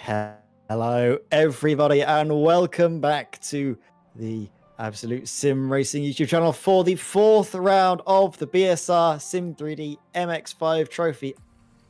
Hello, everybody, and welcome back to the Absolute Sim Racing YouTube channel for the fourth round of the BSR SIM3D MX5 trophy.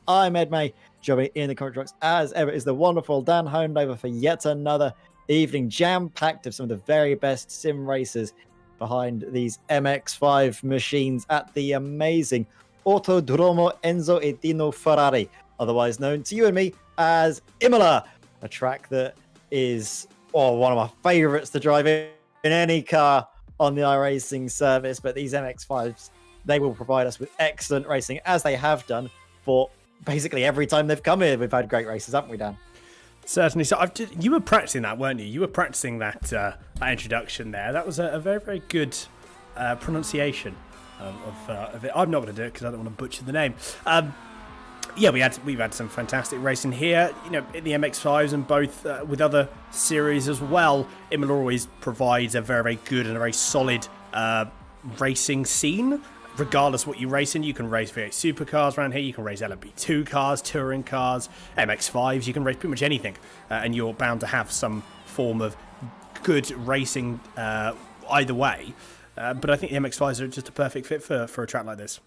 I'm Ed May, joining in the comment trucks as ever is the wonderful Dan Homedover for yet another evening jam-packed of some of the very best sim racers behind these MX5 machines at the amazing Autodromo Enzo e Dino Ferrari, otherwise known to you and me as Imola, a track that is one of my favorites to drive in any car on the iRacing service. But these MX5s, they will provide us with excellent racing, as they have done for basically every time they've come here. We've had great races, haven't we, Dan? Certainly. So you were practicing that, weren't you? You were practicing that introduction there. That was a very, very good pronunciation of it. I'm not going to do it because I don't want to butcher the name. Yeah, we've had some fantastic racing here, in the MX5s and both with other series as well. Imola always provides a very, very good and a very solid racing scene. Regardless what you race in, you can race V8 supercars around here, you can race LMP2 cars, touring cars, MX5s, you can race pretty much anything, and you're bound to have some form of good racing either way. But I think the MX5s are just a perfect fit for a track like this.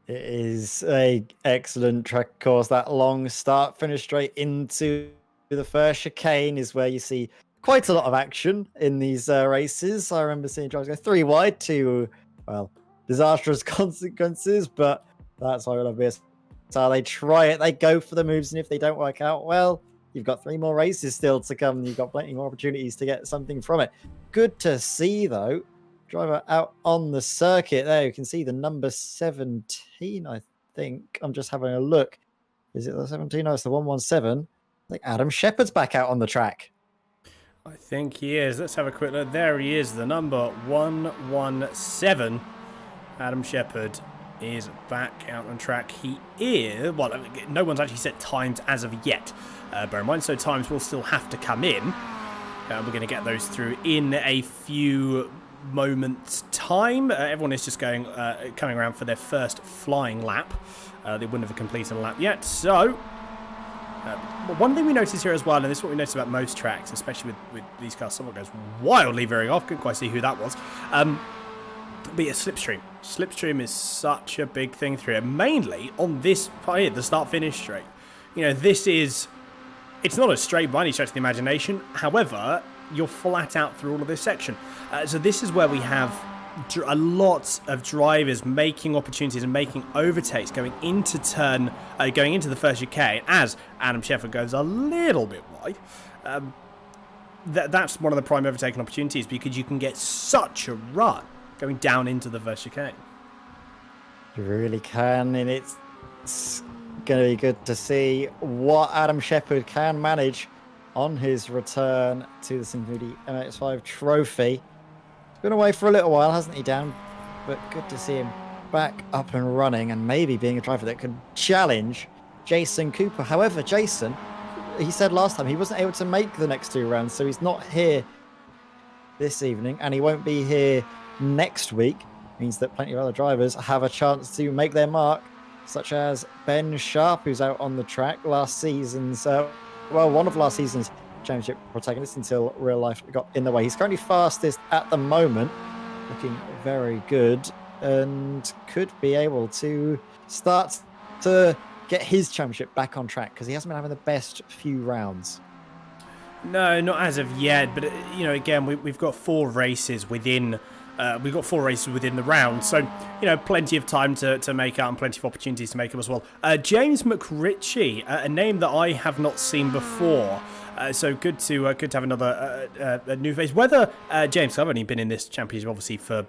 It is a excellent track course. That long start finish straight into the first chicane is where you see quite a lot of action in these races. I remember seeing drivers go 3 wide to, disastrous consequences, but that's why we love this. So they try it, they go for the moves, and if they don't work out, well, you've got 3 more races still to come, and you've got plenty more opportunities to get something from it. Good to see, though. Driver out on the circuit there. You can see the number 17, I think. I'm just having a look. Is it the 17? No, it's the 117. I think Adam Shepherd's back out on the track. I think he is. Let's have a quick look. There he is, the number 117. Adam Shepherd is back out on track. He is, well, no one's actually set times as of yet. Bear in mind, so times will still have to come in. We're going to get those through in a few moments time. Everyone is just coming around for their first flying lap. They wouldn't have completed a lap yet. So one thing we notice here as well, and this is what we notice about most tracks, especially with these cars, someone goes wildly veering off. Couldn't quite see who that was. Be a slipstream. Slipstream is such a big thing through it, mainly on this part here, the start-finish straight. This is, it's not a straight by any stretch of the imagination. However, you're flat out through all of this section. So this is where we have a lot of drivers making opportunities and making overtakes going into the first chicane as Adam Shepherd goes a little bit wide. That's one of the prime overtaking opportunities because you can get such a run going down into the first chicane. You really can, and it's going to be good to see what Adam Shepherd can manage on his return to the SIM3D MX5 trophy. He's been away for a little while, hasn't he, Dan? But good to see him back up and running and maybe being a driver that could challenge Jason Cooper. However, Jason, he said last time he wasn't able to make the next 2 rounds, so he's not here this evening, and he won't be here next week. Means that plenty of other drivers have a chance to make their mark, such as Ben Sharp, who's out on the track last season's one of last season's championship protagonists until real life got in the way. He's currently fastest at the moment, looking very good, and could be able to start to get his championship back on track because he hasn't been having the best few rounds. No, not as of yet, but again, we've got 4 races within. We've got 4 races within the round, so plenty of time to make out and plenty of opportunities to make up as well. James McRitchie, a name that I have not seen before, so good to have another a new face. Whether James, I've only been in this championship obviously for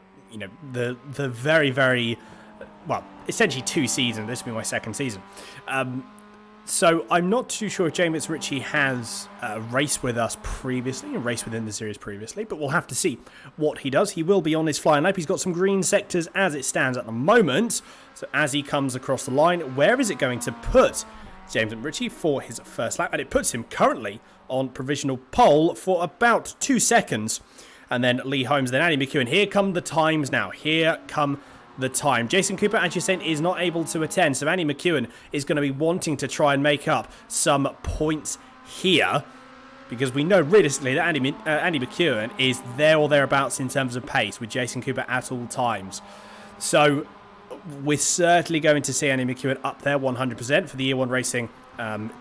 the very, very essentially 2 seasons. This will be my 2nd season. So I'm not too sure if James Ritchie has raced with us previously and raced within the series previously, but we'll have to see what he does. He will be on his flying lap. He's got some green sectors as it stands at the moment. So as he comes across the line, where is it going to put James Ritchie for his first lap? And it puts him currently on provisional pole for about 2 seconds. And then Lee Holmes, then Andy McEwen. Here come the times now. Here come the time. Jason Cooper, as you're saying, is not able to attend, so Andy McEwen is going to be wanting to try and make up some points here, because we know realistically that Andy McEwen is there or thereabouts in terms of pace with Jason Cooper at all times. So we're certainly going to see Andy McEwen up there 100% for the Year 1 Racing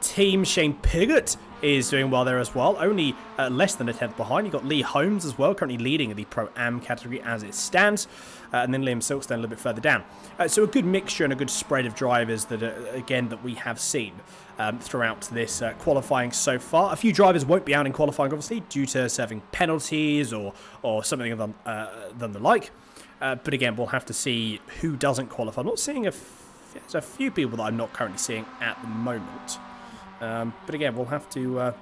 team. Shane Piggott is doing well there as well, only less than a tenth behind. You've got Lee Holmes as well, currently leading the Pro-Am category as it stands, and then Liam Silkstone a little bit further down. So a good mixture and a good spread of drivers that again that we have seen throughout this qualifying so far. A few drivers won't be out in qualifying, obviously, due to serving penalties or something of them the like. But again, we'll have to see who doesn't qualify. I'm not seeing there's a few people that I'm not currently seeing at the moment. But again, we'll have to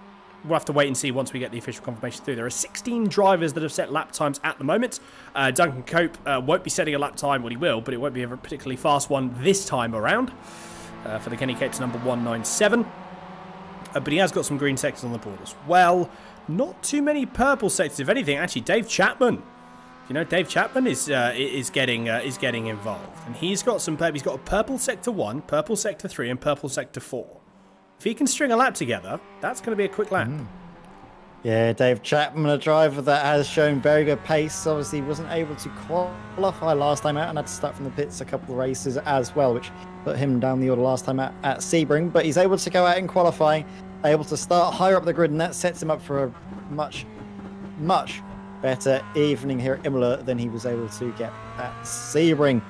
wait and see once we get the official confirmation through. There are 16 drivers that have set lap times at the moment. Duncan Cope won't be setting a lap time. Well, he will, but it won't be a particularly fast one this time around for the Kenny Cates number 197. But he has got some green sectors on the board as well. Not too many purple sectors, if anything. Actually, Dave Chapman. You know, Dave Chapman is getting involved, and he's got some. He's got a purple sector 1, purple sector 3, and purple sector 4. If he can string a lap together, that's going to be a quick lap. Yeah, Dave Chapman, a driver that has shown very good pace. Obviously, wasn't able to qualify last time out and had to start from the pits a couple of races as well, which put him down the order last time out at Sebring. But he's able to go out in qualifying, able to start higher up the grid, and that sets him up for a much better evening here at Imola than he was able to get at Sebring.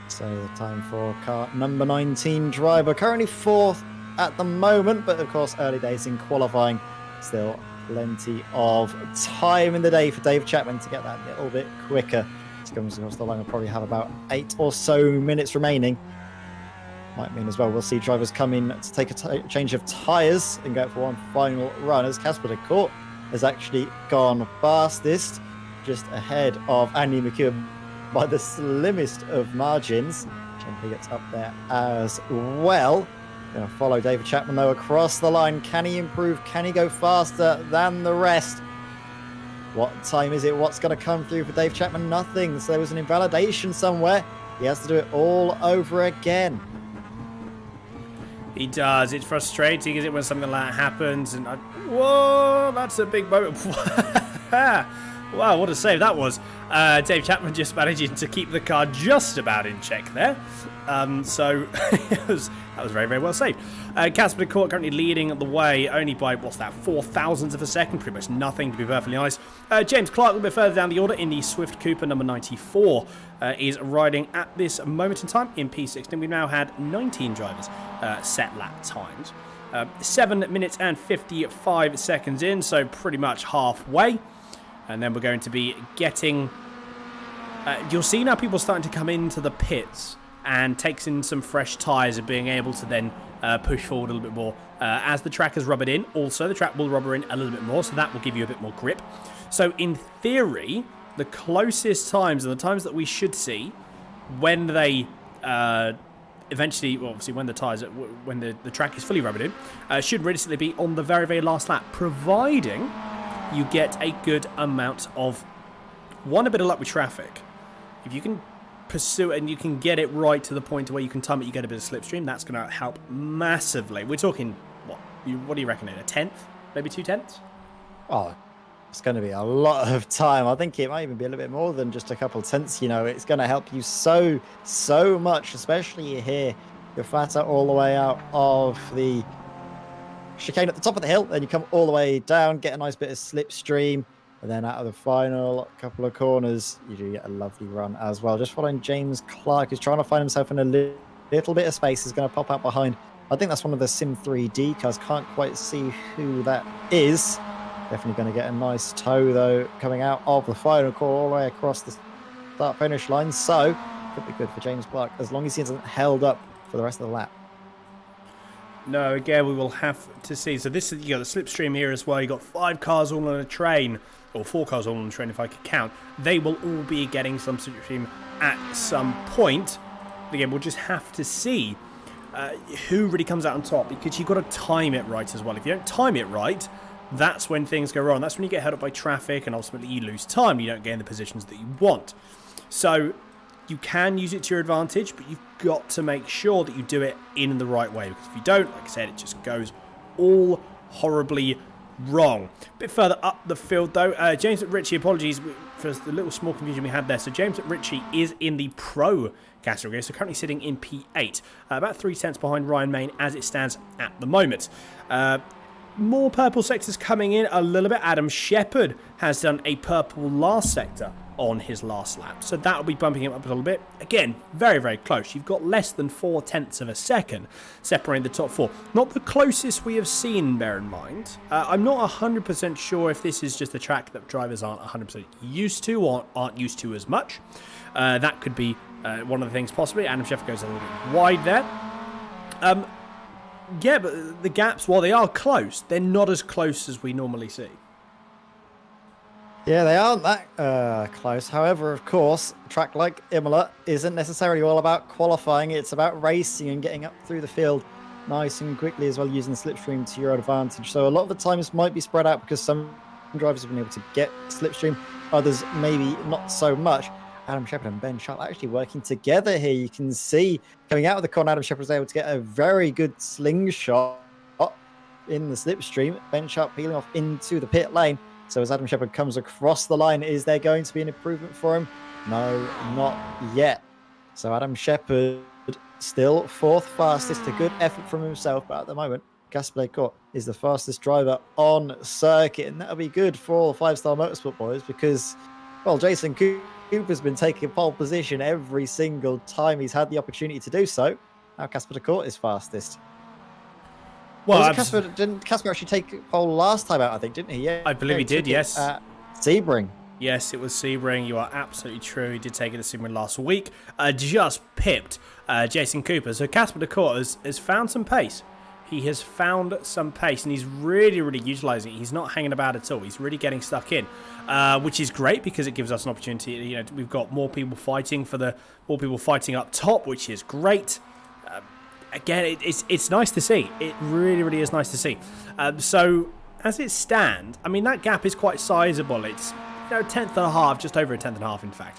So the time for car number 19 driver, currently 4th at the moment, but of course early days in qualifying, still plenty of time in the day for Dave Chapman to get that little bit quicker. He's comes across the line, will probably have about 8 or so minutes remaining. Might mean as well we'll see drivers come in to take a change of tyres and go for one final run, as Casper de Court has actually gone fastest, just ahead of Andy McEwen by the slimmest of margins. Gently gets up there as well. Going to follow David Chapman though across the line. Can he improve? Can he go faster than the rest? What time is it? What's going to come through for Dave Chapman? Nothing. So there was an invalidation somewhere. He has to do it all over again. He does. It's frustrating, is it, when something like that happens? And whoa, that's a big moment. Wow, what a save that was. Dave Chapman just managing to keep the car just about in check there. So that was very, very well saved. Casper de Court currently leading the way only by, what's that, 0.004 of a second. Pretty much nothing, to be perfectly honest. James Clark, a little bit further down the order in the Swift Cooper number 94, is riding at this moment in time in P16. We've now had 19 drivers set lap times. 7 minutes and 55 seconds in, so pretty much halfway. And then we're going to be getting... you'll see now people starting to come into the pits and takes in some fresh tyres and being able to then push forward a little bit more. As the track has rubbered in, also the track will rubber in a little bit more, so that will give you a bit more grip. So in theory, the closest times and the times that we should see when they eventually, well, obviously when the tyres, when the track is fully rubbered in, should realistically be on the very, very last lap, providing you get a good amount of, a bit of luck with traffic. If you can pursue it and you can get it right to the point where you can time it, you get a bit of slipstream, that's going to help massively. We're talking, what do you reckon, a tenth? Maybe 2 tenths? Oh, it's going to be a lot of time. I think it might even be a little bit more than just a couple of tenths. You know, it's going to help you so much, especially here. You're flat out all the way out of the chicane at the top of the hill, then you come all the way down, get a nice bit of slipstream, and then out of the final couple of corners, you do get a lovely run as well. Just following James Clark, who's trying to find himself in a little bit of space. He's going to pop out behind. I think that's one of the SIM3D cars. Can't quite see who that is. Definitely going to get a nice tow, though, coming out of the final corner all the way across the start-finish line. So, could be good for James Clark, as long as he isn't held up for the rest of the lap. No, again, we will have to see. So this is, you got the slipstream here as well. You got 5 cars all on a train, or 4 cars all on a train if I could count. They will all be getting some slipstream at some point. Again, we'll just have to see who really comes out on top, because you've got to time it right as well. If you don't time it right, that's when things go wrong. That's when you get held up by traffic and ultimately you lose time. You don't gain the positions that you want. So you can use it to your advantage, but you've got to make sure that you do it in the right way, because if you don't, like I said, it just goes all horribly wrong. A bit further up the field, though, James Ritchie, apologies for the little small confusion we had there. So James Ritchie is in the pro category, so currently sitting in P8, about 3 tenths behind Ryan Main as it stands at the moment. More purple sectors coming in a little bit. Adam Shepherd has done a purple last sector on his last lap, so that will be bumping him up a little bit. Again, very, very close. You've got less than 4 tenths of a second separating the top 4. Not the closest we have seen, bear in mind. I'm not 100% sure if this is just a track that drivers aren't 100% used to or aren't used to as much. That could be one of the things possibly. Adam Shepherd goes a little bit wide there. Yeah, but the gaps, while they are close, they're not as close as we normally see. Yeah, they aren't that close. However, of course, a track like Imola isn't necessarily all about qualifying. It's about racing and getting up through the field nice and quickly as well, using the slipstream to your advantage. So a lot of the times might be spread out because some drivers have been able to get slipstream, others maybe not so much. Adam Shepherd and Ben Sharp actually working together here. You can see coming out of the corner, Adam Shepherd was able to get a very good slingshot in the slipstream. Ben Sharp peeling off into the pit lane. So as Adam Shepherd comes across the line, is there going to be an improvement for him? No, not yet. So Adam Shepherd still 4th fastest. A good effort from himself, but at the moment, Gaspar Court is the fastest driver on circuit, and that'll be good for all the 5-star motorsport boys because, well, Jason Cooper's been taking pole position every single time he's had the opportunity to do so. Now Gaspar Court is fastest. Well, didn't Casper actually take pole last time out, I think, didn't he? Yeah, I believe he did, yes. Sebring. Yes, it was Sebring. You are absolutely true. He did take it to Sebring last week. Just pipped Jason Cooper. So Casper de Court has found some pace. He has found some pace, and he's really, really utilising it. He's not hanging about at all. He's really getting stuck in, which is great because it gives us an opportunity. You know, we've got more people fighting up top, which is great. Again, it's nice to see. It really, really is nice to see. So as it stands, I mean, that gap is quite sizable. It's a tenth and a half, just over a tenth and a half, in fact.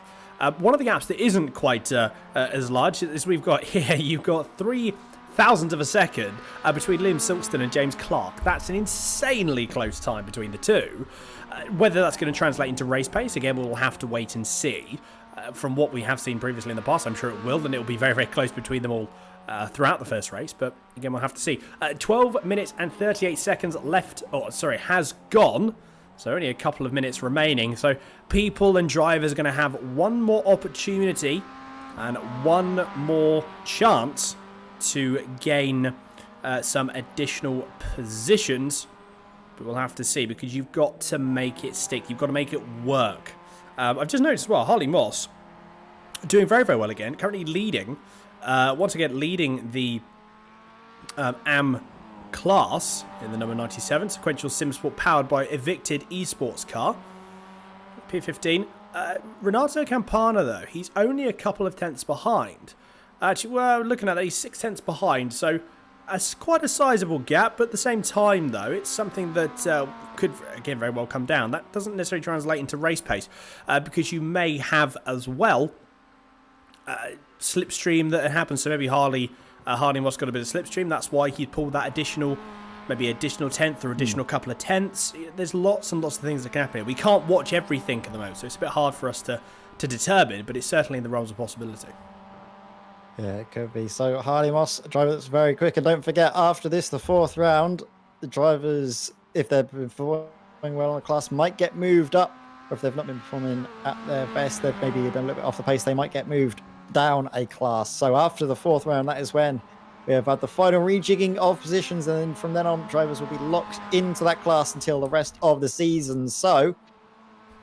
One of the gaps that isn't quite as large is we've got here. You've got 0.003 of a second between Liam Silkston and James Clark. That's an insanely close time between the two. Whether that's going to translate into race pace, again, we'll have to wait and see. From what we have seen previously in the past, I'm sure it will, and it will be very, very close between them all throughout the first race, but again, we'll have to see. 12 minutes and 38 seconds left, has gone, so only a couple of minutes remaining, so people and drivers are going to have one more opportunity and one more chance to gain some additional positions, but we'll have to see, because you've got to make it stick, you've got to make it work. I've just noticed as well, Harley Moss doing very, very well again, currently leading. Once again, leading the AM class in the number 97, sequential sim sport powered by evicted esports car. P15. Renato Campana, though, he's only a couple of tenths behind. Actually, we're looking at that, he's 6 tenths behind, so it's quite a sizable gap, but at the same time, though, it's something that could, again, very well come down. That doesn't necessarily translate into race pace, because you may have as well slipstream that happens. So maybe Harley Moss got a bit of slipstream. That's why he pulled that additional tenth or additional couple of tenths. There's lots and lots of things that can happen here. We can't watch everything at the moment, so it's a bit hard for us to determine, but it's certainly in the realms of possibility. Yeah, it could be. So Harley Moss, a driver that's very quick. And don't forget, after this, the 4th round, the drivers, if they've been performing well in the class, might get moved up. Or if they've not been performing at their best, they've maybe done a little bit off the pace, they might get moved down a class. So after the 4th round, that is when we have had the final rejigging of positions, and then from then on, drivers will be locked into that class until the rest of the season. So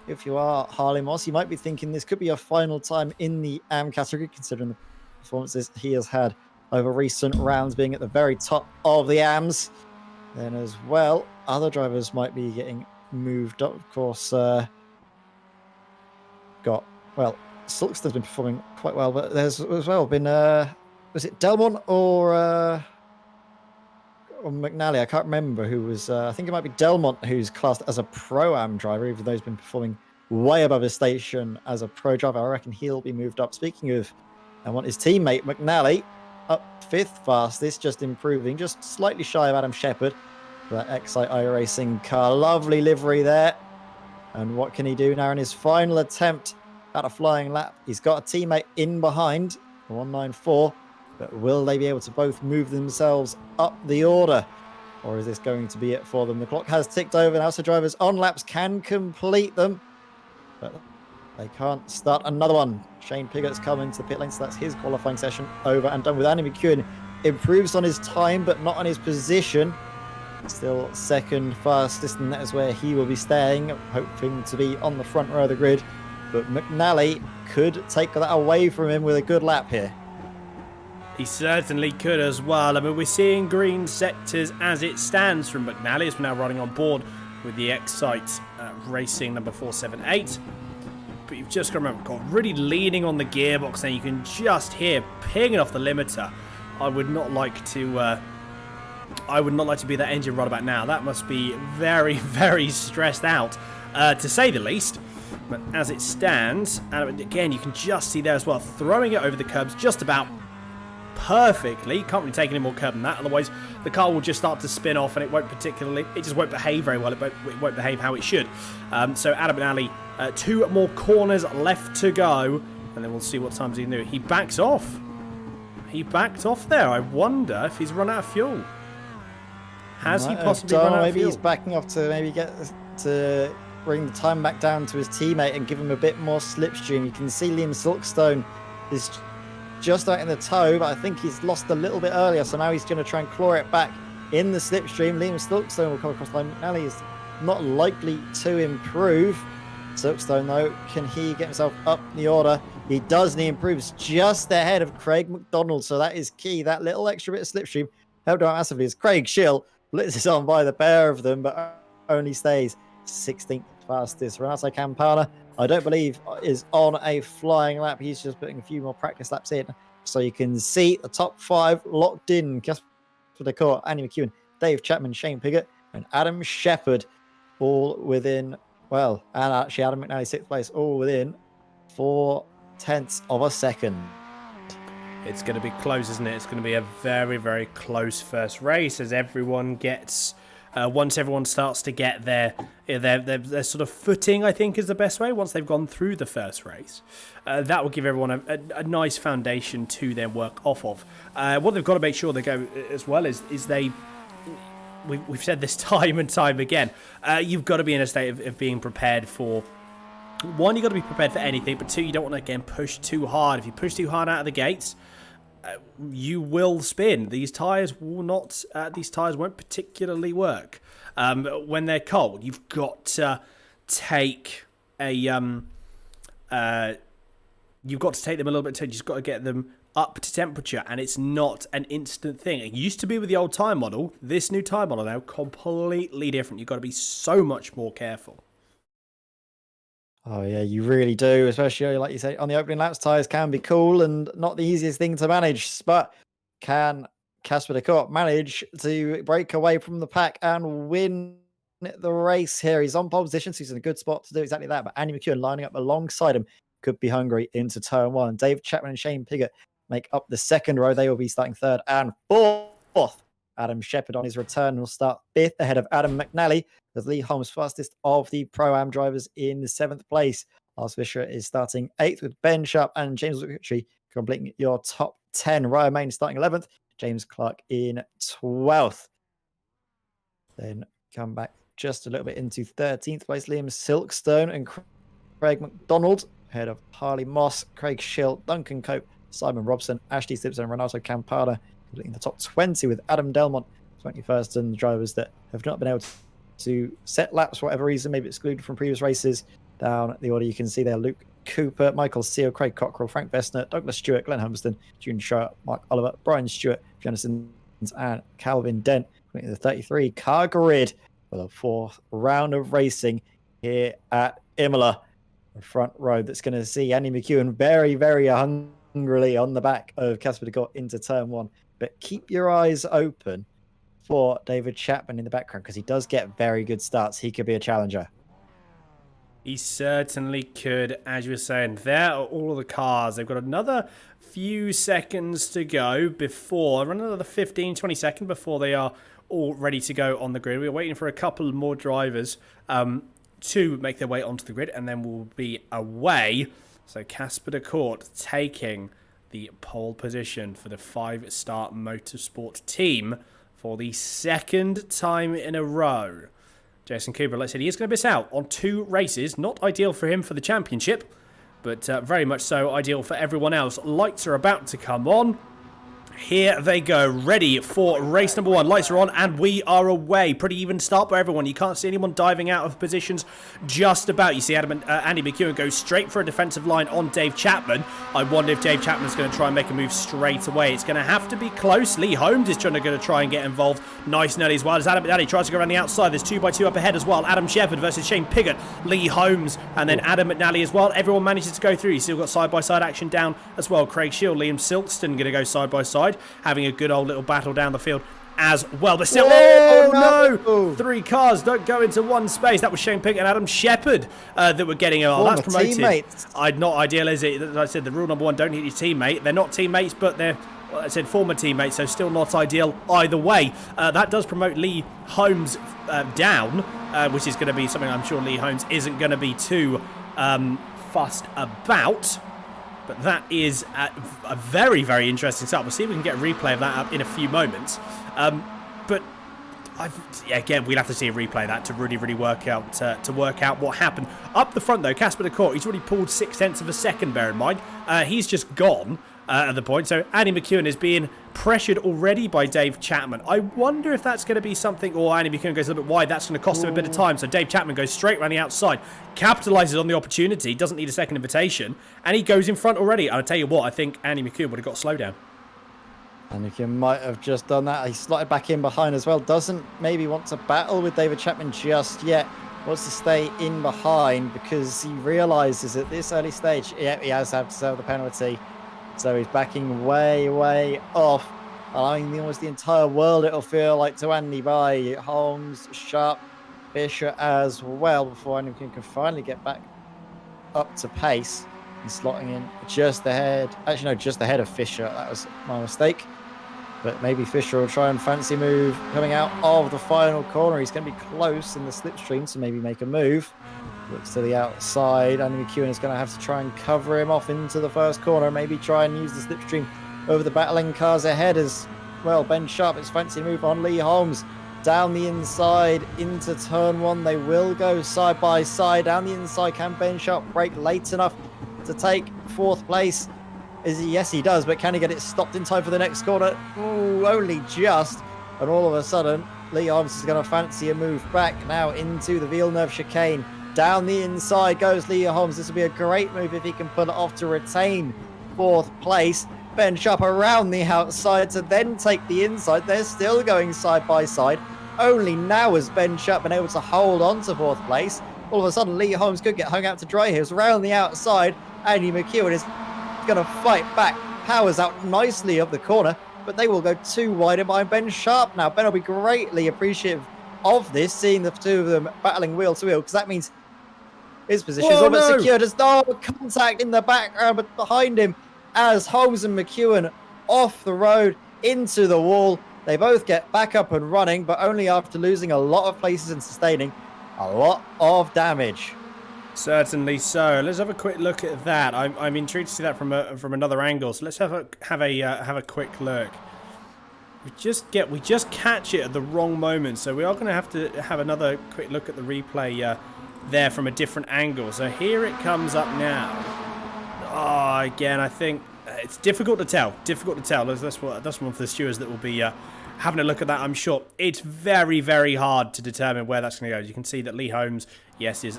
if you are Harley Moss, you might be thinking this could be your final time in the AM category, considering the performances he has had over recent rounds, being at the very top of the AMs. Then as well, other drivers might be getting moved up. Of course, Silkston's been performing quite well, but there's as well been, was it Delmont or McNally? I can't remember who was, I think it might be Delmont, who's classed as a Pro-Am driver, even though he's been performing way above his station as a pro driver. I reckon he'll be moved up. Speaking of, I want his teammate, McNally, up 5th fastest, just improving, just slightly shy of Adam Shepherd. that Excite iRacing car. Lovely livery there. And what can he do now in his final attempt at a flying lap? He's got a teammate in behind, 194, but will they be able to both move themselves up the order? Or is this going to be it for them? The clock has ticked over now, so drivers on laps can complete them, but they can't start another one. Shane Piggott's come into the pit lane, so that's his qualifying session over and done with. Andy McEwen improves on his time, but not on his position. Still second fastest, and that is where he will be staying, hoping to be on the front row of the grid. But McNally could take that away from him with a good lap here. He certainly could as well. I mean, we're seeing green sectors as it stands from McNally, as we're now running on board with the Excite Racing number 478. But you've just got to remember, really leaning on the gearbox, and you can just hear pinging off the limiter. I would not like to be that engine right about now. That must be very, very stressed out, to say the least. But as it stands, and again, you can just see there as well, throwing it over the curbs just about perfectly. Can't really take any more curb than that, otherwise the car will just start to spin off, and it just won't behave very well. It won't behave how it should. So Adam McNally, 2 more corners left to go, and then we'll see what times he can do. He backs off. He backed off there. I wonder if he's run out of fuel. Has he possibly run out of fuel? Maybe he's backing off to maybe get to bring the time back down to his teammate and give him a bit more slipstream. You can see Liam Silkstone is just out in the toe, but I think he's lost a little bit earlier, so now he's going to try and claw it back in the slipstream. Liam Silkstone will come across the line. McNally is not likely to improve. Silkstone, though, can he get himself up the order? He does, and he improves just ahead of Craig McDonald, so that is key. That little extra bit of slipstream helped out massively as Craig Schill blitzes on by the pair of them, but only stays 16th fastest. Renato Campana, I don't believe, is on a flying lap. He's just putting a few more practice laps in, so you can see the top 5 locked in. Casper Decor, Andy McEwen, Dave Chapman, Shane Pigott, and Adam Shepherd, all within, well, and actually Adam McNally 6th place, all within 0.4 of a second. It's going to be close, isn't it? It's going to be a very, very close first race as everyone gets... once everyone starts to get their sort of footing, I think is the best way, once they've gone through the first race. That will give everyone a nice foundation to then work off of. What they've got to make sure they go as well is they... We've said this time and time again. You've got to be in a state of being prepared for... One, you've got to be prepared for anything, but 2, you don't want to, again, push too hard. If you push too hard out of the gates... you will spin. These tyres will not. These tyres won't particularly work when they're cold. You've got to take a. You've got to take them a little bit. You've just got to get them up to temperature, and it's not an instant thing. It used to be with the old tyre model. This new tyre model now completely different. You've got to be so much more careful. Oh, yeah, you really do, especially, like you say, on the opening laps, tyres can be cool and not the easiest thing to manage, but can Casper Decor manage to break away from the pack and win the race here? He's on pole position, so he's in a good spot to do exactly that, but Andy McEwen lining up alongside him could be hungry into turn 1. Dave Chapman and Shane Pigott make up the second row. They will be starting 3rd and 4th. Adam Shepherd on his return will start 5th ahead of Adam McNally, as Lee Holmes fastest of the Pro-Am drivers in the 7th place. Lars Fisher is starting 8th with Ben Sharp and James Ritchie completing your top 10. Ryan Main starting 11th, James Clark in 12th. Then come back just a little bit into 13th place, Liam Silkstone and Craig McDonald ahead of Harley Moss, Craig Schill, Duncan Cope, Simon Robson, Ashley Simpson and Renato Campana completing the top 20 with Adam Delmont 21st, and the drivers that have not been able to set laps for whatever reason, maybe excluded from previous races. Down the order, you can see there Luke Cooper, Michael Seal, Craig Cockrell, Frank Vestner, Douglas Stewart, Glenn Humberston, June Sharp, Mark Oliver, Brian Stewart, Jonathan and Calvin Dent. The 33 car grid for the 4th round of racing here at Imola. The front row that's going to see Andy McEwen very, very hungrily on the back of Casper Decor into turn 1. But keep your eyes open for David Chapman in the background, because he does get very good starts. He could be a challenger. He certainly could. As you were saying, there are all of the cars. They've got another few seconds to go before, another 15, 20 seconds before they are all ready to go on the grid. We're waiting for a couple more drivers to make their way onto the grid, and then we'll be away. So Casper de Court taking the pole position for the 5-star motorsport team for the second time in a row. Jason Cooper, let's say he is going to miss out on 2 races. Not ideal for him for the championship, but very much so ideal for everyone else. Lights are about to come on. Here they go, ready for race number 1. Lights are on and we are away. Pretty even start by everyone. You can't see anyone diving out of positions just about. You see Andy McEwen go straight for a defensive line on Dave Chapman. I wonder if Dave Chapman's going to try and make a move straight away. It's going to have to be close. Lee Holmes is going to try and get involved nice and early as well as Adam McNally tries to go around the outside. There's 2x2 up ahead as well. Adam Shepherd versus Shane Piggott, Lee Holmes, and then Adam McNally as well. Everyone manages to go through. You still got side-by-side action down as well. Craig Shield, Liam Silkston going to go side-by-side, having a good old little battle down the field as well. But still, no! 3 cars don't go into one space. That was Shane Piggott and Adam Shepherd that were getting that's promoted. Teammates. Not ideal, is it? As I said, the rule number 1, don't hit your teammate. They're not teammates, but they're, well, I said former teammates, so still not ideal either way. That does promote Lee Holmes down, which is going to be something I'm sure Lee Holmes isn't going to be too fussed about. But that is a very, very interesting start. We'll see if we can get a replay of that up in a few moments. But again, we'll have to see a replay of that to really work out what happened. Up the front, though, Casper de Court, he's already pulled 0.6 of a second, bear in mind. He's just gone at the point. So Andy McEwen is being pressured already by Dave Chapman. I wonder if that's going to be something, or Andy McEwen goes a little bit wide, that's going to cost him a bit of time. So Dave Chapman goes straight around the outside, capitalises on the opportunity, doesn't need a second invitation, and he goes in front already. I'll tell you what, I think Andy McEwen would have got a slowdown. Andy McEwen might have just done that. He slotted back in behind as well. Doesn't maybe want to battle with David Chapman just yet. Wants to stay in behind because he realises at this early stage, he has to have to serve the penalty. So he's backing way off, allowing almost the entire world, it'll feel like, to Andy by Holmes, Sharp, Fisher as well, before Andy can finally get back up to pace and slotting in just ahead. Actually, no, just ahead of Fisher. That was my mistake. But maybe Fisher will try and fancy move coming out of the final corner. He's going to be close in the slipstream, so maybe make a move. Looks to the outside. Andy McEwen is going to have to try and cover him off into the first corner. Maybe try and use the slipstream over the battling cars ahead as well. Ben Sharp, it's fancy move on Lee Holmes. Down the inside into turn 1. They will go side by side. Down the inside, can Ben Sharp brake late enough to take 4th place? Yes, he does, but can he get it stopped in time for the next corner? Ooh, only just. And all of a sudden, Lee Holmes is going to fancy a move back now into the Villeneuve chicane. Down the inside goes Lee Holmes. This will be a great move if he can pull it off to retain 4th place. Ben Sharp around the outside to then take the inside. They're still going side by side. Only now has Ben Sharp been able to hold on to 4th place. All of a sudden, Lee Holmes could get hung out to dry here. Around the outside, Andy McEwen is going to fight back. Powers out nicely of the corner, but they will go too wide behind Ben Sharp now. Ben will be greatly appreciative of this, seeing the 2 of them battling wheel to wheel, because that means his position is almost secured. There's no contact in the background, but behind him as Holmes and McEwen off the road into the wall. They both get back up and running, but only after losing a lot of places and sustaining a lot of damage. Certainly so. Let's have a quick look at that. I'm intrigued to see that from another angle. So let's have a quick look. We just catch it at the wrong moment, so we are going to have another quick look at the replay there from a different angle. So here it comes up now. Oh, again, I think it's difficult to tell. That's one for the stewards that will be having a look at that, I'm sure. It's very hard to determine where that's going to go. You can see that Lee Holmes, yes, is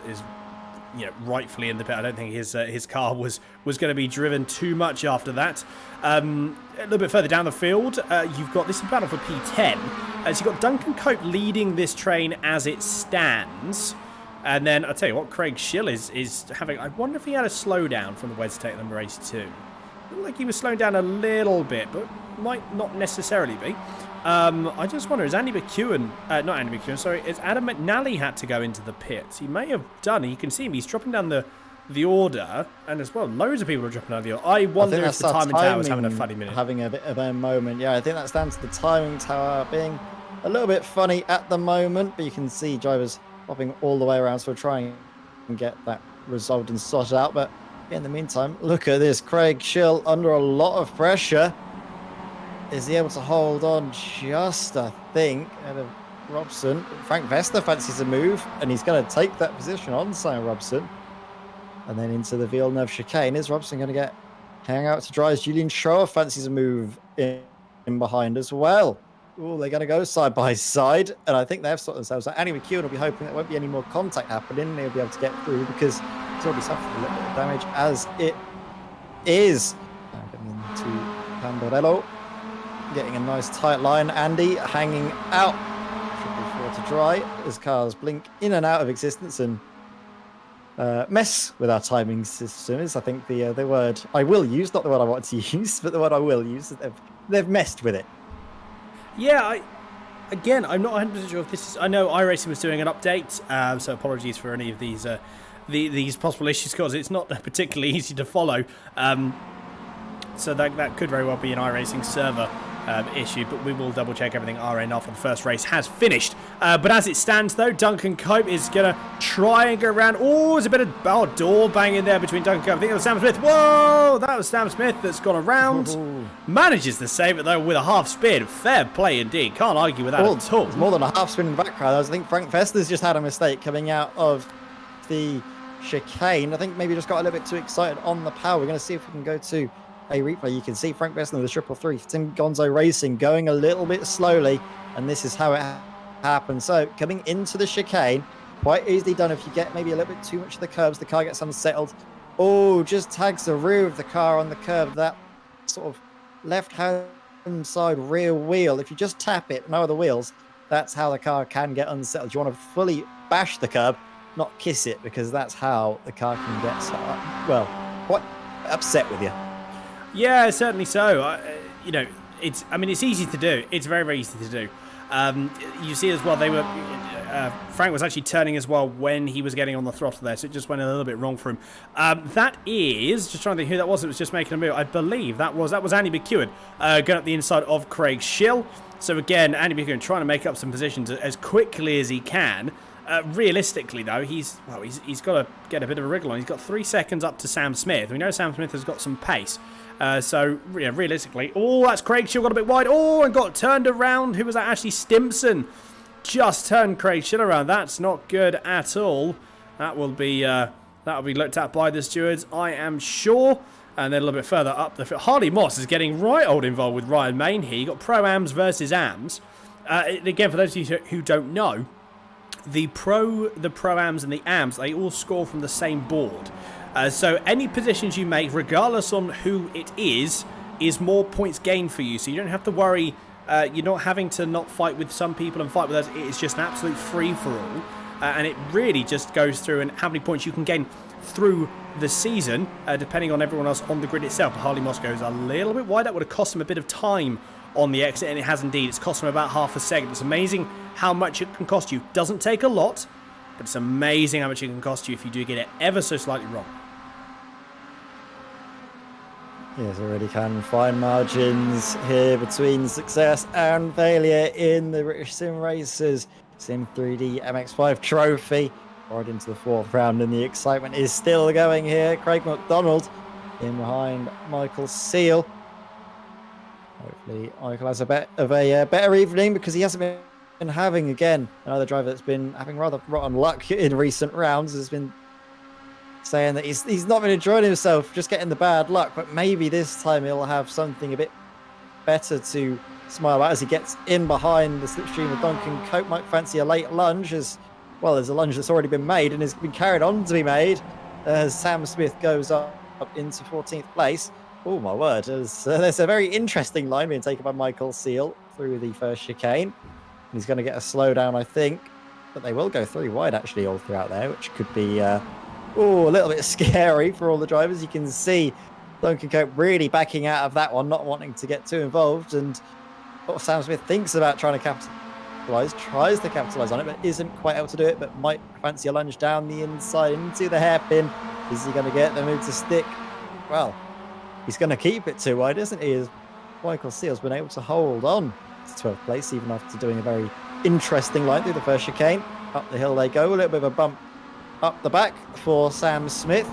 rightfully in the pit. I don't think his car was going to be driven too much after that. A little bit further down the field, you've got this battle for P10. As you've got Duncan Cope leading this train as it stands. And then, I'll tell you what, Craig Schill is having... I wonder if he had a slowdown from the Wedstake number 82. Looked like he was slowing down a little bit, but might not necessarily be. I just wonder, is Andy McEwen... not Andy McEwen, sorry. Is Adam McNally had to go into the pits? He may have done. You can see him. He's dropping down the order. And as well, loads of people are dropping down the order. I wonder if the timing tower is having a funny minute. Having a bit of a moment. Yeah, I think that's down to the timing tower being a little bit funny at the moment, but you can see drivers hopping all the way around, so we're trying and get that resolved and sorted out. But in the meantime, look at this. Craig Schill under a lot of pressure. Is he able to hold on just, I think, out of Robson? Frank Vester fancies a move, and he's going to take that position on Simon Robson. And then into the Villeneuve chicane. Is Robson going to hang out to dry as Julian Schroer fancies a move in behind as well? Oh, they're going to go side by side, and I think they've sorted themselves out. Andy McEwen will be hoping there won't be any more contact happening, and he'll be able to get through because he's already suffered a little bit of damage as it is. Now getting into Camborello, getting a nice tight line. Andy hanging out. Triple 4 to dry as cars blink in and out of existence and mess with our timing system is, I think, the word I will use, not the word I want to use, but the word I will use. They've messed with it. Yeah, I'm not 100% sure if this is... I know iRacing was doing an update, so apologies for any of these possible issues, because it's not particularly easy to follow. So that could very well be an iRacing server issue, but we will double check everything our end after the first race has finished. But as it stands, though, Duncan Cope is going to try and go around. Oh, there's a bit of door banging there between Duncan Cope. I think it was Sam Smith. Whoa, that was Sam Smith that's gone around. Ooh. Manages to save it, though, with a half spin. Fair play indeed. Can't argue with that at all. It's more than a half spin in the background. I think Frank Vester's just had a mistake coming out of the chicane. I think maybe just got a little bit too excited on the power. We're going to see if we can go to a replay. You can see Frank Vester with the 333, Tim Gonzo Racing going a little bit slowly, and this is how it happens. So coming into the chicane, quite easily done. If you get maybe a little bit too much of the curbs, the car gets unsettled. Oh, just tags the rear of the car on the curb, that sort of left-hand side rear wheel. If you just tap it, no other wheels, that's how the car can get unsettled. You want to fully bash the curb, not kiss it, because that's how the car can get, well, quite upset with you. Yeah, certainly so. It's easy to do. It's very, very easy to do. You see as well, Frank was actually turning as well when he was getting on the throttle there, so it just went a little bit wrong for him. That is, just trying to think who that was just making a move. I believe that was Andy McEwen going up the inside of Craig Schill. So again, Andy McEwen trying to make up some positions as quickly as he can. Realistically, though, he's got to get a bit of a wriggle on. He's got 3 seconds up to Sam Smith. We know Sam Smith has got some pace. So, yeah, realistically... Oh, that's Craig Schill got a bit wide. Oh, and got turned around. Who was that? Ashley Stimson just turned Craig Schill around. That's not good at all. That will be looked at by the stewards, I am sure. And then a little bit further up the field, Harley Moss is getting right old involved with Ryan Main here. You got Pro-Ams versus Ams. Again, for those of you who don't know, the Pro-Ams and the Ams, they all score from the same board. So any positions you make, regardless on who it is more points gained for you. So you don't have to worry. You're not having to not fight with some people and fight with others. It is just an absolute free-for-all. And it really just goes through and how many points you can gain through the season, depending on everyone else on the grid itself. Harley Moss goes a little bit wide. That would have cost him a bit of time on the exit, and it has indeed. It's cost him about half a second. It's amazing how much it can cost you. Doesn't take a lot, but it's amazing how much it can cost you if you do get it ever so slightly wrong. Yes, already can find margins here between success and failure in the British Sim Racers SIM3D MX5 trophy. Right into the 4th round, and the excitement is still going here. Craig McDonald in behind Michael Seal. Hopefully Michael has a bit of a better evening, because he hasn't been having, again, another driver that's been having rather rotten luck in recent rounds, has been saying that he's not been enjoying himself, just getting the bad luck, but maybe this time he'll have something a bit better to smile at as he gets in behind the slipstream of Duncan Cope. Might fancy a late lunge, as well. There's a lunge that's already been made and has been carried on to be made as Sam Smith goes up into 14th place. Oh my word, there's a very interesting line being taken by Michael Seal through the first chicane. He's going to get a slowdown, I think, but they will go 3 wide actually all throughout there, which could be a little bit scary for all the drivers. You can see Duncan Cope really backing out of that one, not wanting to get too involved, and what Sam Smith thinks about trying to capitalise, tries to capitalise on it, but isn't quite able to do it, but might fancy a lunge down the inside into the hairpin. Is he going to get the move to stick? Well, he's going to keep it 2 wide, isn't he? As Michael Seal's been able to hold on to 12th place, even after doing a very interesting line through the first chicane. Up the hill they go. A little bit of a bump up the back for Sam Smith.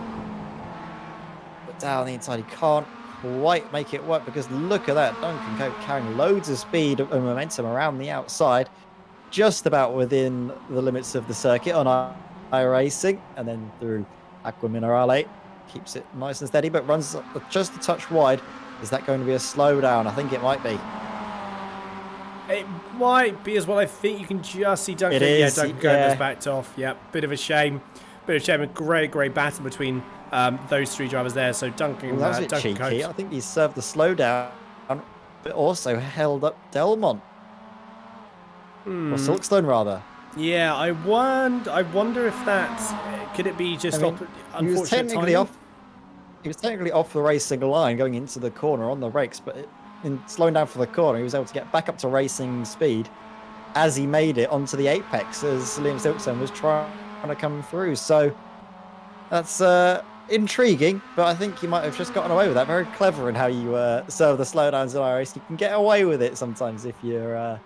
But down the inside, he can't quite make it work because look at that. Duncan Cope carrying loads of speed and momentum around the outside. Just about within the limits of the circuit on iRacing. And then through Aqua Minerale. Keeps it nice and steady, but runs just a touch wide. Is that going to be a slowdown? I think it might be. It might be as well. I think you can just see Duncan. Duncan Cope is backed off. Yeah, bit of a shame. A great battle between those three drivers there. So Duncan, that was a bit Duncan cheeky. Cope. I think he served the slowdown, but also held up Delmont. Or Silkstone, rather. Yeah, I wonder if that could it be just unfortunate timing? He was technically off the racing line going into the corner on the brakes, but in slowing down for the corner, he was able to get back up to racing speed as he made it onto the apex as Liam Silkstone was trying to come through. So that's intriguing, but I think you might have just gotten away with that. Very clever in how you serve the slowdowns in iRace. You can get away with it sometimes if you're a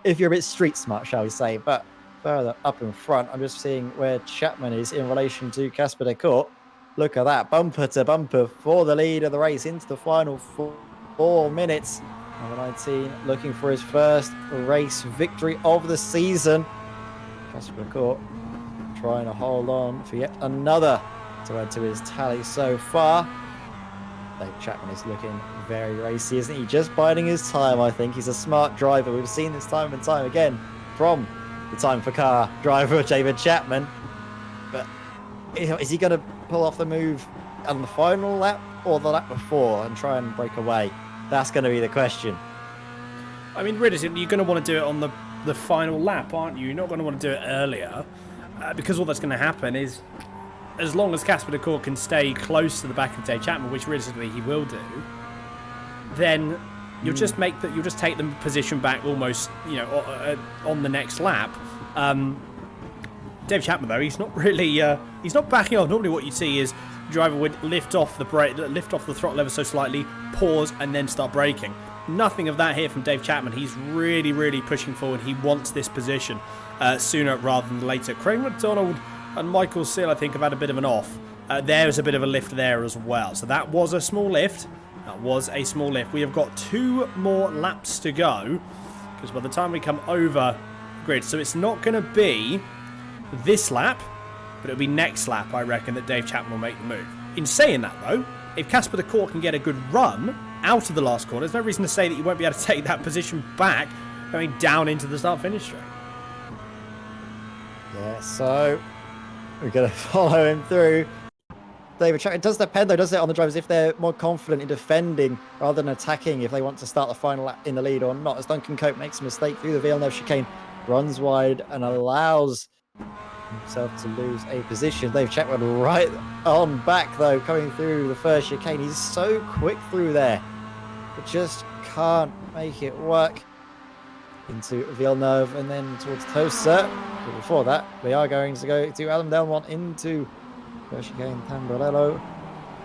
bit street smart, shall we say. But further up in front, I'm just seeing where Chapman is in relation to Casper de Court. Look at that, bumper to bumper for the lead of the race into the final 4 minutes. Number 19 looking for his first race victory of the season. Casper de Court trying to hold on for yet another to add to his tally so far. Dave Chapman is looking very racy, isn't he? Just biding his time, I think. He's a smart driver. We've seen this time and time again from the Time for Car driver, David Chapman. But is he going to pull off the move on the final lap or the lap before and try and break away? That's going to be the question. I mean, realistically, you're going to want to do it on the final lap, aren't you? You're not going to want to do it earlier because all that's going to happen is, as long as Casper de Court can stay close to the back of Dave Chapman, which realistically he will do, then you'll just take the position back almost, on the next lap. Dave Chapman, though, he's not really he's not backing off. Normally, what you see is the driver would lift off the throttle ever so slightly, pause, and then start braking. Nothing of that here from Dave Chapman. He's really pushing forward. He wants this position sooner rather than later. Craig McDonald and Michael Seal, I think, have had a bit of an off. There's a bit of a lift there as well. So that was a small lift. We have got 2 more laps to go, because by the time we come over the grid, so it's not going to be this lap, but it'll be next lap, I reckon, that Dave Chapman will make the move. In saying that, though, if Casper de Court can get a good run out of the last corner, there's no reason to say that you won't be able to take that position back going down into the start-finish straight. Yeah, so we're going to follow him through. David Chapman, it does depend, though, doesn't it, on the drivers if they're more confident in defending rather than attacking, if they want to start the final lap in the lead or not. As Duncan Cope makes a mistake through the Villeneuve chicane, runs wide and allows himself to lose a position. Dave Chapman right on back, though, coming through the first chicane. He's so quick through there, but just can't make it work. Into Villeneuve and then towards Tosa. But before that, they are going to go to Adam Delmont into first chicane, Tamborello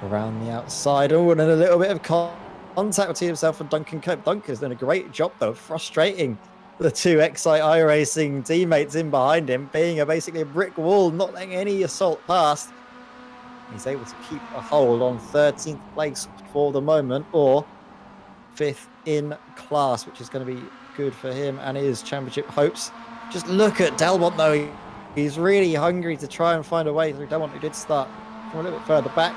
around the outside. Oh, and then a little bit of contact between himself and Duncan Cope. Duncan's done a great job, though, frustrating the 2 Excite iRacing teammates in behind him, being basically a brick wall, not letting any assault past. He's able to keep a hold on 13th place for the moment, or 5th in class, which is going to be good for him and his championship hopes. Just look at Delmont, though. He's really hungry to try and find a way through. Delmont, who did start from a little bit further back,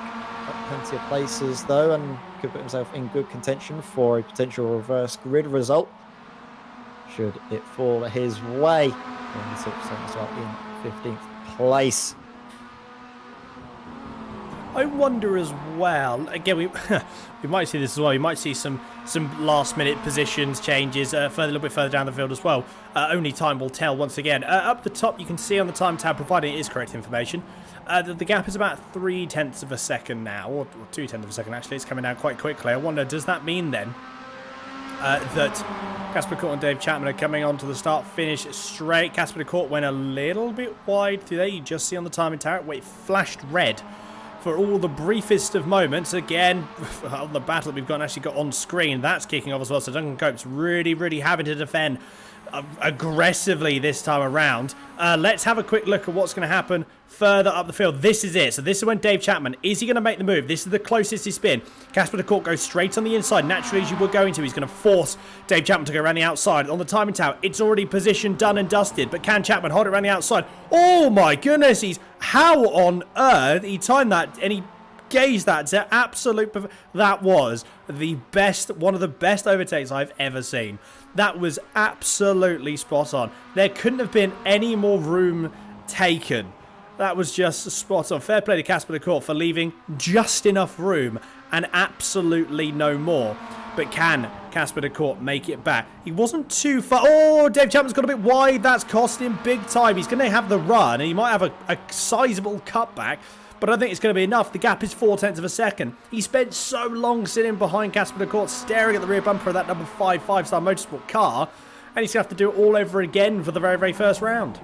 got plenty of places, though, and could put himself in good contention for a potential reverse grid result should it fall his way. And 6% as well in 15th place. I wonder as well, again, we might see this as well. You might see some last-minute positions changes a little bit further down the field as well. Only time will tell once again. Up the top, you can see on the time tab, providing it is correct information, that the gap is about 0.3 of a second now, or 0.2 of a second actually. It's coming down quite quickly. I wonder, does that mean then that Casper de Court and Dave Chapman are coming onto the start-finish straight? Casper de Court went a little bit wide through there. You just see on the timing tower, it flashed red for all the briefest of moments. Again, the battle that we've actually got on screen, that's kicking off as well. So Duncan Cope's really having to defend aggressively this time around. Let's have a quick look at what's going to happen further up the field. This is it. So this is when Dave Chapman, is he going to make the move? This is the closest he's been. Casper de Court goes straight on the inside. Naturally, as you were going to, he's going to force Dave Chapman to go around the outside. On the timing tower, it's already positioned, done and dusted. But can Chapman hold it around the outside? Oh my goodness, how on earth he timed that, and he gazed that to absolute that was the best, one of the best overtakes I've ever seen. That was absolutely spot on. There couldn't have been any more room taken. That was just spot on. Fair play to Casper de Court for leaving just enough room and absolutely no more. But can Casper de Court make it back? He wasn't too far. Oh, Dave Chapman's got a bit wide. That's cost him big time. He's going to have the run, and he might have a sizable cutback. But I don't think it's going to be enough. The gap is 0.4 of a second. He spent so long sitting behind Casper de Court, staring at the rear bumper of that number 5 5-star motorsport car. And he's going to have to do it all over again for the very, very first round.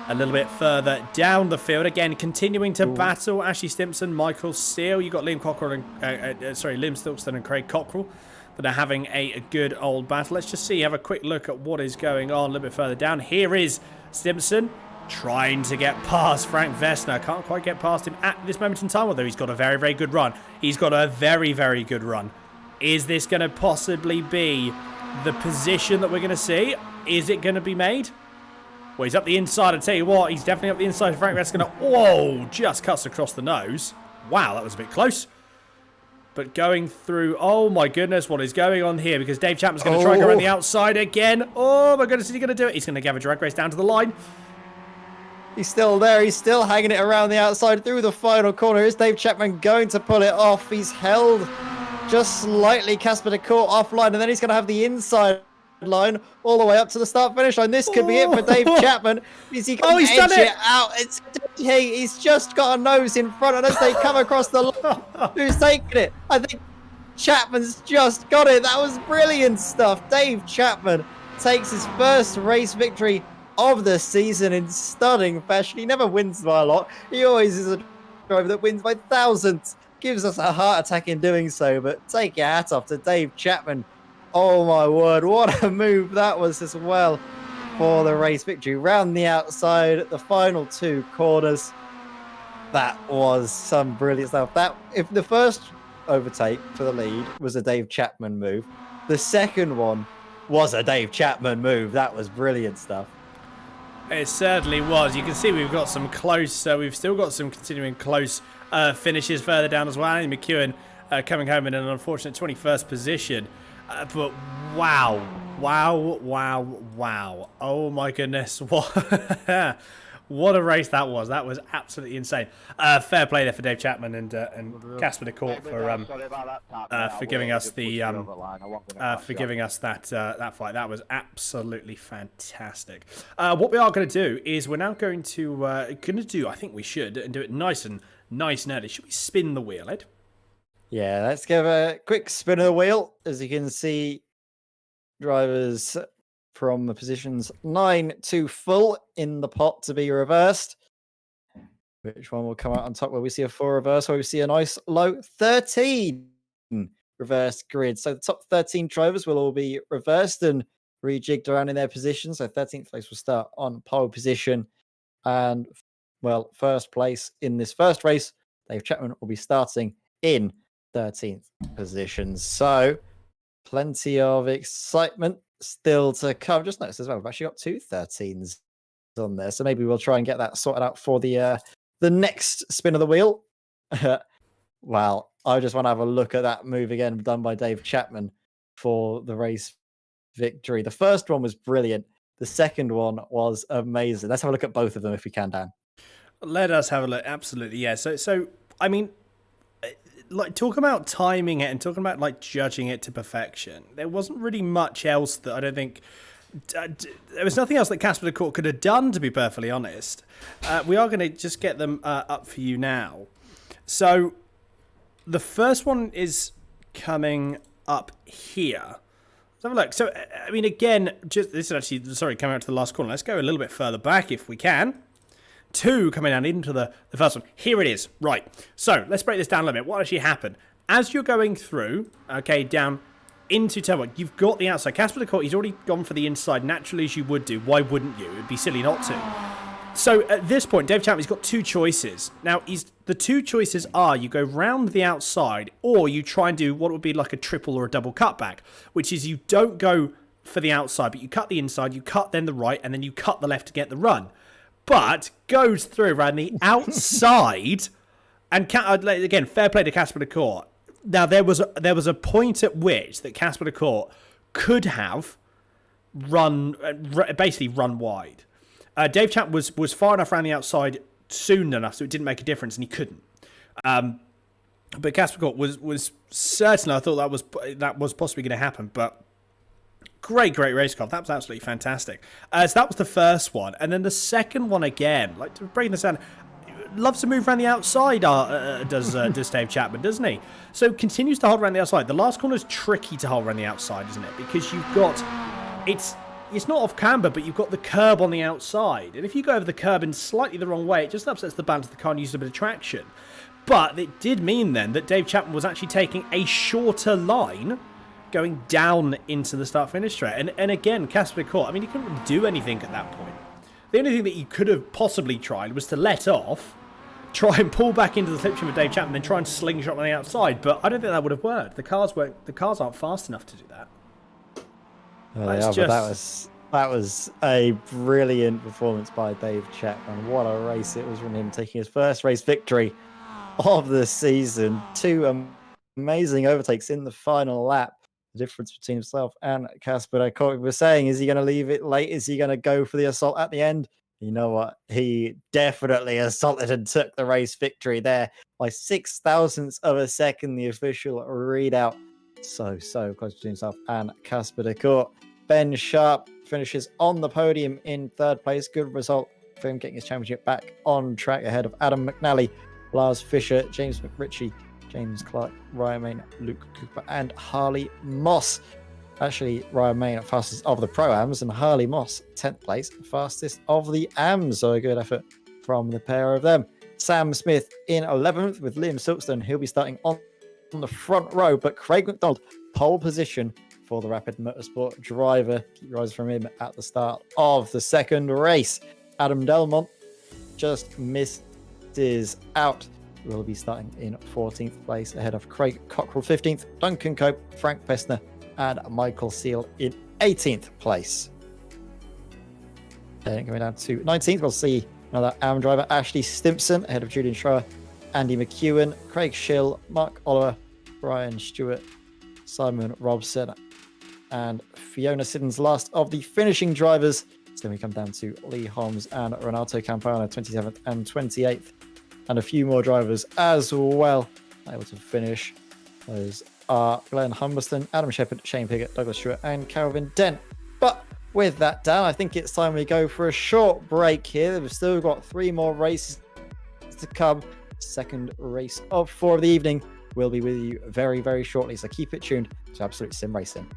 A little bit further down the field. Again, continuing to battle Ashley Stimpson, Michael Steele. You've got Liam Cockrell and, Liam Stilston and Craig Cockrell that are having a good old battle. Let's just see, have a quick look at what is going on a little bit further down. Here is Stimpson trying to get past Frank Vesna. Can't quite get past him at this moment in time, although he's got a very, very good run. He's got a very, very good run. Is this going to possibly be the position that we're going to see? Is it going to be made? Well, he's up the inside. I tell you what, he's definitely up the inside. Frank Vesna, whoa, just cuts across the nose. Wow, that was a bit close. But going through, oh my goodness, what is going on here? Because Dave Chapman's going to try to go around the outside again. Oh my goodness, is he going to do it? He's going to give a drag race down to the line. He's still there. He's still hanging it around the outside through the final corner. Is Dave Chapman going to pull it off? He's held just slightly Casper de Court offline, and then he's going to have the inside line all the way up to the start-finish line. This could be it for Dave Chapman. Is he going to edge it out? He's just got a nose in front, and as they come across the line, who's taking it? I think Chapman's just got it. That was brilliant stuff. Dave Chapman takes his first race victory of the season in stunning fashion. He never wins by a lot. He always is a driver that wins by thousands. Gives us a heart attack in doing so, but take your hat off to Dave Chapman. Oh my word, what a move that was as well for the race victory. Round the outside, the final 2 corners. That was some brilliant stuff. If the first overtake for the lead was a Dave Chapman move, the second one was a Dave Chapman move. That was brilliant stuff. It certainly was. You can see we've got some close, we've still got some continuing close finishes further down as well. Andy McEwen coming home in an unfortunate 21st position. But wow. Oh my goodness. What a race that was. That was absolutely insane. Fair play there for Dave Chapman and Casper de Court for giving us the that fight. That was absolutely fantastic. What we are going to do is we're now going to do, I think we should, and do it nice and early. Should we spin the wheel, Ed? Yeah, let's give a quick spin of the wheel. As you can see, drivers from the positions 9 to full in the pot to be reversed. Which one will come out on top where we see a 4 reverse, where we see a nice low 13 reverse grid. So the top 13 drivers will all be reversed and rejigged around in their positions. So 13th place will start on pole position. And, well, first place in this first race, Dave Chapman will be starting in 13th position. So plenty of excitement still to come. Just noticed as well, we've actually got 2 13s on there. So maybe we'll try and get that sorted out for the next spin of the wheel. Well, I just want to have a look at that move again done by Dave Chapman for the race victory. The first one was brilliant. The second one was amazing. Let's have a look at both of them if we can, Dan. Let us have a look. Absolutely, yeah. So I mean, like, talk about timing it and talking about like judging it to perfection. There wasn't really much else that I don't think. There was nothing else that Casper de Court could have done, to be perfectly honest. We are going to just get them up for you now. So the first one is coming up here. Let's have a look. So I mean, again, this is actually coming out to the last corner. Let's go a little bit further back if we can. 2 coming down into the first one. Here it is. Right. So let's break this down a little bit. What actually happened? As you're going through, okay, down into turn one. You've got the outside. Casper de Court, he's already gone for the inside naturally as you would do. Why wouldn't you? It'd be silly not to. So at this point, Dave Chapman's got two choices. Now, the two choices are you go round the outside or you try and do what would be like a triple or a double cutback, which is you don't go for the outside, but you cut the inside, you cut then the right, and then you cut the left to get the run. But goes through around the outside, and again, fair play to Casper de Court. Now, there was a point at which that Casper de Court could have basically run wide. Dave Chapman was far enough around the outside soon enough so it didn't make a difference, and he couldn't. But Casper Court was certain. I thought that was possibly going to happen, but great race car. That was absolutely fantastic. So that was the first one, and then the second one again. Like to break this down, loves to move around the outside. Does Dave Chapman, doesn't he? So continues to hold around the outside. The last corner is tricky to hold around the outside, isn't it? Because you've got it's not off camber, but you've got the curb on the outside. And if you go over the curb in slightly the wrong way, it just upsets the balance of the car and uses a bit of traction. But it did mean then that Dave Chapman was actually taking a shorter line going down into the start-finish straight. And again, Casper de Court, I mean, he couldn't really do anything at that point. The only thing that he could have possibly tried was to let off, try and pull back into the slipstream with Dave Chapman, then try and slingshot on the outside. But I don't think that would have worked. The cars aren't fast enough to do that. Well, that was a brilliant performance by Dave Chapman. What a race it was from him, taking his first race victory of the season. Two amazing overtakes in the final lap. The difference between himself and Casper de Court. We were saying, is he going to leave it late? Is he going to go for the assault at the end? You know what? He definitely assaulted and took the race victory there by 0.006 of a second. The official readout. So close between himself and Casper de Court. Ben Sharp finishes on the podium in third place. Good result for him, getting his championship back on track ahead of Adam McNally, Lars Fisher, James McRitchie, James Clark, Ryan Main, Luke Cooper, and Harley Moss. Actually, Ryan Main fastest of the Pro-Ams and Harley Moss 10th place, fastest of the AMs. So a good effort from the pair of them. Sam Smith in 11th with Liam Silkstone. He'll be starting on the front row, but Craig McDonald, pole position for the Rapid Motorsport driver. Keep your eyes from him at the start of the second race. Adam Delmont just misses out. Will be starting in 14th place ahead of Craig Cockrell 15th, Duncan Cope, Frank Pestner, and Michael Seal in 18th place. Then going down to 19th, we'll see another AM driver, Ashley Stimpson, ahead of Julian Schroer, Andy McEwen, Craig Schill, Mark Oliver, Brian Stewart, Simon Robson, and Fiona Siddons, last of the finishing drivers. So then we come down to Lee Holmes and Renato Campana, 27th and 28th. And a few more drivers as well able to finish. Those are Glenn Humberston, Adam Shepherd, Shane Piggott, Douglas Stewart, and Calvin Dent. But with that down, I think it's time we go for a short break here. We've still got 3 more races to come. Second race of 4 of the evening. We'll be with you very, very shortly. So keep it tuned to Absolute Sim Racing.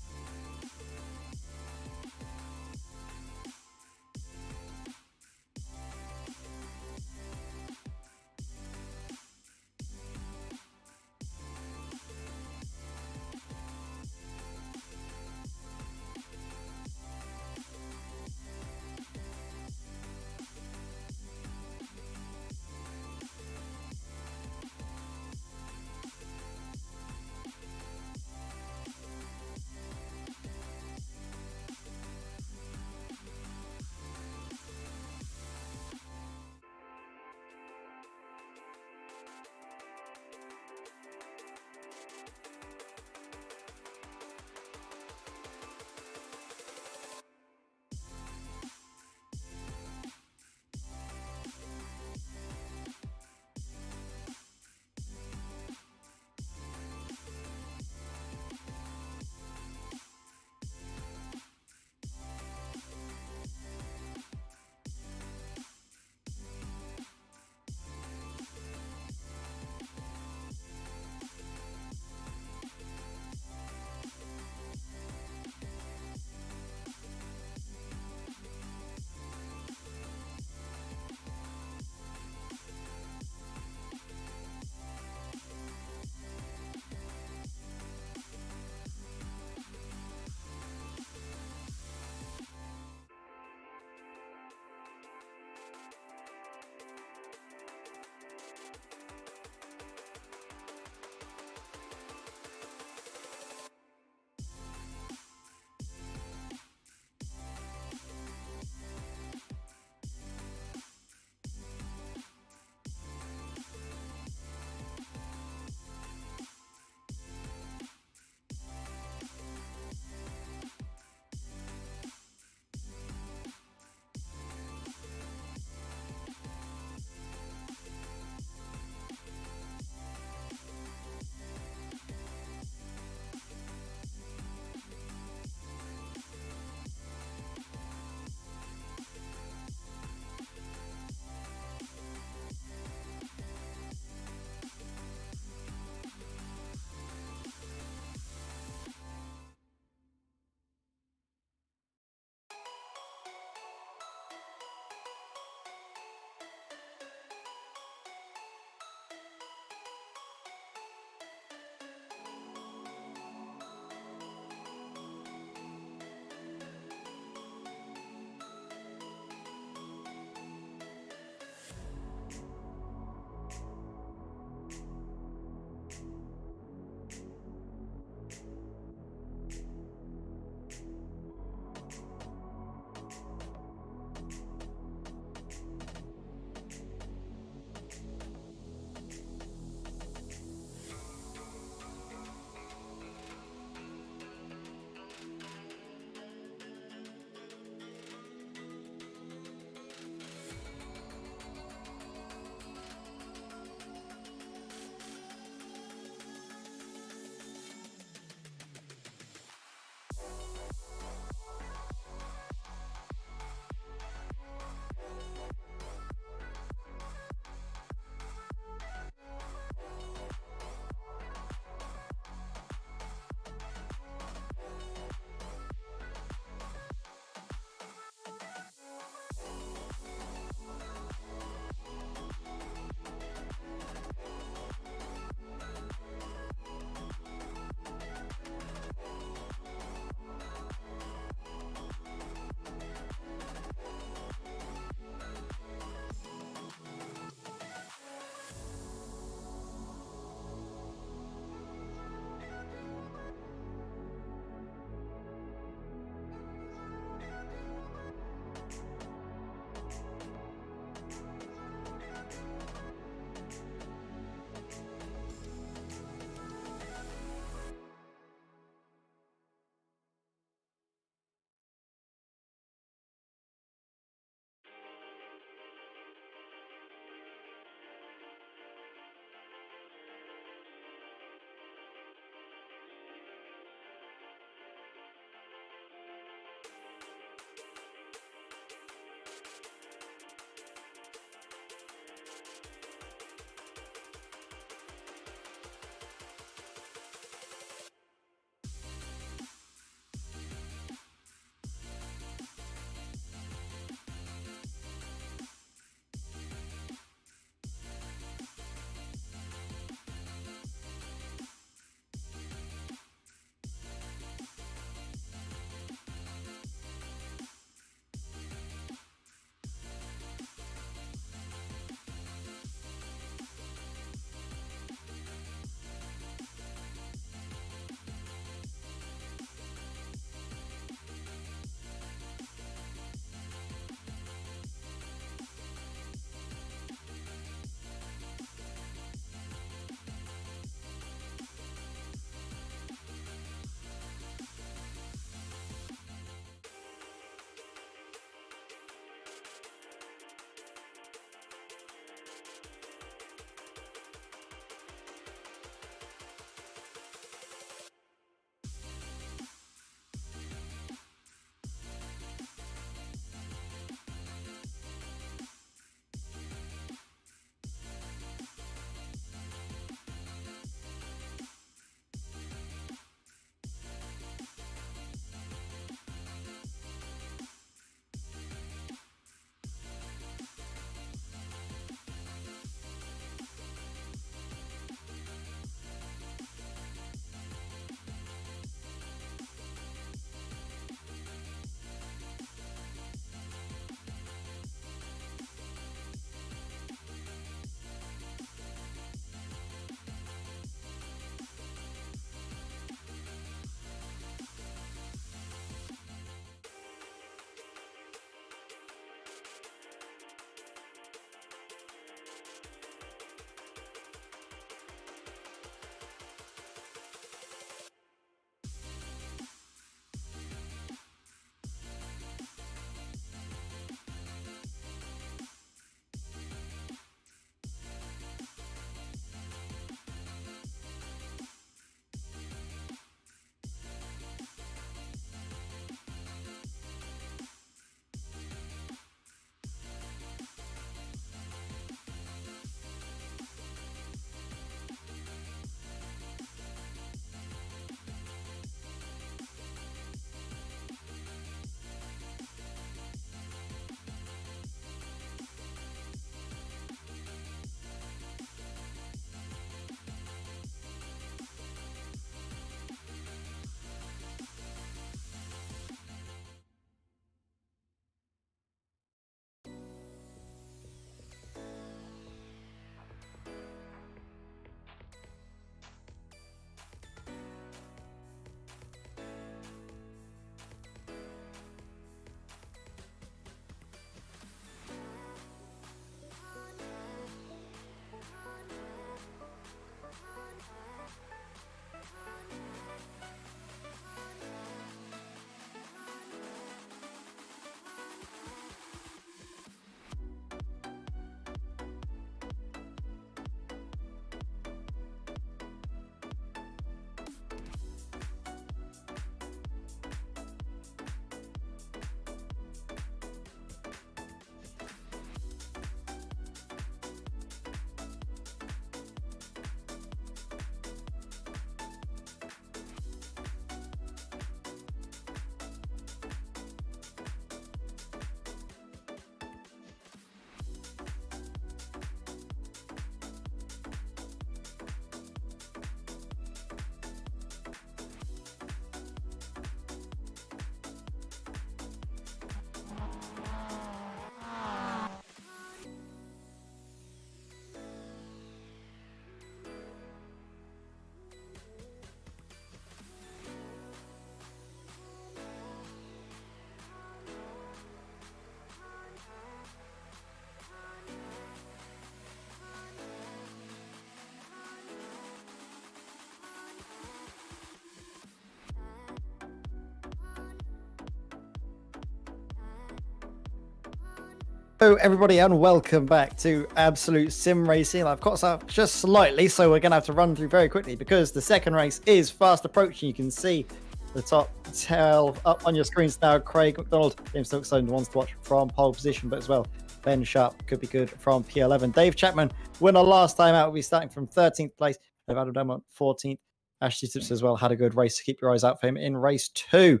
Hello everybody and welcome back to Absolute Sim Racing. I've caught us up just slightly, so we're going to have to run through very quickly because the second race is fast approaching. You can see the top 12 up on your screens now. Craig McDonald, James Silkstone, the ones to watch from pole position, but as well Ben Sharp could be good from P11. Dave Chapman, winner last time out, will be starting from 13th place. Adam Dumont, 14th. Ashley Tips as well had a good race, so keep your eyes out for him in race 2.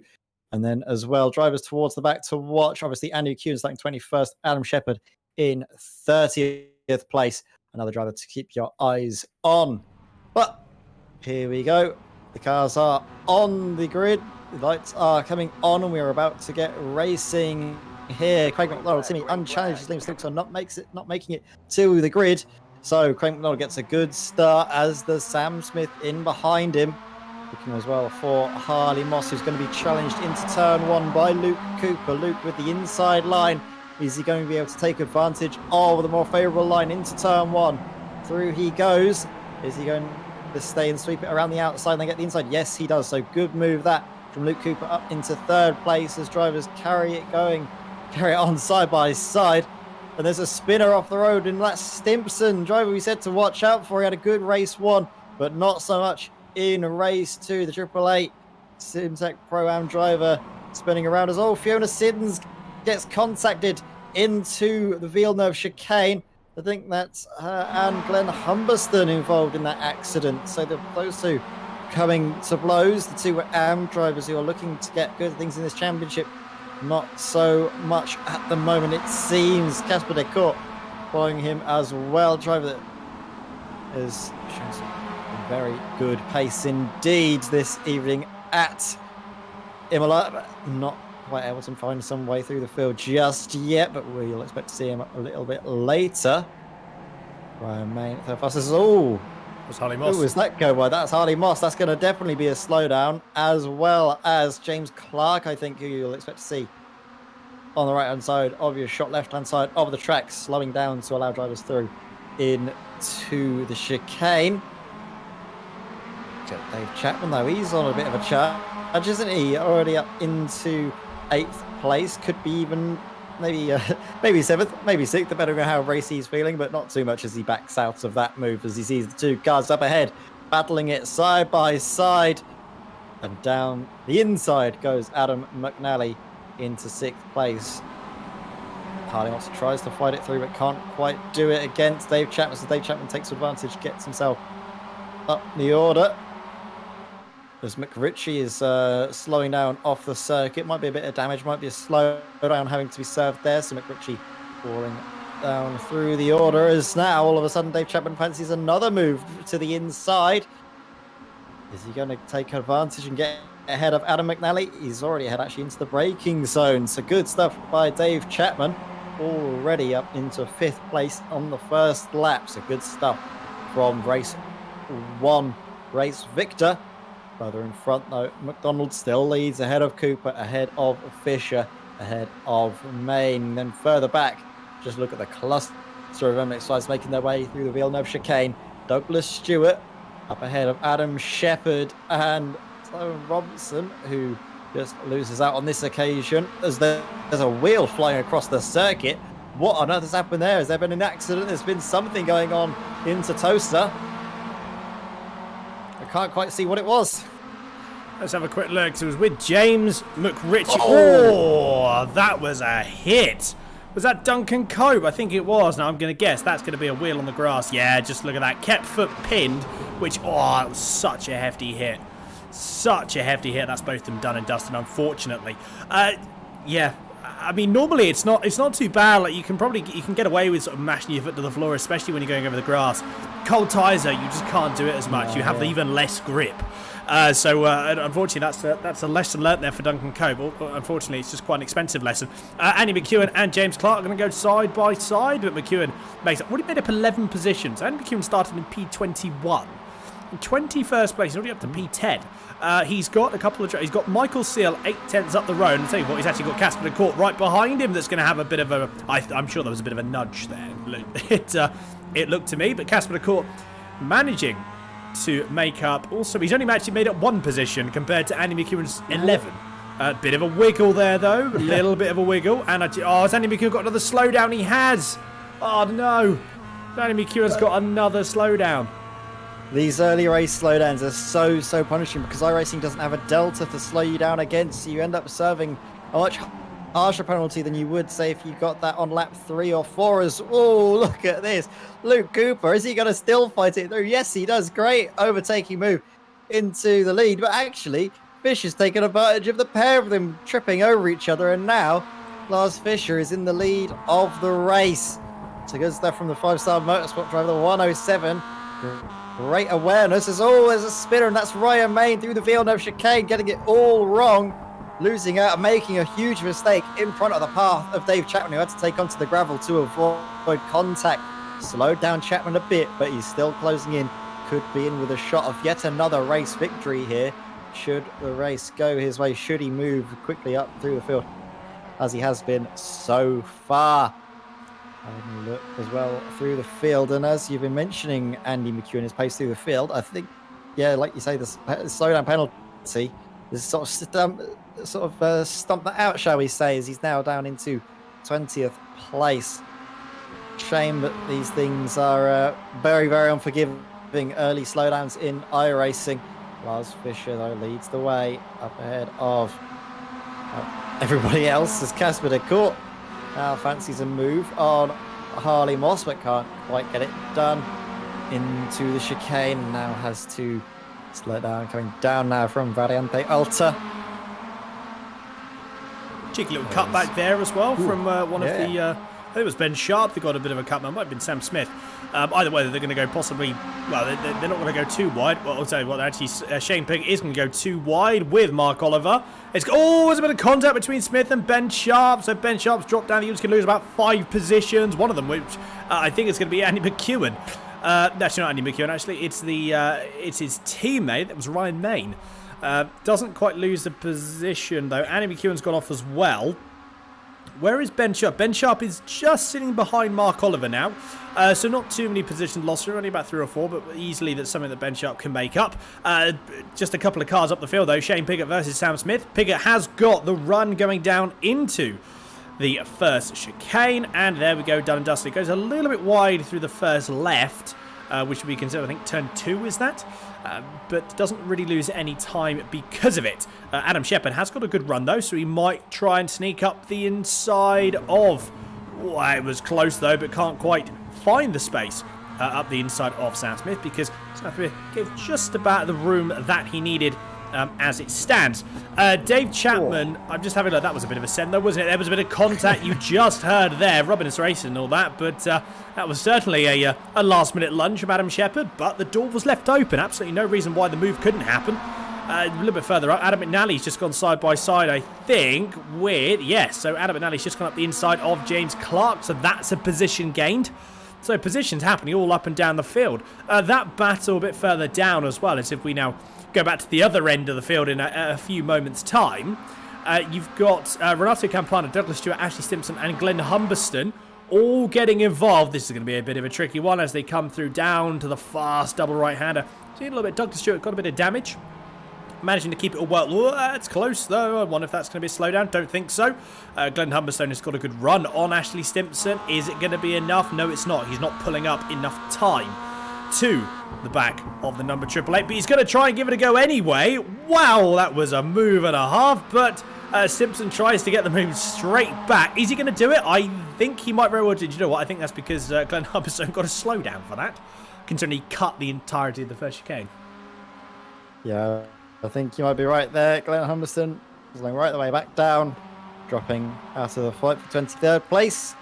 And then as well, drivers towards the back to watch. Obviously, Andy McEwen starting 21st. Adam Shepherd in 30th place. Another driver to keep your eyes on. But here we go. The cars are on the grid. The lights are coming on, and we are about to get racing here. Craig McDonald, Timmy unchallenged. His name looks not making it to the grid. So Craig McDonald gets a good start as the Sam Smith in behind him. Looking as well for Harley Moss, who's going to be challenged into turn 1 by Luke Cooper. Luke with the inside line. Is he going to be able to take advantage of the more favourable line into turn 1? Through he goes. Is he going to stay and sweep it around the outside and then get the inside? Yes, he does. So good move that from Luke Cooper up into 3rd place as drivers carry it on side by side. And there's a spinner off the road, and that's Stimpson, driver we said to watch out for. He had a good race 1, but not so much in race 2. The Triple Eight Simtech Pro-Am driver spinning around as Fiona Siddons gets contacted into the Villeneuve chicane. I think that's her and Glenn Humberston involved in that accident. So those two coming to blows. The two AM drivers who are looking to get good things in this championship. Not so much at the moment, it seems. Casper Decourt following him as well. Driver that is showing some very good pace indeed this evening at Imola, but not quite able to find some way through the field just yet, but we'll expect to see him a little bit later. Ryan Main, third fastest. Was Harley Moss. Who was that go by? That's Harley Moss. That's going to definitely be a slowdown, as well as James Clark, I think, who you'll expect to see on the right-hand side of your shot, left-hand side of the track, slowing down to allow drivers through into the chicane. Dave Chapman, though, he's on a bit of a charge, isn't he? Already up into 8th place. Could be even maybe 7th, maybe 6th, depending on how racy he's feeling, but not too much as he backs out of that move as he sees the two cars up ahead, battling it side by side. And down the inside goes Adam McNally into 6th place. Harley Moss tries to fight it through, but can't quite do it against Dave Chapman. So Dave Chapman takes advantage, gets himself up the order. As McRitchie is slowing down off the circuit. Might be a bit of damage, might be a slowdown having to be served there. So McRitchie falling down through the order as now all of a sudden Dave Chapman fancies another move to the inside. Is he going to take advantage and get ahead of Adam McNally? He's already ahead actually into the braking zone. So good stuff by Dave Chapman. Already up into 5th place on the first lap. So good stuff from race 1, race victor. Further in front, though, McDonald still leads ahead of Cooper, ahead of Fisher, ahead of Main. Then further back, just look at the cluster of MX5s making their way through the Villeneuve chicane. Douglas Stewart up ahead of Adam Shepherd and Sloan Robinson, who just loses out on this occasion as there's a wheel flying across the circuit. What on earth has happened there? Has there been an accident? There's been something going on into Toaster. I can't quite see what it was. Let's have a quick look. It was with James McRitchie. Oh, that was a hit. Was that Duncan Cope? I think it was. Now I'm going to guess that's going to be a wheel on the grass. Yeah, just look at that. Kept foot pinned, which, it was such a hefty hit. Such a hefty hit. That's both them done and dusted, unfortunately. Yeah. I mean, normally it's not too bad. Like you can get away with sort of mashing your foot to the floor, especially when you're going over the grass. Cold Tizer, you just can't do it as much. You have even less grip. So unfortunately, that's a lesson learnt there for Duncan Cope. Unfortunately, it's just quite an expensive lesson. Andy McEwen and James Clark are going to go side by side, but McEwen makes up. What he made up 11 positions. Andy McEwen started in P21. In 21st place, he's already up to P10. He's got a couple of. He's got Michael Seal 8/10 up the road. And I'll tell you what, he's actually got Casper Court right behind him. That's going to have a bit of a. I'm sure there was a bit of a nudge there. It looked to me, but Casper Court managing to make up. Also, he's only actually made up 1 position compared to Andy McEwen's 11. A bit of a wiggle there, though. A little bit of a wiggle. And has Andy McEwen got another slowdown? He has. Oh, no. Andy McEwen's got another slowdown. These early race slowdowns are so punishing because iRacing doesn't have a delta to slow you down against. So you end up serving a much harsher penalty than you would say if you got that on lap 3 or 4 as. Oh, look at this. Luke Cooper, is he going to still fight it through? Yes, he does. Great overtaking move into the lead. But actually, Fisher's taken advantage of the pair of them tripping over each other. And now Lars Fischer is in the lead of the race. So good stuff from the 5-star motorsport driver, the 107. Great awareness. There's a spinner, and that's Ryan Main through the field of chicane, getting it all wrong. Losing out and making a huge mistake in front of the path of Dave Chapman, who had to take onto the gravel to avoid contact. Slowed down Chapman a bit, but he's still closing in. Could be in with a shot of yet another race victory here. Should the race go his way, should he move quickly up through the field, as he has been so far. Having a look as well through the field, and as you've been mentioning, Andy McEwen is paced through the field. I think, yeah, like you say, the slowdown penalty is sort of stumped that out, shall we say, as he's now down into 20th place. Shame that these things are very, very unforgiving. Early slowdowns in iRacing. Lars Fischer, though, leads the way up ahead of everybody else as Casper de Court now fancies a move on Harley Moss, but can't quite get it done into the chicane. Now has to slow it down, coming down now from Variante Alta. Cheeky little cutback there as well from one of the... I think it was Ben Sharp that got a bit of a cutback. Might have been Sam Smith. Either way, they're going to go possibly... Well, they're not going to go too wide. Well, I'll tell you what, actually, Shane Pigg is going to go too wide with Mark Oliver. There's a bit of contact between Smith and Ben Sharp. So Ben Sharp's dropped down. He was going to lose about 5 positions. One of them, which I think is going to be Andy McEwen. Actually, not Andy McEwen. Actually, it's his teammate. That was Ryan Main. Doesn't quite lose the position, though. Andy McEwen's gone off as well. Where is Ben Sharp? Ben Sharp is just sitting behind Mark Oliver now. So not too many positions lost. Only about 3 or 4, but easily that's something that Ben Sharp can make up. Just a couple of cars up the field, though. Shane Piggott versus Sam Smith. Piggott has got the run going down into the first chicane. And there we go, done and dusted. It goes a little bit wide through the first left, which would be considered, I think, turn 2 is that? But doesn't really lose any time because of it. Adam Shepherd has got a good run, though, so he might try and sneak up the inside of... Oh, it was close, though, but can't quite find the space up the inside of Sam Smith because Sam Smith gave just about the room that he needed as it stands. Dave Chapman, I'm just having a look. That was a bit of a send, though, wasn't it? There was a bit of contact you just heard there. Robin's racing and all that, but that was certainly a last-minute lunge from Adam Shepherd, but the door was left open. Absolutely no reason why the move couldn't happen. A little bit further up, Adam McNally's just gone side by side, I think, with... Yes, so Adam McNally's just gone up the inside of James Clark, so that's a position gained. So positions happening all up and down the field. That battle a bit further down as well, as if we now go back to the other end of the field in a few moments' time. You've got Renato Campana, Douglas Stewart, Ashley Simpson, and Glenn Humberston all getting involved. This is going to be a bit of a tricky one as they come through down to the fast double right-hander. See a little bit. Douglas Stewart got a bit of damage. Managing to keep it all well. Oh, that's close, though. I wonder if that's going to be a slowdown. Don't think so. Glenn Humberstone has got a good run on Ashley Stimpson. Is it going to be enough? No, it's not. He's not pulling up enough time to the back of the number 888. But he's going to try and give it a go anyway. Wow, that was a move and a half. But Stimpson tries to get the move straight back. Is he going to do it? I think he might very well do. You know what? I think that's because Glenn Humberstone got a slowdown for that, considering he cut the entirety of the first chicane. Yeah. I think you might be right there. Glenn Humberston is going right the way back down, dropping out of the fight for 23rd place.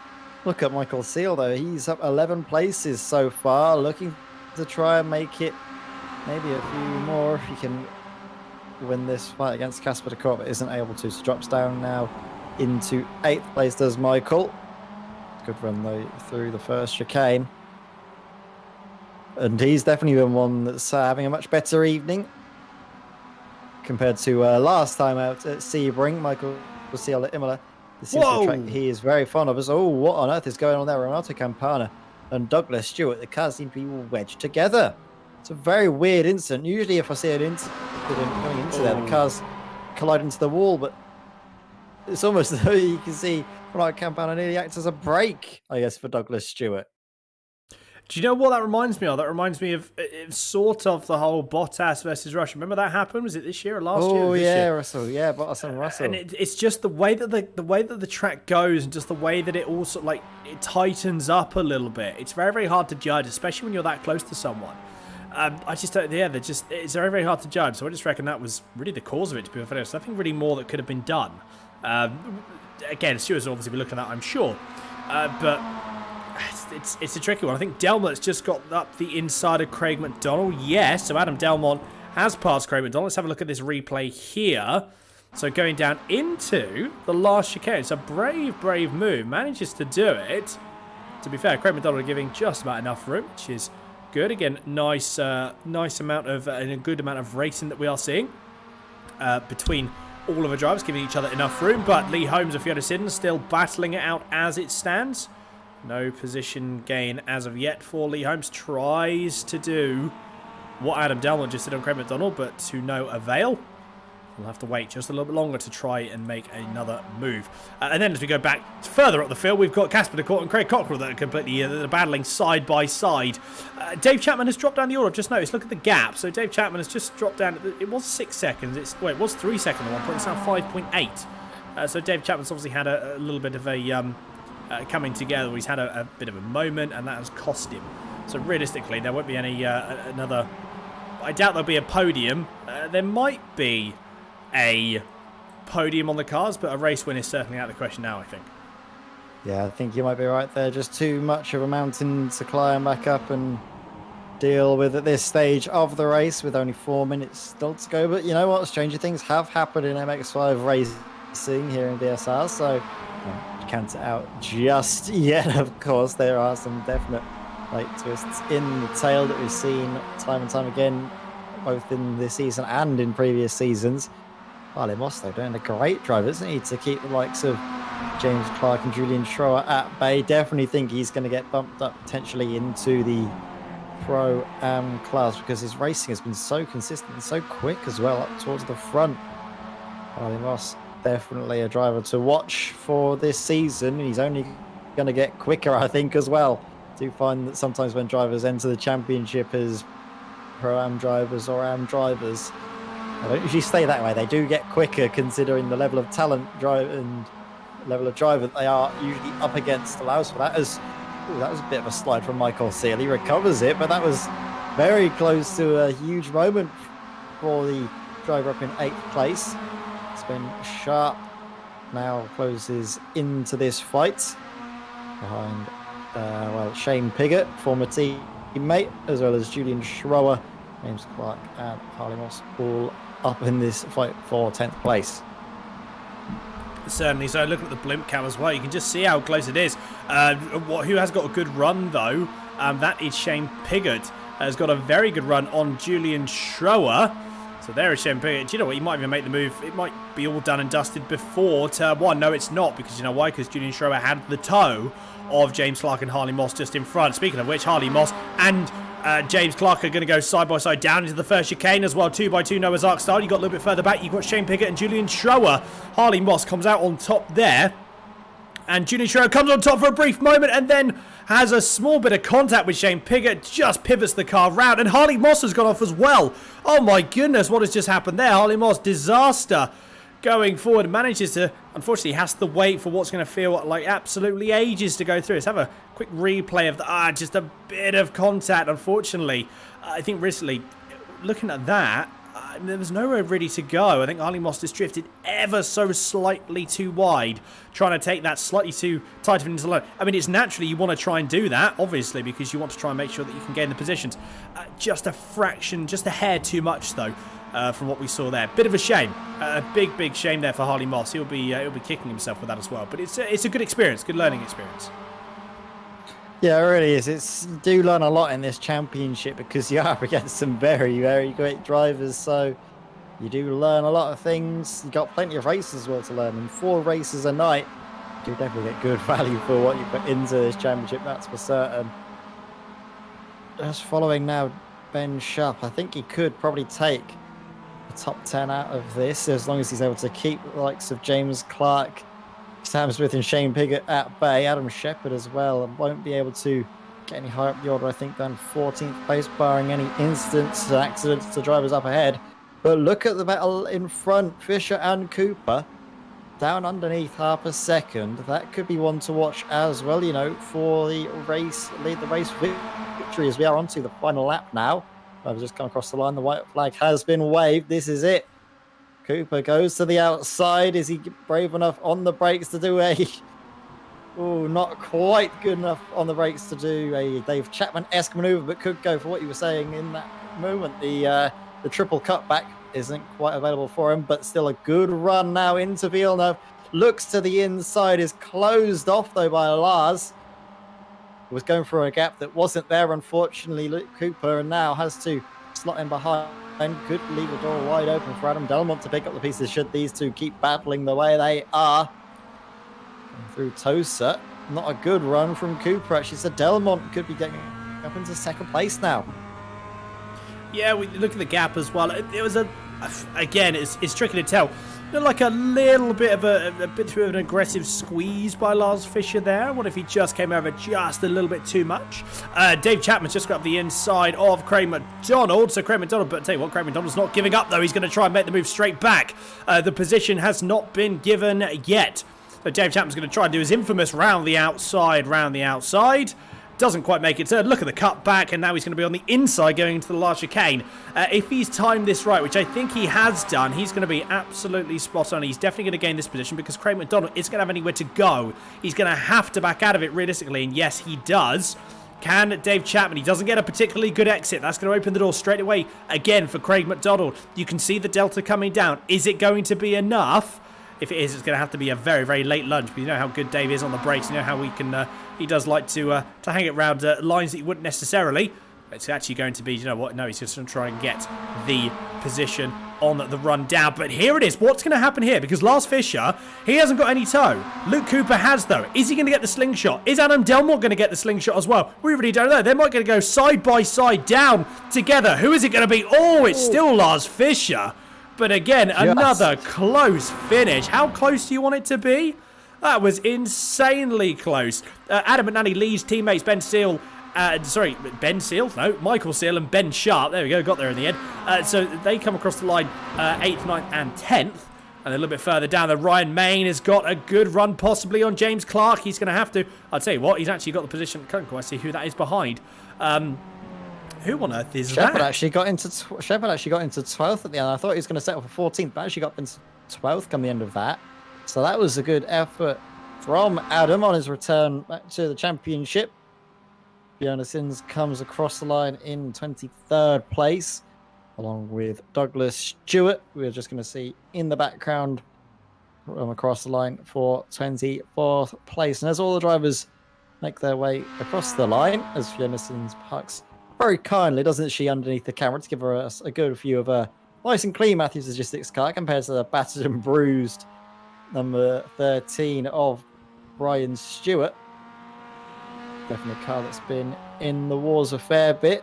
Look at Michael Seal, though. He's up 11 places so far, looking to try and make it maybe a few more if he can win this fight against Casper de Court, but isn't able to. So drops down now into 8th place, does Michael. Good run, though, through the first chicane. And he's definitely been one that's having a much better evening compared to last time out at Sebring. Michael Seal at Imola. This is the track he is very fond of. Oh, what on earth is going on there? Renato Campana and Douglas Stewart. The cars seem to be wedged together. It's a very weird incident. Usually if I see an incident going into there, the cars collide into the wall, but it's almost though you can see right Campana nearly acts as a break, I guess, for Douglas Stewart. Do you know what that reminds me of? That reminds me of sort of the whole Bottas versus Russell. Remember that happened? Was it this year or last year? Oh This yeah, year. Russell. Yeah, Bottas and Russell. And it's just the way that the way that the track goes, and just the way that it also like it tightens up a little bit. It's very, very hard to judge, especially when you're that close to someone. I just don't. Yeah, it's very, very hard to judge. So I just reckon that was really the cause of it. To be honest, nothing really more that could have been done. Again, Stewart's obviously be looking at that, I'm sure, but. It's a tricky one. I think Delmont's just got up the inside of Craig McDonald. Yes, so Adam Delmont has passed Craig McDonald. Let's have a look at this replay here. So going down into the last chicane. It's a brave, brave move. Manages to do it. To be fair, Craig McDonald giving just about enough room, which is good. Again, nice amount of and a good amount of racing that we are seeing between all of the drivers, giving each other enough room. But Lee Holmes and Fiona Siddon still battling it out as it stands. No position gain as of yet for Lee Holmes. Tries to do what Adam Delmont just did on Craig McDonald, but to no avail. We'll have to wait just a little bit longer to try and make another move. And then as we go back further up the field, we've got Casper de Court and Craig Cockrell that are completely battling side by side. Dave Chapman has dropped down the order. I've just noticed. Look at the gap. So Dave Chapman has just dropped down. It was 6 seconds. It was 3 seconds at one point. It's now 5.8. So Dave Chapman's obviously had a little bit of a... coming together. He's had a bit of a moment, and that has cost him. So realistically, there won't be any another... I doubt there'll be a podium. There might be a podium on the cars, but a race win is certainly out of the question now, I think. Yeah, I think you might be right there. Just too much of a mountain to climb back up and deal with at this stage of the race with only 4 minutes still to go. But you know what? Stranger things have happened in MX5 racing here in DSR, so... Can't it out just yet. Of course, there are some definite twists in the tail that we've seen time and time again, both in this season and in previous seasons. Harley Moss, though, doing a great drive, isn't he, to keep the likes of James Clark and Julian Schroer at bay. Definitely think he's going to get bumped up potentially into the Pro-Am class because his racing has been so consistent and so quick as well up towards the front. Harley Moss, definitely a driver to watch for this season. He's only going to get quicker, I think, as well. I do find that sometimes when drivers enter the championship as Pro-Am drivers or Am drivers, they don't usually stay that way. They do get quicker considering the level of talent and level of driver that they are usually up against allows for that. That was a bit of a slide from Michael Sealy. Recovers it, but that was very close to a huge moment for the driver up in 8th place. Been Sharp now closes into this fight behind Shane Piggott, former teammate, as well as Julian Schroer, James Clark and Harley Moss all up in this fight for 10th place. Certainly. So looking at the blimp cam as well, you can just see how close it is. Who has got a good run though, that is Shane Piggott. Has got a very good run on Julian Schroer. So there is Shane Piggott. Do you know what? He might even make the move. It might be all done and dusted before turn 1. No, it's not, because you know why? Because Julian Schroer had the toe of James Clark and Harley Moss just in front. Speaking of which, Harley Moss and James Clark are going to go side by side down into the first chicane as well. 2x2 Noah's Ark style. You got a little bit further back. You've got Shane Piggott and Julian Schroer. Harley Moss comes out on top there. And Julian Schroer comes on top for a brief moment and then has a small bit of contact with Shane Piggott, just pivots the car round, and Harley Moss has gone off as well. Oh my goodness, what has just happened there? Harley Moss, disaster going forward, manages to, unfortunately, has to wait for what's going to feel like absolutely ages to go through. Let's have a quick replay of the, just a bit of contact, unfortunately. I think recently, looking at that, there was nowhere really to go. I think Harley Moss just drifted ever so slightly too wide, trying to take that slightly too tight of an interlock. I mean, it's naturally you want to try and do that, obviously, because you want to try and make sure that you can gain the positions. Just a fraction, just a hair too much, though, from what we saw there. Bit of a shame. A big, big shame there for Harley Moss. He'll be kicking himself with that as well. But it's a good experience, good learning experience. Yeah, it really is. You do learn a lot in this championship because you are up against some very, very great drivers. So you do learn a lot of things. You got plenty of races as well to learn. And 4 races a night, you definitely get good value for what you put into this championship. That's for certain. Just following now, Ben Sharp. I think he could probably take a top 10 out of this, as long as he's able to keep the likes of James Clark, Sam Smith and Shane Piggott at bay. Adam Shepherd as well won't be able to get any higher up the order, I think, than 14th place, barring any incidents and accidents to drivers up ahead. But look at the battle in front, Fisher and Cooper down underneath half a second. That could be one to watch as well, you know, for the race, lead the race victory, as we are onto the final lap now. I've just come across the line. The white flag has been waved. This is it. Cooper goes to the outside. Is he brave enough on the brakes to do a... Oh, not quite good enough on the brakes to do a Dave Chapman-esque maneuver, but could go for what you were saying in that moment. The triple cutback isn't quite available for him, but still a good run now into Villeneuve. Looks to the inside, is closed off though by Lars. Was going for a gap that wasn't there, unfortunately, Luke Cooper, and now has to slot in behind. Could leave the door wide open for Adam Delmont to pick up the pieces should these two keep battling the way they are. Through Tosa, not a good run from Cooper, actually. So Delmont could be getting up into second place now. Yeah, we look at the gap as well. It was again, it's tricky to tell. Like a little bit of a bit of an aggressive squeeze by Lars Fisher there. What if he just came over just a little bit too much? Dave Chapman's just got up the inside of Craig McDonald. So Craig McDonald, but I tell you what, Craig McDonald's not giving up though. He's going to try and make the move straight back. The position has not been given yet. So Dave Chapman's going to try and do his infamous round the outside. Doesn't quite make it. Look at the cut back, and now he's going to be on the inside going into the large chicane. If he's timed this right, which I think he has done, he's going to be absolutely spot on. He's definitely going to gain this position because Craig McDonald isn't going to have anywhere to go. He's going to have to back out of it realistically, and yes, he does. Can Dave Chapman? He doesn't get a particularly good exit. That's going to open the door straight away again for Craig McDonald. You can see the delta coming down. Is it going to be enough? If it is, it's going to have to be a very, very late lunge. But you know how good Dave is on the brakes. You know how he does like to hang it round lines that he wouldn't necessarily. It's actually going to be, you know what? No, he's just going to try and get the position on the run down. But here it is. What's going to happen here? Because Lars Fisher, he hasn't got any toe. Luke Cooper has, though. Is he going to get the slingshot? Is Adam Delmont going to get the slingshot as well? We really don't know. They're not going to go side by side down together. Who is it going to be? Oh, it's still Lars Fisher. But again, another close finish. How close do you want it to be? That was insanely close. Adam McNally leads teammates Michael Seal and Ben Sharp. There we go, got there in the end. So they come across the line 8th, 9th and 10th. And a little bit further down, Ryan Main has got a good run possibly on James Clark. He's going to have to, I'll tell you what, he's actually got the position. Can't quite see who that is behind. Who on earth is Shepard that? actually got into 12th at the end. I thought he was going to settle for 14th, but actually got into 12th come the end of that. So that was a good effort from Adam on his return back to the championship. Fiona Sins comes across the line in 23rd place, along with Douglas Stewart. We're just going to see in the background across the line for 24th place. And as all the drivers make their way across the line, as Fiona Sins parks very kindly, doesn't she, underneath the camera to give her a good view of a nice and clean Matthews Logistics car compared to the battered and bruised number 13 of Brian Stewart. Definitely a car that's been in the wars a fair bit,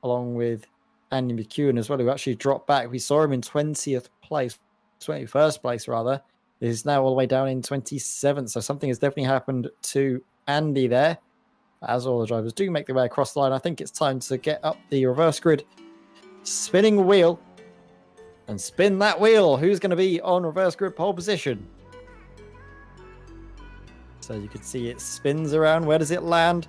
along with Andy McEwen as well, who actually dropped back. We saw him in 21st place rather. He's now all the way down in 27th, so something has definitely happened to Andy there. As all the drivers do make their way across the line, I think it's time to get up the reverse grid. Spinning wheel. And spin that wheel. Who's going to be on reverse grid pole position? So you can see it spins around. Where does it land?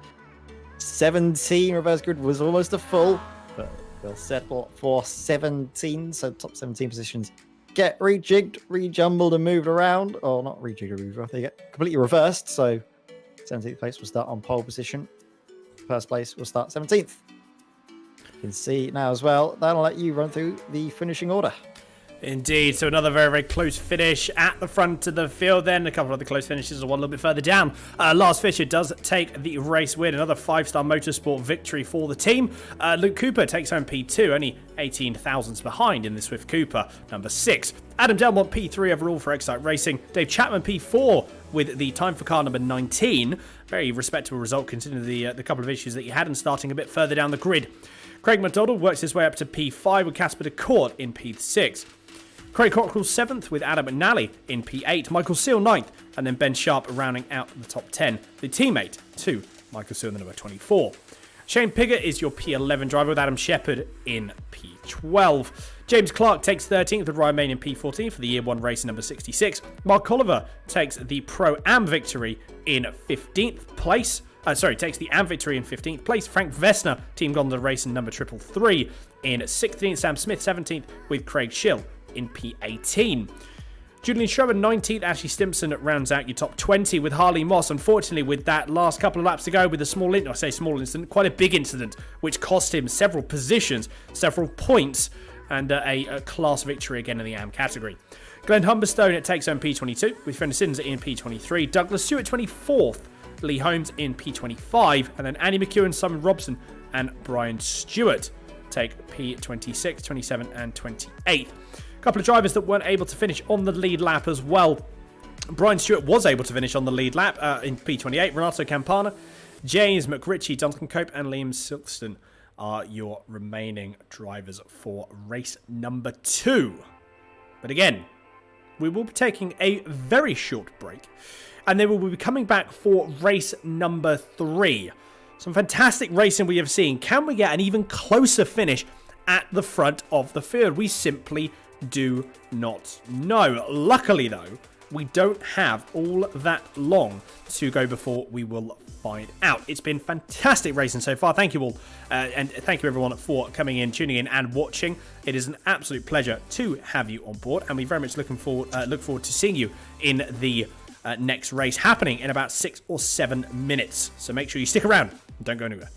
17. Reverse grid was almost a full, but they'll settle for 17. So top 17 positions get rejigged, rejumbled, and moved around. Or not rejigged or moved. They get completely reversed. So 17th place will start on pole position. First place will start 17th. You can see now as well. That'll let you run through the finishing order. Indeed, so another very, very close finish at the front of the field then. A couple of the close finishes are one a little bit further down. Lars Fisher does take the race win. Another 5-star motorsport victory for the team. Luke Cooper takes home P2, only 18 thousandths behind in the Swift Cooper, number 6. Adam Delmont P3 overall for Excite Racing. Dave Chapman P4 with the time for car number 19. Very respectable result considering the couple of issues that he had and starting a bit further down the grid. Craig McDonald works his way up to P5 with Casper de Court in P6. Craig Cockrell 7th with Adam McNally in P8. Michael Seal 9th, and then Ben Sharp rounding out the top 10. The teammate to Michael Seal, the number 24. Shane Piggott is your P11 driver with Adam Shepherd in P12. James Clark takes 13th with Ryan Main in P14 for the Year 1 race number 66. Mark Oliver takes the Pro-Am victory in 15th place. Takes the Am victory in 15th place. Frank Vesna, Team Gondola race in number 333 in 16th. Sam Smith 17th with Craig Schill in P18. Julian Schroeder 19th. Ashley Stimpson rounds out your top 20 with Harley Moss. Unfortunately, with that last couple of laps to go with a small incident, I say small incident, quite a big incident, which cost him several positions, several points, and a class victory again in the AM category. Glenn Humberstone takes home P22 with Fiona Siddons in P23. Douglas Stewart 24th. Lee Holmes in P25. And then Andy McEwen, Simon Robson, and Brian Stewart take P26, 27, and 28. A couple of drivers that weren't able to finish on the lead lap as well. Brian Stewart was able to finish on the lead lap in P28. Renato Campana, James McRitchie, Duncan Cope, and Liam Silkston are your remaining drivers for race number 2. But again, we will be taking a very short break, and then we will be coming back for race number 3. Some fantastic racing we have seen. Can we get an even closer finish at the front of the field? We simply do not know. Luckily, though, we don't have all that long to go before we will find out. It's been fantastic racing so far. Thank you all, and thank you everyone for coming in, tuning in, and watching. It is an absolute pleasure to have you on board, and we very much look forward to seeing you in the next race happening in about 6 or 7 minutes. So make sure you stick around and don't go anywhere.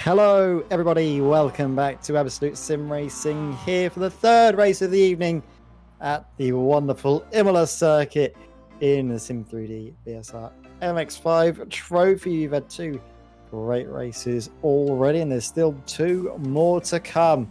Hello, everybody. Welcome back to Absolute Sim Racing here for the third race of the evening at the wonderful Imola circuit in the SIM3D BSR MX5 trophy. You've had two great races already, and there's still two more to come.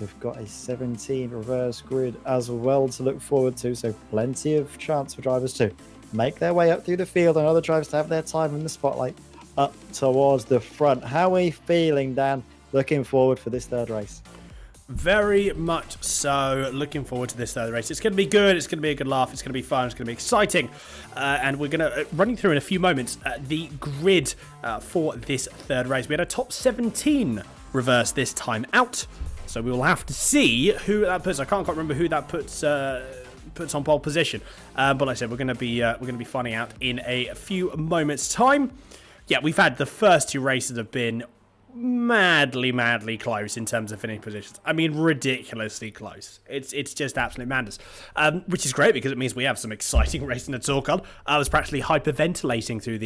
We've got a 17 reverse grid as well to look forward to, so plenty of chance for drivers to make their way up through the field and other drivers to have their time in the spotlight up towards the front. How are we feeling, Dan? Looking forward for this third race. Very much so. Looking forward to this third race. It's going to be good. It's going to be a good laugh. It's going to be fun. It's going to be exciting. And we're going to run you through in a few moments the grid for this third race. We had a top 17 reverse this time out. So we will have to see who that puts. I can't quite remember who that puts on pole position. But like I said, we're going to be finding out in a few moments' time. Yeah, we've had the first two races have been madly close in terms of finishing positions. I mean, ridiculously close. It's just absolute madness, which is great because it means we have some exciting racing to talk on. I was practically hyperventilating through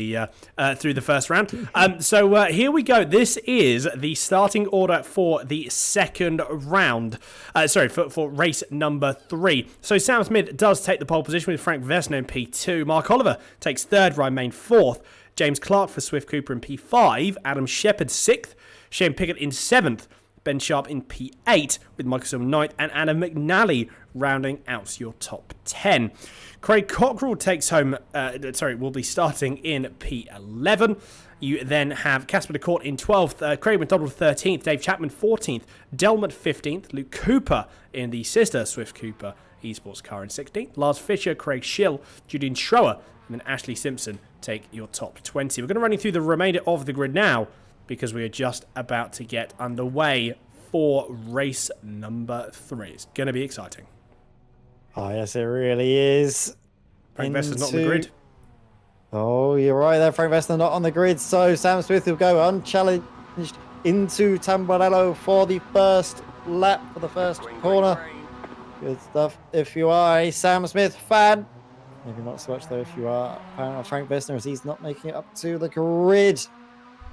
the first round. So here we go. This is the starting order for the second round. For race number 3. So Sam Smith does take the pole position with Frank Vesno in P2. Mark Oliver takes third, Ryan Main fourth. James Clark for Swift Cooper in P5, Adam Shepherd 6th, Shane Pickett in 7th, Ben Sharp in P8 with Michael Silver 9th, and Adam McNally rounding out your top 10. Craig Cockrell takes home, will be starting in P11. You then have Casper de Court in 12th, Craig McDonald 13th, Dave Chapman 14th, Delmont 15th, Luke Cooper in the sister Swift Cooper esports car in 16th, Lars Fisher, Craig Schill, Julian Schroer, and then Ashley Simpson take your top 20. We're going to run you through the remainder of the grid now because we are just about to get underway for race number 3. It's going to be exciting. Oh, yes, it really is. Frank Vesner's not on the grid. Oh, you're right there, Frank Vesner not on the grid. So Sam Smith will go unchallenged into Tamburello for the first lap, for the first corner. Good stuff. If you are a Sam Smith fan, maybe not so much though if you are a fan of Frank Vesner, as he's not making it up to the grid.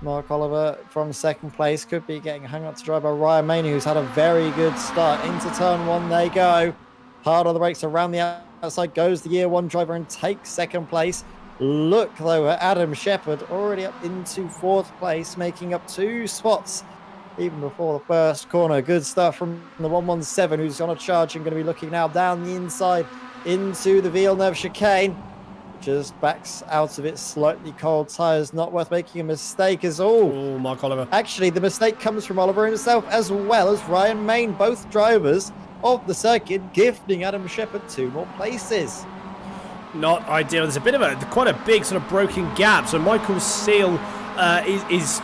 Mark Oliver from second place could be getting hung up to drive by Ryan Maney, who's had a very good start. Into turn 1 they go. Hard on the brakes around the outside goes the year 1 driver and takes second place. Look though at Adam Shepherd, already up into 4th place, making up 2 spots even before the first corner. Good stuff from the 117, who's on a charge and going to be looking now down the inside into the Villeneuve chicane. Just backs out of it, slightly cold tyres, not worth making a mistake as all. Oh, Mark Oliver. Actually, the mistake comes from Oliver himself as well as Ryan Main, both drivers of the circuit, gifting Adam Shepherd 2 more places. Not ideal. There's a bit of quite a big sort of broken gap. So Michael Seal is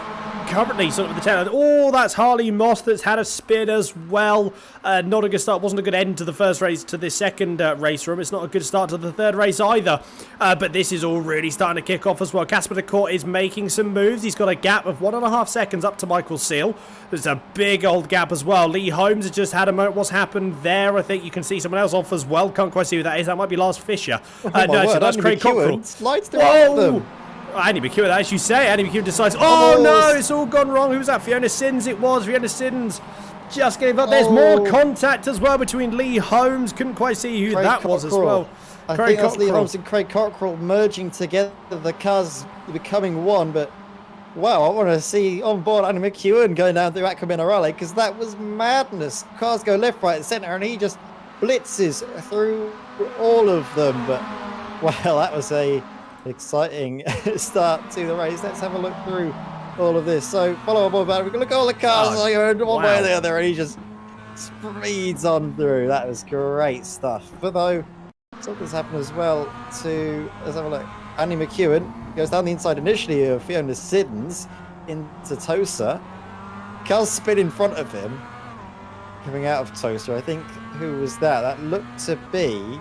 currently sort of at the tail. Oh, that's Harley Moss that's had a spin as well. Not a good start. Wasn't a good end to the first race, to the second race room. It's not a good start to the third race either. But this is all really starting to kick off as well. Casper de Court is making some moves. He's got a gap of 1.5 seconds up to Michael Seal. There's a big old gap as well. Lee Holmes has just had a moment. What's happened there? I think you can see someone else off as well. Can't quite see who that is. That might be Lars Fisher. No, so that's Craig Cockrell. Slides through them. Andy McEwen, as you say, Andy McEwen decides, oh no, it's all gone wrong. Who was that? Fiona Sins it was. Fiona Sins just gave up. There's more contact as well between Lee Holmes. Couldn't quite see who that was as well. I think that's Lee Holmes and Craig Cockrell merging together, the cars becoming one. But wow, I want to see on board Andy McEwen going down through Aqua Minerale, because that was madness. Cars go left, right, and centre, and he just blitzes through all of them. But well, that was a exciting start to the race. Let's have a look through all of this. So follow on board, we can look at all the cars one way or the other, and he just speeds on through. That was great stuff. But though something's happened as well to, let's have a look. Andy McEwen goes down the inside initially of Fiona Siddons into Tosa. Cars spin in front of him coming out of Tosa. I think, who was that? That looked to be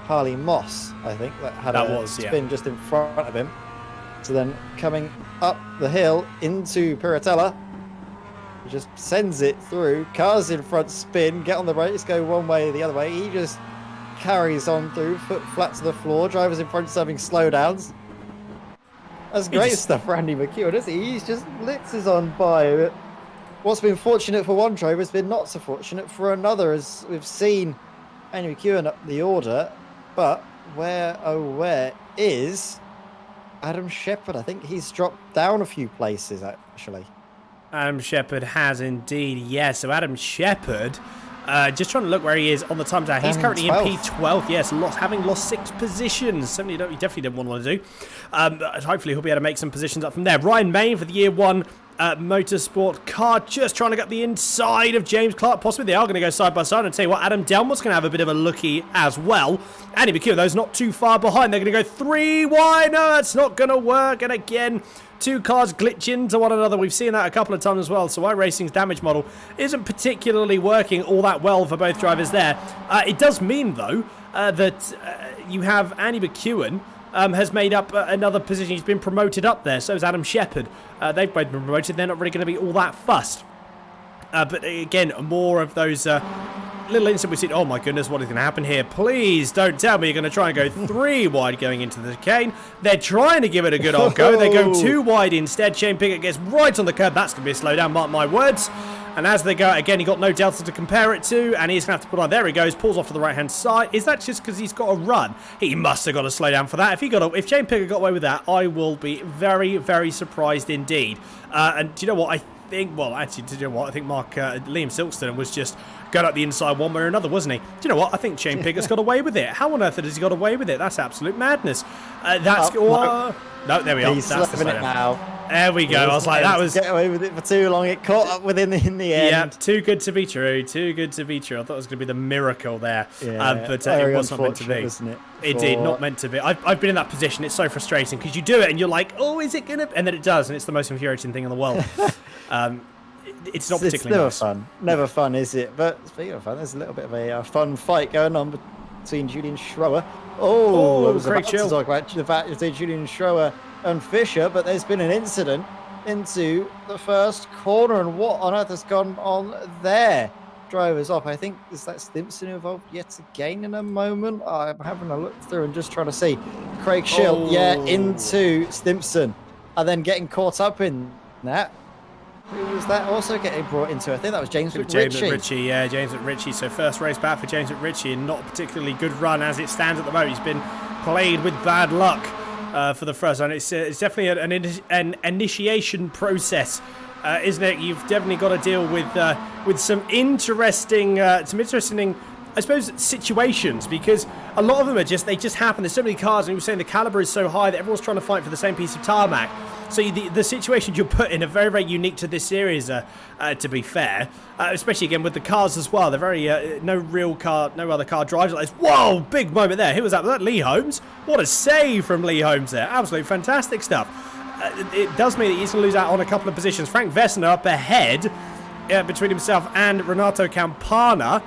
Harley Moss, I think, that had a spin just in front of him. So then coming up the hill into Piratella, he just sends it through. Cars in front spin, get on the brakes, go one way or the other way. He just carries on through, foot flat to the floor. Drivers in front having slowdowns. That's great stuff for Andy McEwen, isn't he? He just blitzes on by. what's been fortunate for one driver has been not so fortunate for another, as we've seen Andy McEwen up the order. But where is Adam Shepherd? I think he's dropped down a few places, actually. Adam Shepherd has indeed, yes. So Adam Shepherd, just trying to look where he is on the time tower. He's currently in P12, yes, having lost 6 positions. Something he definitely didn't want to do. Hopefully he'll be able to make some positions up from there. Ryan Main for the year 1 motorsport car, just trying to get the inside of James Clark. Possibly they are going to go side by side. And tell you what, Adam Delmont's going to have a bit of a looky as well. Andy McEwen, those not too far behind. They're going to go 3 wide. No, that's not going to work. And again, 2 cars glitch into one another. We've seen that a couple of times as well. So iRacing's damage model isn't particularly working all that well for both drivers there. It does mean, though, that you have Andy McEwen has made up another position. He's been promoted up there. So is Adam Shepherd. They've both been promoted. They're not really going to be all that fussed. But again, more of those little incidents we see. Oh my goodness, what is going to happen here? Please don't tell me you're going to try and go 3 wide going into the chicane. They're trying to give it a good old go. They go 2 wide instead. Shane Pickett gets right on the curb. That's going to be a slowdown, mark my words. And as they go, again, he got no delta to compare it to, and he's going to have to put on. There he goes, pulls off to the right-hand side. Is that just because he's got a run? He must have got a slowdown for that. If Shane Pickett got away with that, I will be very, very surprised indeed. And do you know what? I think Liam Silkston was just going up the inside one way or another, wasn't he? Do you know what? I think Shane Pickett's got away with it. How on earth has he got away with it? That's absolute madness. No, there we are. He's slipping it now. There we go. I was like, that was... Get away with it for too long. It caught up with him in the end. Yeah, too good to be true. Too good to be true. I thought it was going to be the miracle there. Yeah, but it was not meant to be. Isn't it? Indeed, not meant to be. I've been in that position. It's so frustrating because you do it and you're like, oh, is it going to... And then it does, and it's the most infuriating thing in the world. It's not particularly nice. Fun. Never fun, is it? But speaking of fun, there's a little bit of a fun fight going on between Julian Schroer. I was about to talk about the fact between Julian Schroer and Fisher, but there's been an incident into the first corner, and what on earth has gone on there? Drivers off. I think, is that Stimson involved yet again in a moment? I'm having a look through and just trying to see. Craig Schill, into Stimson, and then getting caught up in that. Who was that also getting brought into? I think that was James McRitchie. James McRitchie. So first race back for James McRitchie, and not a particularly good run as it stands at the moment. He's been played with bad luck for the first one. It's definitely an initiation process, isn't it? You've definitely got to deal with some interesting, I suppose, situations, because a lot of them are they just happen. There's so many cars, and you were saying the caliber is so high that everyone's trying to fight for the same piece of tarmac. So the situations you're put in are very, very unique to this series, to be fair. Especially, again, with the cars as well. They're very, no other car drives like this. Whoa, big moment there. Who was that? Was that Lee Holmes? What a save from Lee Holmes there. Absolutely fantastic stuff. It does mean that he's going to lose out on a couple of positions. Frank Vesner up ahead between himself and Renato Campana.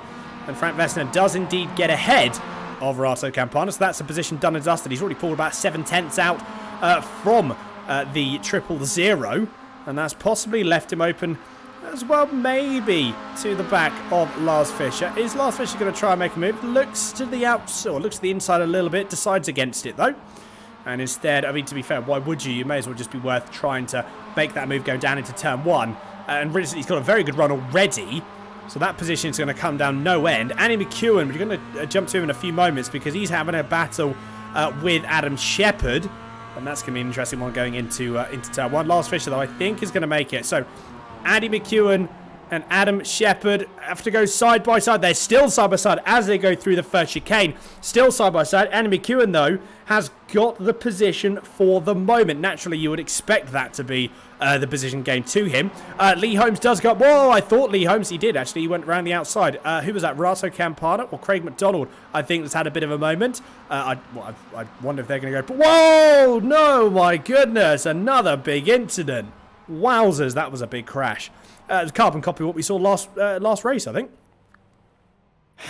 And Frank Vesner does indeed get ahead of Renato Campana. So that's a position done and dusted. He's already pulled about 7/10 out from the 000, and that's possibly left him open as well, maybe to the back of Lars Fischer. Is Lars Fischer going to try and make a move? Looks to the outside, or looks to the inside a little bit, decides against it though. And instead, I mean, to be fair, why would you? You may as well just be worth trying to make that move going down into turn 1. And he's got a very good run already, so that position is going to come down no end. Andy McEwen, we're going to jump to him in a few moments because he's having a battle with Adam Shepherd. And that's going to be an interesting one going into turn 1. Lars Fischer, though, I think is going to make it. So, Andy McEwen and Adam Shepherd have to go side by side. They're still side by side as they go through the first chicane. Still side by side. Andy McEwen, though, has got the position for the moment. Naturally, you would expect that to be the position gained to him. Lee Holmes does go up. Whoa, I thought Lee Holmes, he did actually. He went around the outside. Who was that? Renato Campana or Craig McDonald? I think has had a bit of a moment. I wonder if they're going to go. Whoa, no, my goodness. Another big incident. Wowzers, that was a big crash. It was carbon copy of what we saw last race, I think.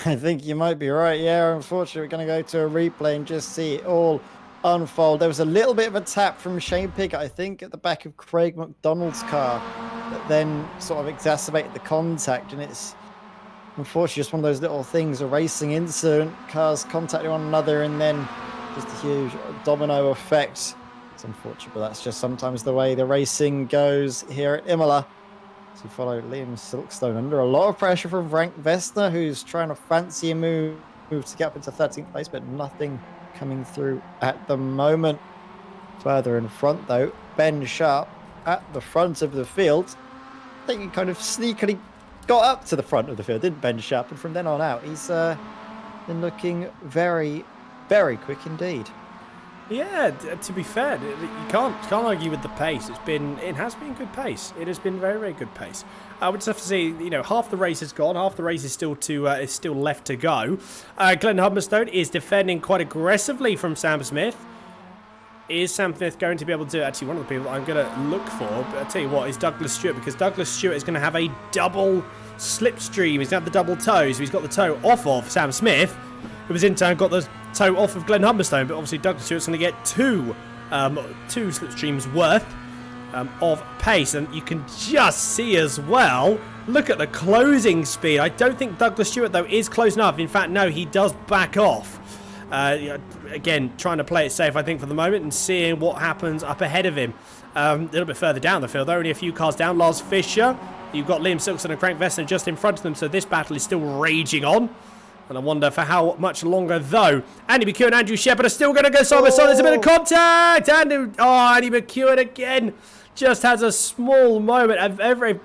I think you might be right. Yeah, unfortunately, we're going to go to a replay and just see it all unfold. There was a little bit of a tap from Shane Pickett, I think, at the back of Craig McDonald's car that then sort of exacerbated the contact. And it's unfortunately just one of those little things, a racing incident, cars contacting one another, and then just a huge domino effect. It's unfortunate, but that's just sometimes the way the racing goes here at Imola. to follow Liam Silkstone under a lot of pressure from Frank Vestner, who's trying to fancy a move to get up into 13th place, but nothing coming through at the moment. Further in front, though, Ben Sharp at the front of the field. I think he kind of sneakily got up to the front of the field, didn't Ben Sharp? And from then on out, he's been looking very, very quick indeed. Yeah, to be fair, you can't argue with the pace. It has been good pace. It has been very, very good pace. I would just have to say, half the race is gone, half the race is still left to go. Glenn Humberstone is defending quite aggressively from Sam Smith. Is Sam Smith going to be able to... Actually, one of the people that I'm going to look for, but I'll tell you what, is Douglas Stewart, because Douglas Stewart is going to have a double slipstream. He's going to have the double toe, so he's got the toe off of Sam Smith, who has in turn got the toe off of Glenn Humberstone, but obviously Douglas Stewart's going to get two slipstreams worth of pace, and you can just see as well, look at the closing speed. I don't think Douglas Stewart, though, is close enough. In fact, no, he does back off. Again, trying to play it safe, I think, for the moment, and seeing what happens up ahead of him. A little bit further down the field, only a few cars down. Lars Fischer, you've got Liam Silkson and Frank Vestner just in front of them, so this battle is still raging on. And I wonder for how much longer, though. Andy McEwen and Andrew Shepard are still going to go side by side. There's a bit of contact. Andy McEwen again just has a small moment.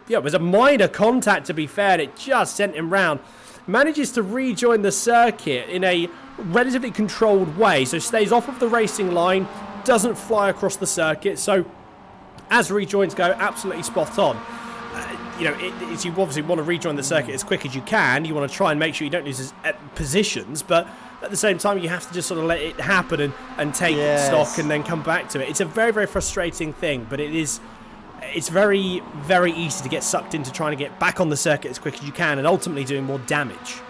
It was a minor contact, to be fair. It just sent him round. Manages to rejoin the circuit in a relatively controlled way. So stays off of the racing line. Doesn't fly across the circuit. So as rejoins go, absolutely spot on. You obviously want to rejoin the circuit as quick as you can. You want to try and make sure you don't lose his positions, but at the same time, you have to just sort of let it happen and take stock and then come back to it. It's a very, very frustrating thing, but it's very, very easy to get sucked into trying to get back on the circuit as quick as you can and ultimately doing more damage.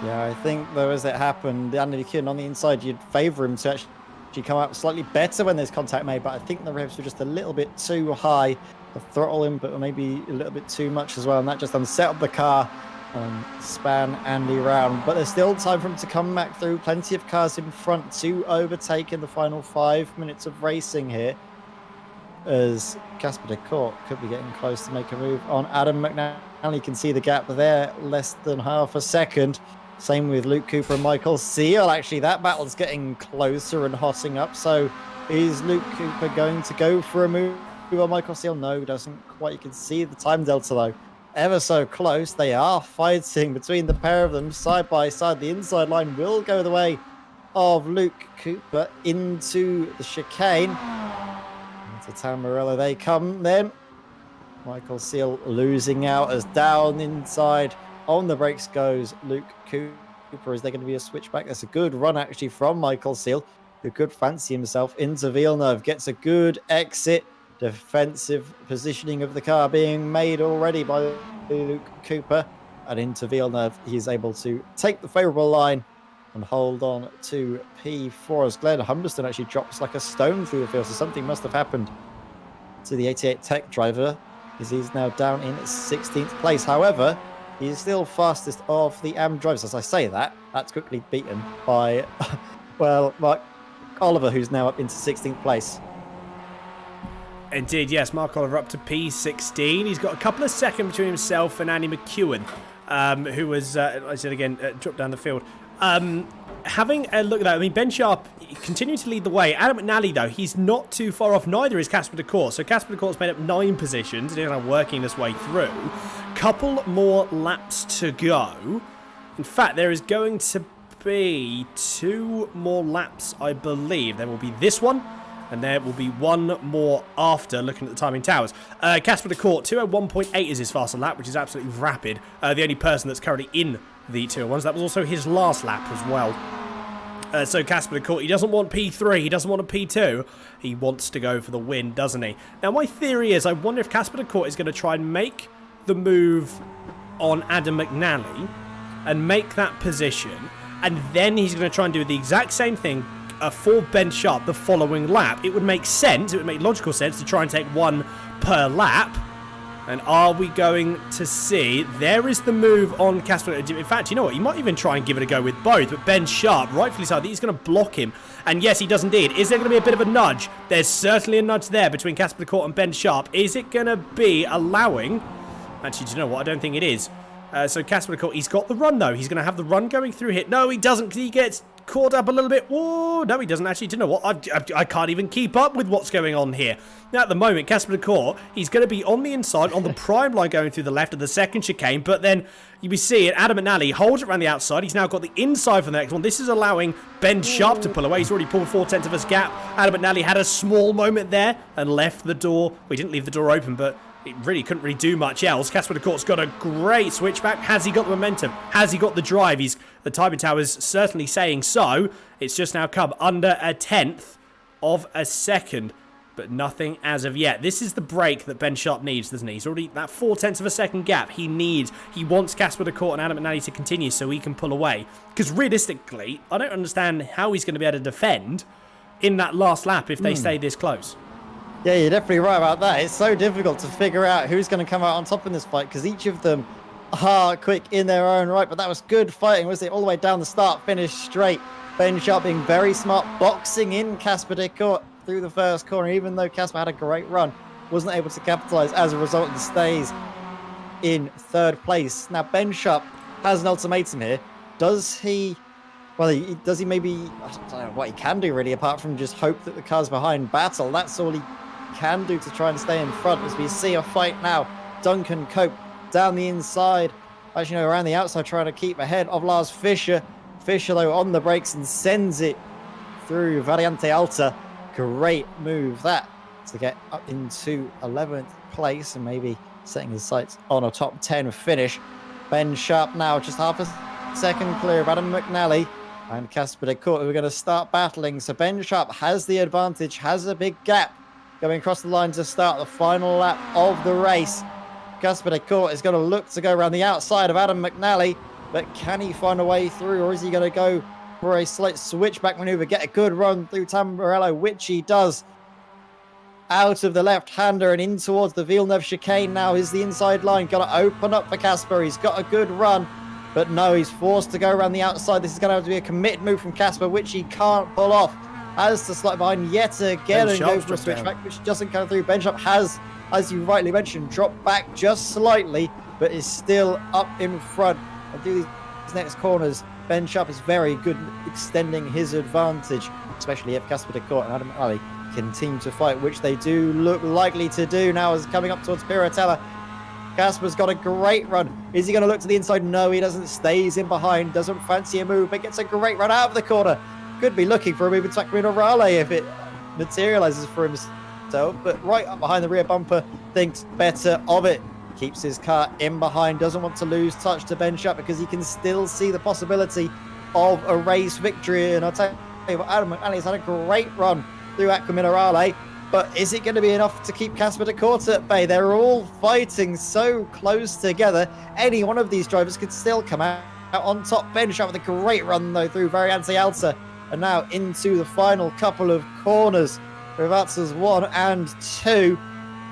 Yeah, I think, though, as it happened, Andy McEwen on the inside, you'd favour him to actually come out slightly better when there's contact made, but I think the revs were just a little bit too high to throttle him, but maybe a little bit too much as well, and that just unsettled the car and span Andy round. But there's still time for him to come back through. Plenty of cars in front to overtake in the final 5 minutes of racing here, as Casper de Court could be getting close to make a move on Adam McNally. You can see the gap there, less than half a second. Same with Luke Cooper and Michael Seal. Actually, that battle's getting closer and hotting up. So is Luke Cooper going to go for a move on Michael Seal? No, doesn't quite. You can see the time delta, though, ever so close. They are fighting between the pair of them side by side. The inside line will go the way of Luke Cooper into the chicane. Into Tamarella they come then. Michael Seal losing out as down inside on the brakes goes Luke Cooper. Is there going to be a switchback? That's a good run, actually, from Michael Seal, who could fancy himself into Villeneuve. Gets a good exit. Defensive positioning of the car being made already by Luke Cooper. And into Villeneuve, he's able to take the favourable line and hold on to P4 as Glenn Humberstone actually drops like a stone through the field. So something must have happened to the 88 Tech driver, as he's now down in 16th place. However, he's still fastest of the AM drivers. As I say that, that's quickly beaten by, Mark Oliver, who's now up into 16th place. Indeed, yes. Mark Oliver up to P16. He's got a couple of seconds between himself and Andy McEwen, who was, I said again, dropped down the field. Having a look at that, I mean, Ben Sharp continuing to lead the way. Adam McNally, though, he's not too far off. Neither is Casper de Court. So Casper de Court's made up 9 positions and he's now working his way through. Couple more laps to go. In fact, there is going to be 2 more laps, I believe. There will be this one, and there will be one more after, looking at the timing towers. Casper de Court, 201.8 is his faster lap, which is absolutely rapid. The only person that's currently in the 201s. That was also his last lap as well. So Casper de Court, he doesn't want P3, he doesn't want a P2. He wants to go for the win, doesn't he? Now, my theory is, I wonder if Casper de Court is going to try and make the move on Adam McNally and make that position, and then he's going to try and do the exact same thing for Ben Sharp the following lap. It would make sense, it would make logical sense to try and take 1 per lap. And are we going to see? There is the move on Casper. In fact, you know what? He might even try and give it a go with both. But Ben Sharp, rightfully so, I think he's going to block him. And yes, he does indeed. Is there going to be a bit of a nudge? There's certainly a nudge there between Casper de Court and Ben Sharp. Is it going to be allowing Actually, do you know what? I don't think it is. So Casper, he's got the run, though. He's going to have the run going through here. No, he doesn't. He gets caught up a little bit. Oh, no, he doesn't actually. Do you know what? I can't even keep up with what's going on here. Now, at the moment, Casper, he's going to be on the inside, on the prime line going through the left of the second chicane. But then you see it. Adam McNally holds it around the outside. He's now got the inside for the next one. This is allowing Ben Sharp to pull away. He's already pulled 4/10 of his gap. Adam McNally had a small moment there and left the door. Well, he didn't leave the door open, but it really couldn't really do much else. Casper de Court's got a great switchback. Has he got the momentum? Has he got the drive? The timing tower's certainly saying so. It's just now come under a 10th of a second, but nothing as of yet. This is the break that Ben Sharp needs, doesn't he? He's already that 4/10 of a second gap. He wants Casper de Court and Adam McNally to continue so he can pull away. Because realistically, I don't understand how he's going to be able to defend in that last lap if they stay this close. Yeah, you're definitely right about that. It's so difficult to figure out who's going to come out on top in this fight because each of them are quick in their own right. But that was good fighting, was it? All the way down the start, finish straight. Ben Sharp being very smart, boxing in Casper de Court through the first corner, even though Casper had a great run. Wasn't able to capitalise as a result and stays in third place. Now, Ben Sharp has an ultimatum here. Does he... Well, does he maybe... I don't know what he can do, really, apart from just hope that the cars behind battle. That's all he can do to try and stay in front as we see a fight now. Duncan Cope down the inside, actually no, around the outside, trying to keep ahead of Lars Fischer. Fischer though on the brakes and sends it through Variante Alta. Great move that to get up into 11th place and maybe setting his sights on a top 10 finish. Ben Sharp now just half a second clear of Adam McNally and Casper de Court, who are going to start battling. So Ben Sharp has the advantage, has a big gap going across the line to start the final lap of the race. Casper de Court is going to look to go around the outside of Adam McNally, but can he find a way through, or is he going to go for a slight switchback maneuver, get a good run through Tamburello, which he does. Out of the left-hander and in towards the Villeneuve chicane now is the inside line. Got to open up for Casper. He's got a good run, but no, he's forced to go around the outside. This is going to have to be a commit move from Casper, which he can't pull off. Has to slide behind yet again and go for a switchback, which doesn't come through. Ben Sharp has, as you rightly mentioned, dropped back just slightly, but is still up in front. And through these next corners, Ben Sharp is very good at extending his advantage, especially if Casper de Court and Adam McNally continue to fight, which they do look likely to do now as coming up towards Piratella. Casper's got a great run. Is he going to look to the inside? No, he doesn't. Stays in behind, doesn't fancy a move, but gets a great run out of the corner. Could be looking for a move in Takmino Raleigh if it materializes for himself, but right up behind the rear bumper, thinks better of it. Keeps his car in behind, doesn't want to lose touch to Ben Sharp because he can still see the possibility of a race victory. And I'll tell you what, Adam McNally's had a great run through Acqua Minerale, but is it going to be enough to keep Casper de Court at bay? They're all fighting so close together. Any one of these drivers could still come out on top. Ben Sharp with a great run though through Variante Alta. And now into the final couple of corners. Rivazzas 1 and 2.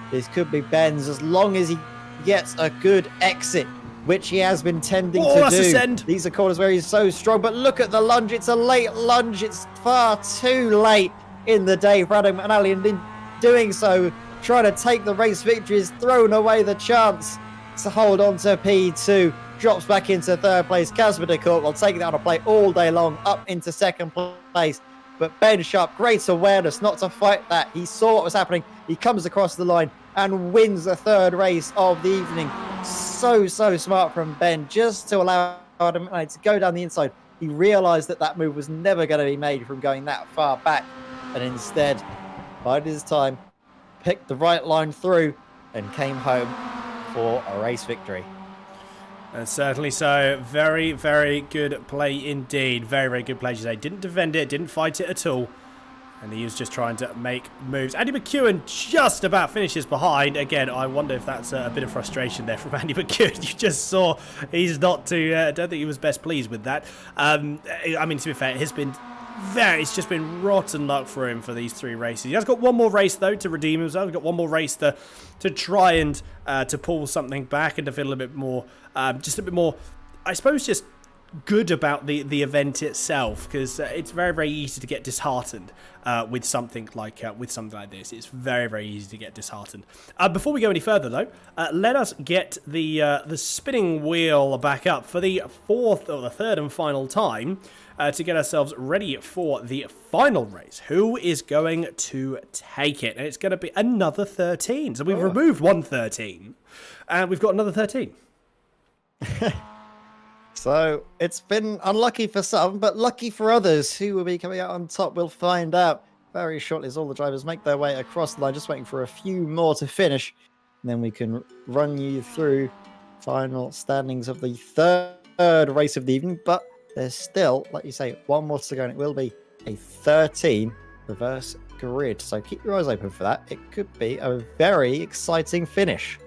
This could be Ben's as long as he gets a good exit, which he has been tending to do. Ascend. These are corners where he's so strong, but look at the lunge. It's a late lunge. It's far too late in the day for Adam McNally, and in doing so, trying to take the race victory, has thrown away the chance to hold on to P2. Drops back into third place. Casper de Court will take that on a play all day long, up into second place. But Ben Sharp, great awareness not to fight that. He saw what was happening. He comes across the line and wins the third race of the evening. So smart from Ben, just to allow Adam McNally to go down the inside. He realised that that move was never going to be made from going that far back, and instead, bided his time, picked the right line through, and came home for a race victory. And certainly so. Very, very good play indeed. Very, very good play today. Didn't defend it, didn't fight it at all. And he was just trying to make moves. Andy McEwen just about finishes behind. Again, I wonder if that's a bit of frustration there from Andy McEwen. You just saw he's not too... I don't think he was best pleased with that. I mean, to be fair, it's just been rotten luck for him for these 3 races. He has got one more race, though, to redeem himself. He's got one more race to try and to pull something back and to feel a little bit more, just a bit more, I suppose, just good about the event itself, because it's very, very easy to get disheartened with something like this. It's very, very easy to get disheartened. Before we go any further, though, let us get the spinning wheel back up for the third and final time to get ourselves ready for the final race. Who is going to take it? And it's going to be another 13. So we've removed one 13, and we've got another 13. So it's been unlucky for some, but lucky for others. Who will be coming out on top? We'll find out very shortly as all the drivers make their way across the line. Just waiting for a few more to finish. And then we can run you through final standings of the third race of the evening. But there's still, like you say, one more to go, and it will be a 13 reverse grid. So keep your eyes open for that. It could be a very exciting finish.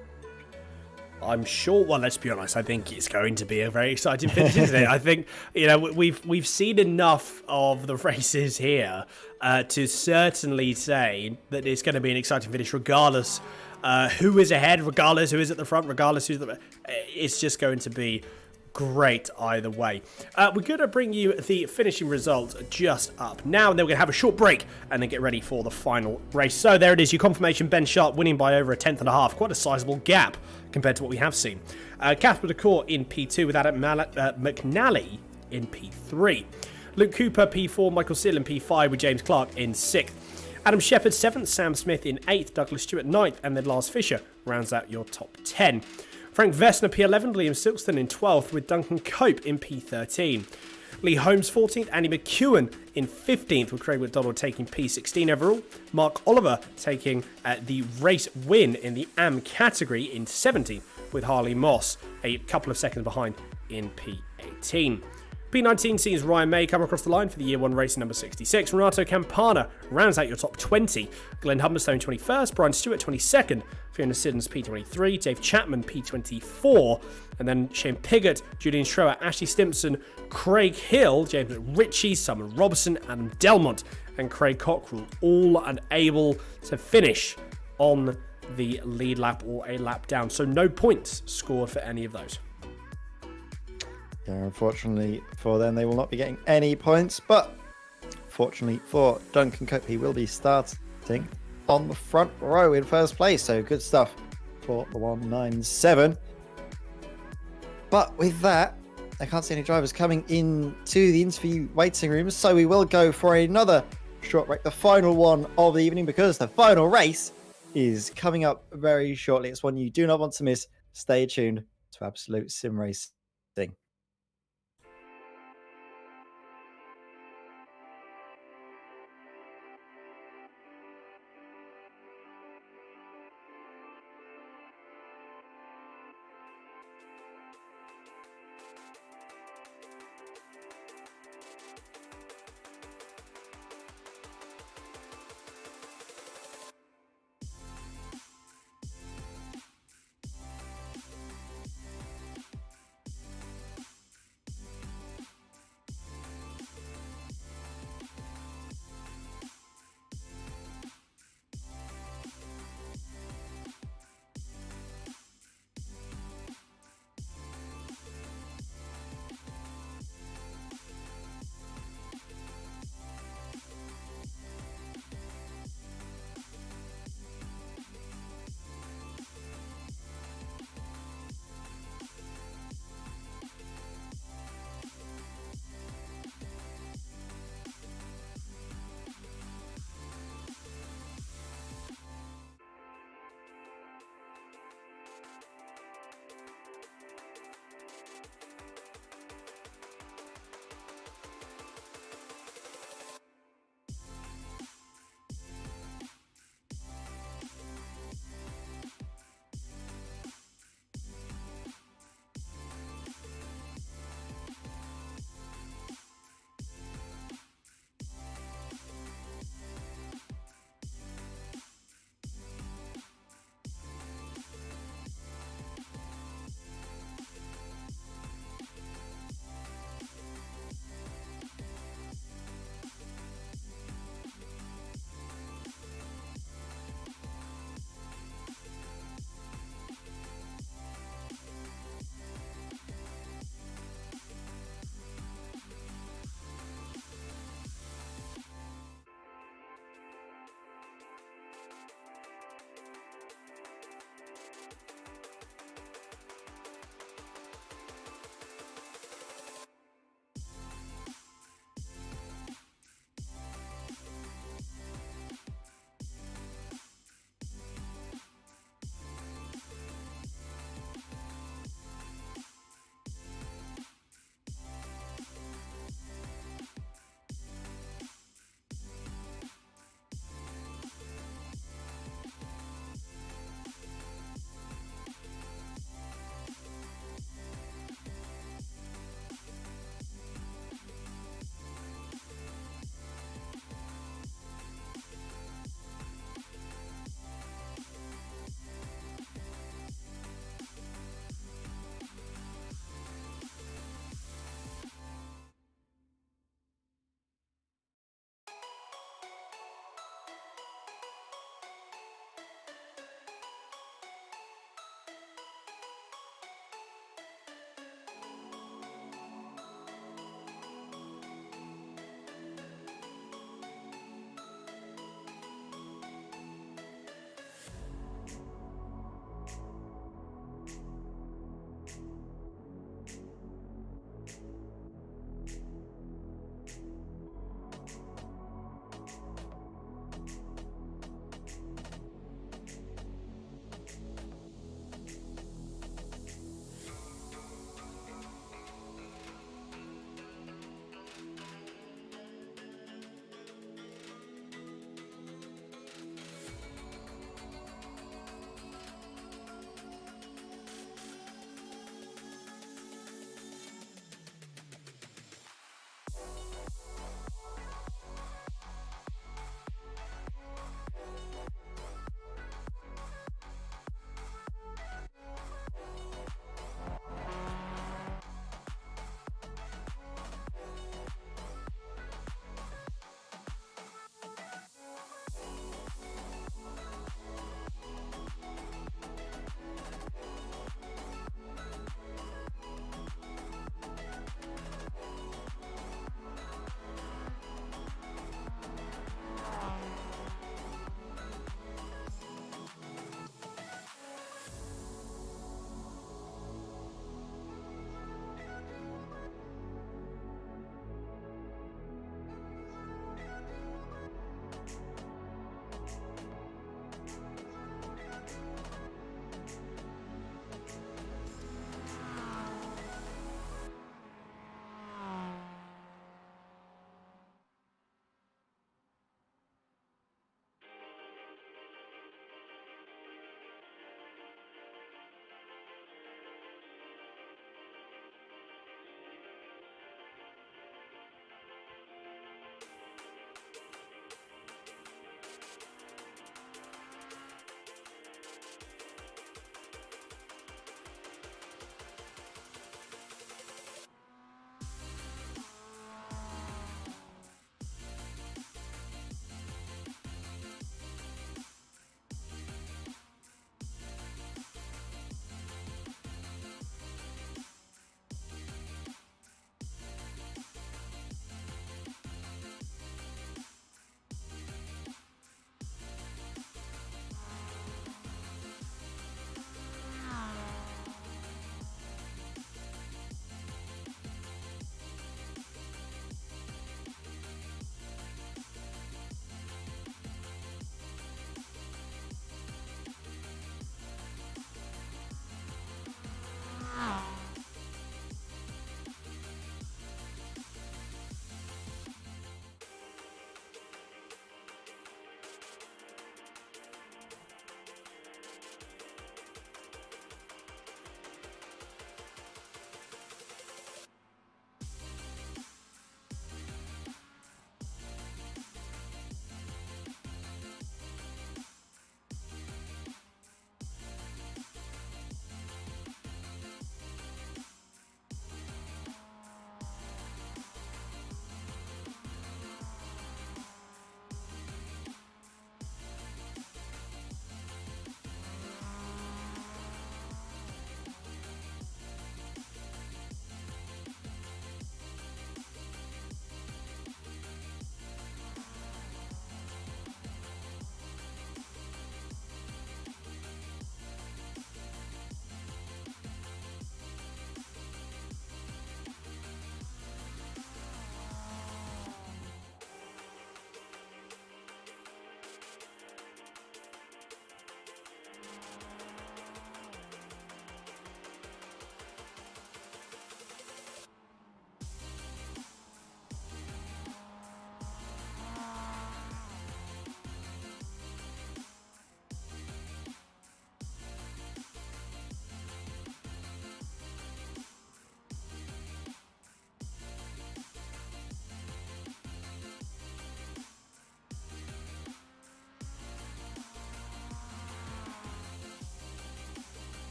I'm sure. Well, let's be honest. I think it's going to be a very exciting finish, isn't it? I think we've seen enough of the races here to certainly say that it's going to be an exciting finish, regardless who is ahead, regardless who is at the front, regardless who's it's just going to be great either way. We're going to bring you the finishing result just up now, and then we're going to have a short break and then get ready for the final race. So there it is, your confirmation. Ben Sharp winning by over a tenth and a half. Quite a sizable gap compared to what we have seen. Casper DeCour in P2 with Adam McNally in P3. Luke Cooper P4, Michael Seal in P5 with James Clark in 6th. Adam Shepherd 7th, Sam Smith in 8th, Douglas Stewart 9th, and then Lars Fisher rounds out your top 10. Frank Vestner P11, Liam Silkston in 12th with Duncan Cope in P13. Lee Holmes 14th, Andy McEwen in 15th with Craig McDonald taking P16 overall. Mark Oliver taking the race win in the AM category in 17th with Harley Moss a couple of seconds behind in P18. P19 sees Ryan May come across the line for the Year 1 race number 66. Renato Campana rounds out your top 20. Glenn Humberstone 21st, Brian Stewart 22nd, Fiona Siddons P23, Dave Chapman P24, and then Shane Piggott, Julian Schroer, Ashley Stimpson, Craig Hill, James Ritchie, Simon Robertson, Adam Delmont, and Craig Cockrell, all unable to finish on the lead lap or a lap down. So no points scored for any of those. Yeah, unfortunately for them, they will not be getting any points, but fortunately for Duncan Cope, he will be starting on the front row in first place, so good stuff for the 197. But with that, I can't see any drivers coming into the interview waiting rooms, so we will go for another short break, the final one of the evening, because the final race is coming up very shortly. It's one you do not want to miss. Stay tuned to Absolute Sim Racing.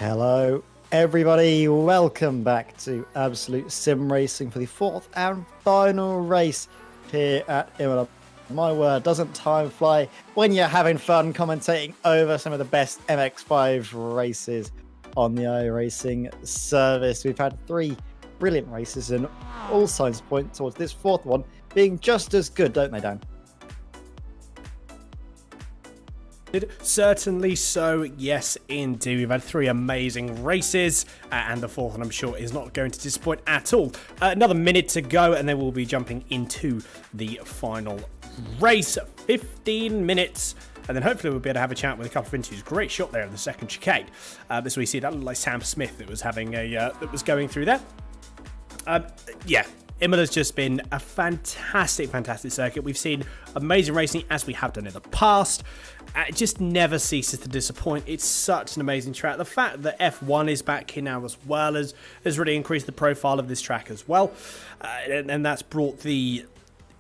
Hello, everybody. Welcome back to Absolute Sim Racing for the fourth and final race here at Imola. My word, doesn't time fly when you're having fun commentating over some of the best MX5 races on the iRacing service. We've had 3 brilliant races and all signs point towards this fourth one being just as good, don't they, Dan? Certainly so, yes indeed. We've had 3 amazing races, and the fourth one I'm sure is not going to disappoint at all. Another minute to go and then we'll be jumping into the final race. 15 minutes, and then hopefully we'll be able to have a chat with a couple of interviews. Great shot there in the second chicane. This we see that looked like Sam Smith that was having a that was going through there. Yeah, Imola's just been a fantastic circuit. We've seen amazing racing as we have done in the past. It just never ceases to disappoint. It's such an amazing track. The fact that F1 is back here now as well has really increased the profile of this track as well. And that's brought the...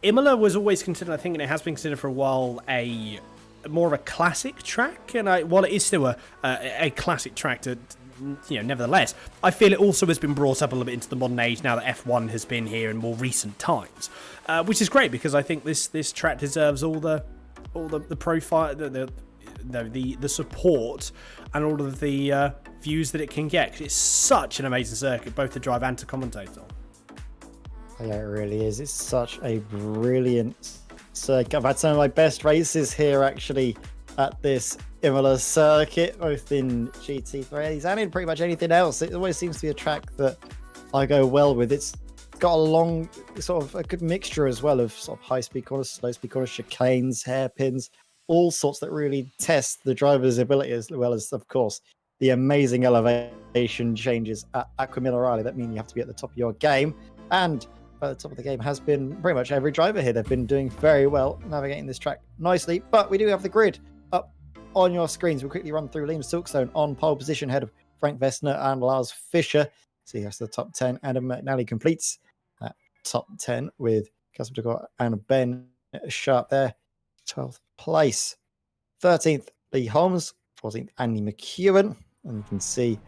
Imola was always considered, I think, and it has been considered for a while, a more of a classic track. And while it is still a classic track to... nevertheless, I feel it also has been brought up a little bit into the modern age now that F1 has been here in more recent times, which is great because I think this track deserves all the profile, the support, and all of the views that it can get. It's such an amazing circuit, both to drive and to commentate on. Yeah, it really is. It's such a brilliant circuit. I've had some of my best races here actually at this Imola circuit, both in GT3s and in pretty much anything else. It always seems to be a track that I go well with. It's got a long, sort of a good mixture as well of sort of high-speed corners, slow-speed corners, chicanes, hairpins, all sorts that really test the driver's ability, as well as, of course, the amazing elevation changes at Aquamilla that mean you have to be at the top of your game. And at the top of the game has been pretty much every driver here. They've been doing very well navigating this track nicely, but we do have the grid up on your screens. We'll quickly run through Liam Silkstone on pole position ahead of Frank Vestner and Lars Fischer. So that's the top 10. Adam McNally completes that top 10 with Casper Tegiwa and Ben Sharp there. 12th place. 13th, Lee Holmes. 14th, Andy McEwen. And you can see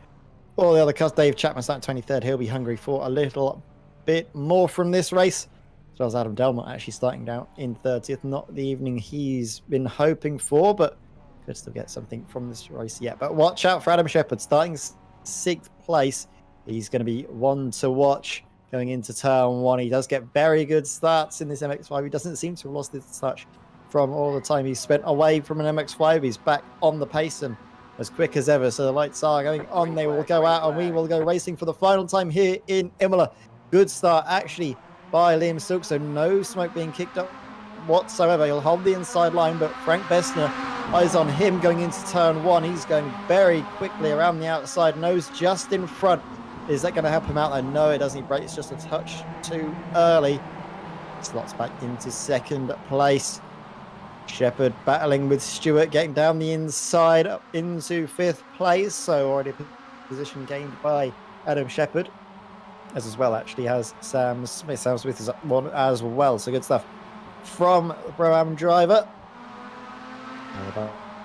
all the other cars. Dave Chapman starting 23rd. He'll be hungry for a little bit more from this race. As well as Adam Delmont actually starting down in 30th. Not the evening he's been hoping for, but could still get something from this race yet. But watch out for Adam Shepherd starting 6th place. He's going to be one to watch going into turn 1. He does get very good starts in this MX5. He doesn't seem to have lost his touch from all the time he's spent away from an MX5. He's back on the pace and as quick as ever. So the lights are going on. They will go out and we will go racing for the final time here in Imola. Good start actually by Liam Silk. So no smoke being kicked up whatsoever. He'll hold the inside line, but Frank Vestner, eyes on him going into turn 1. He's going very quickly around the outside, nose just in front. Is that going to help him out? No, it doesn't. He breaks just a touch too early. Slots back into 2nd place. Shepherd battling with Stewart, getting down the inside up into 5th place. So already a position gained by Adam Shepherd, as well actually has Sam Smith. Sam Smith is up 1 as well. So good stuff from the Pro-Am driver.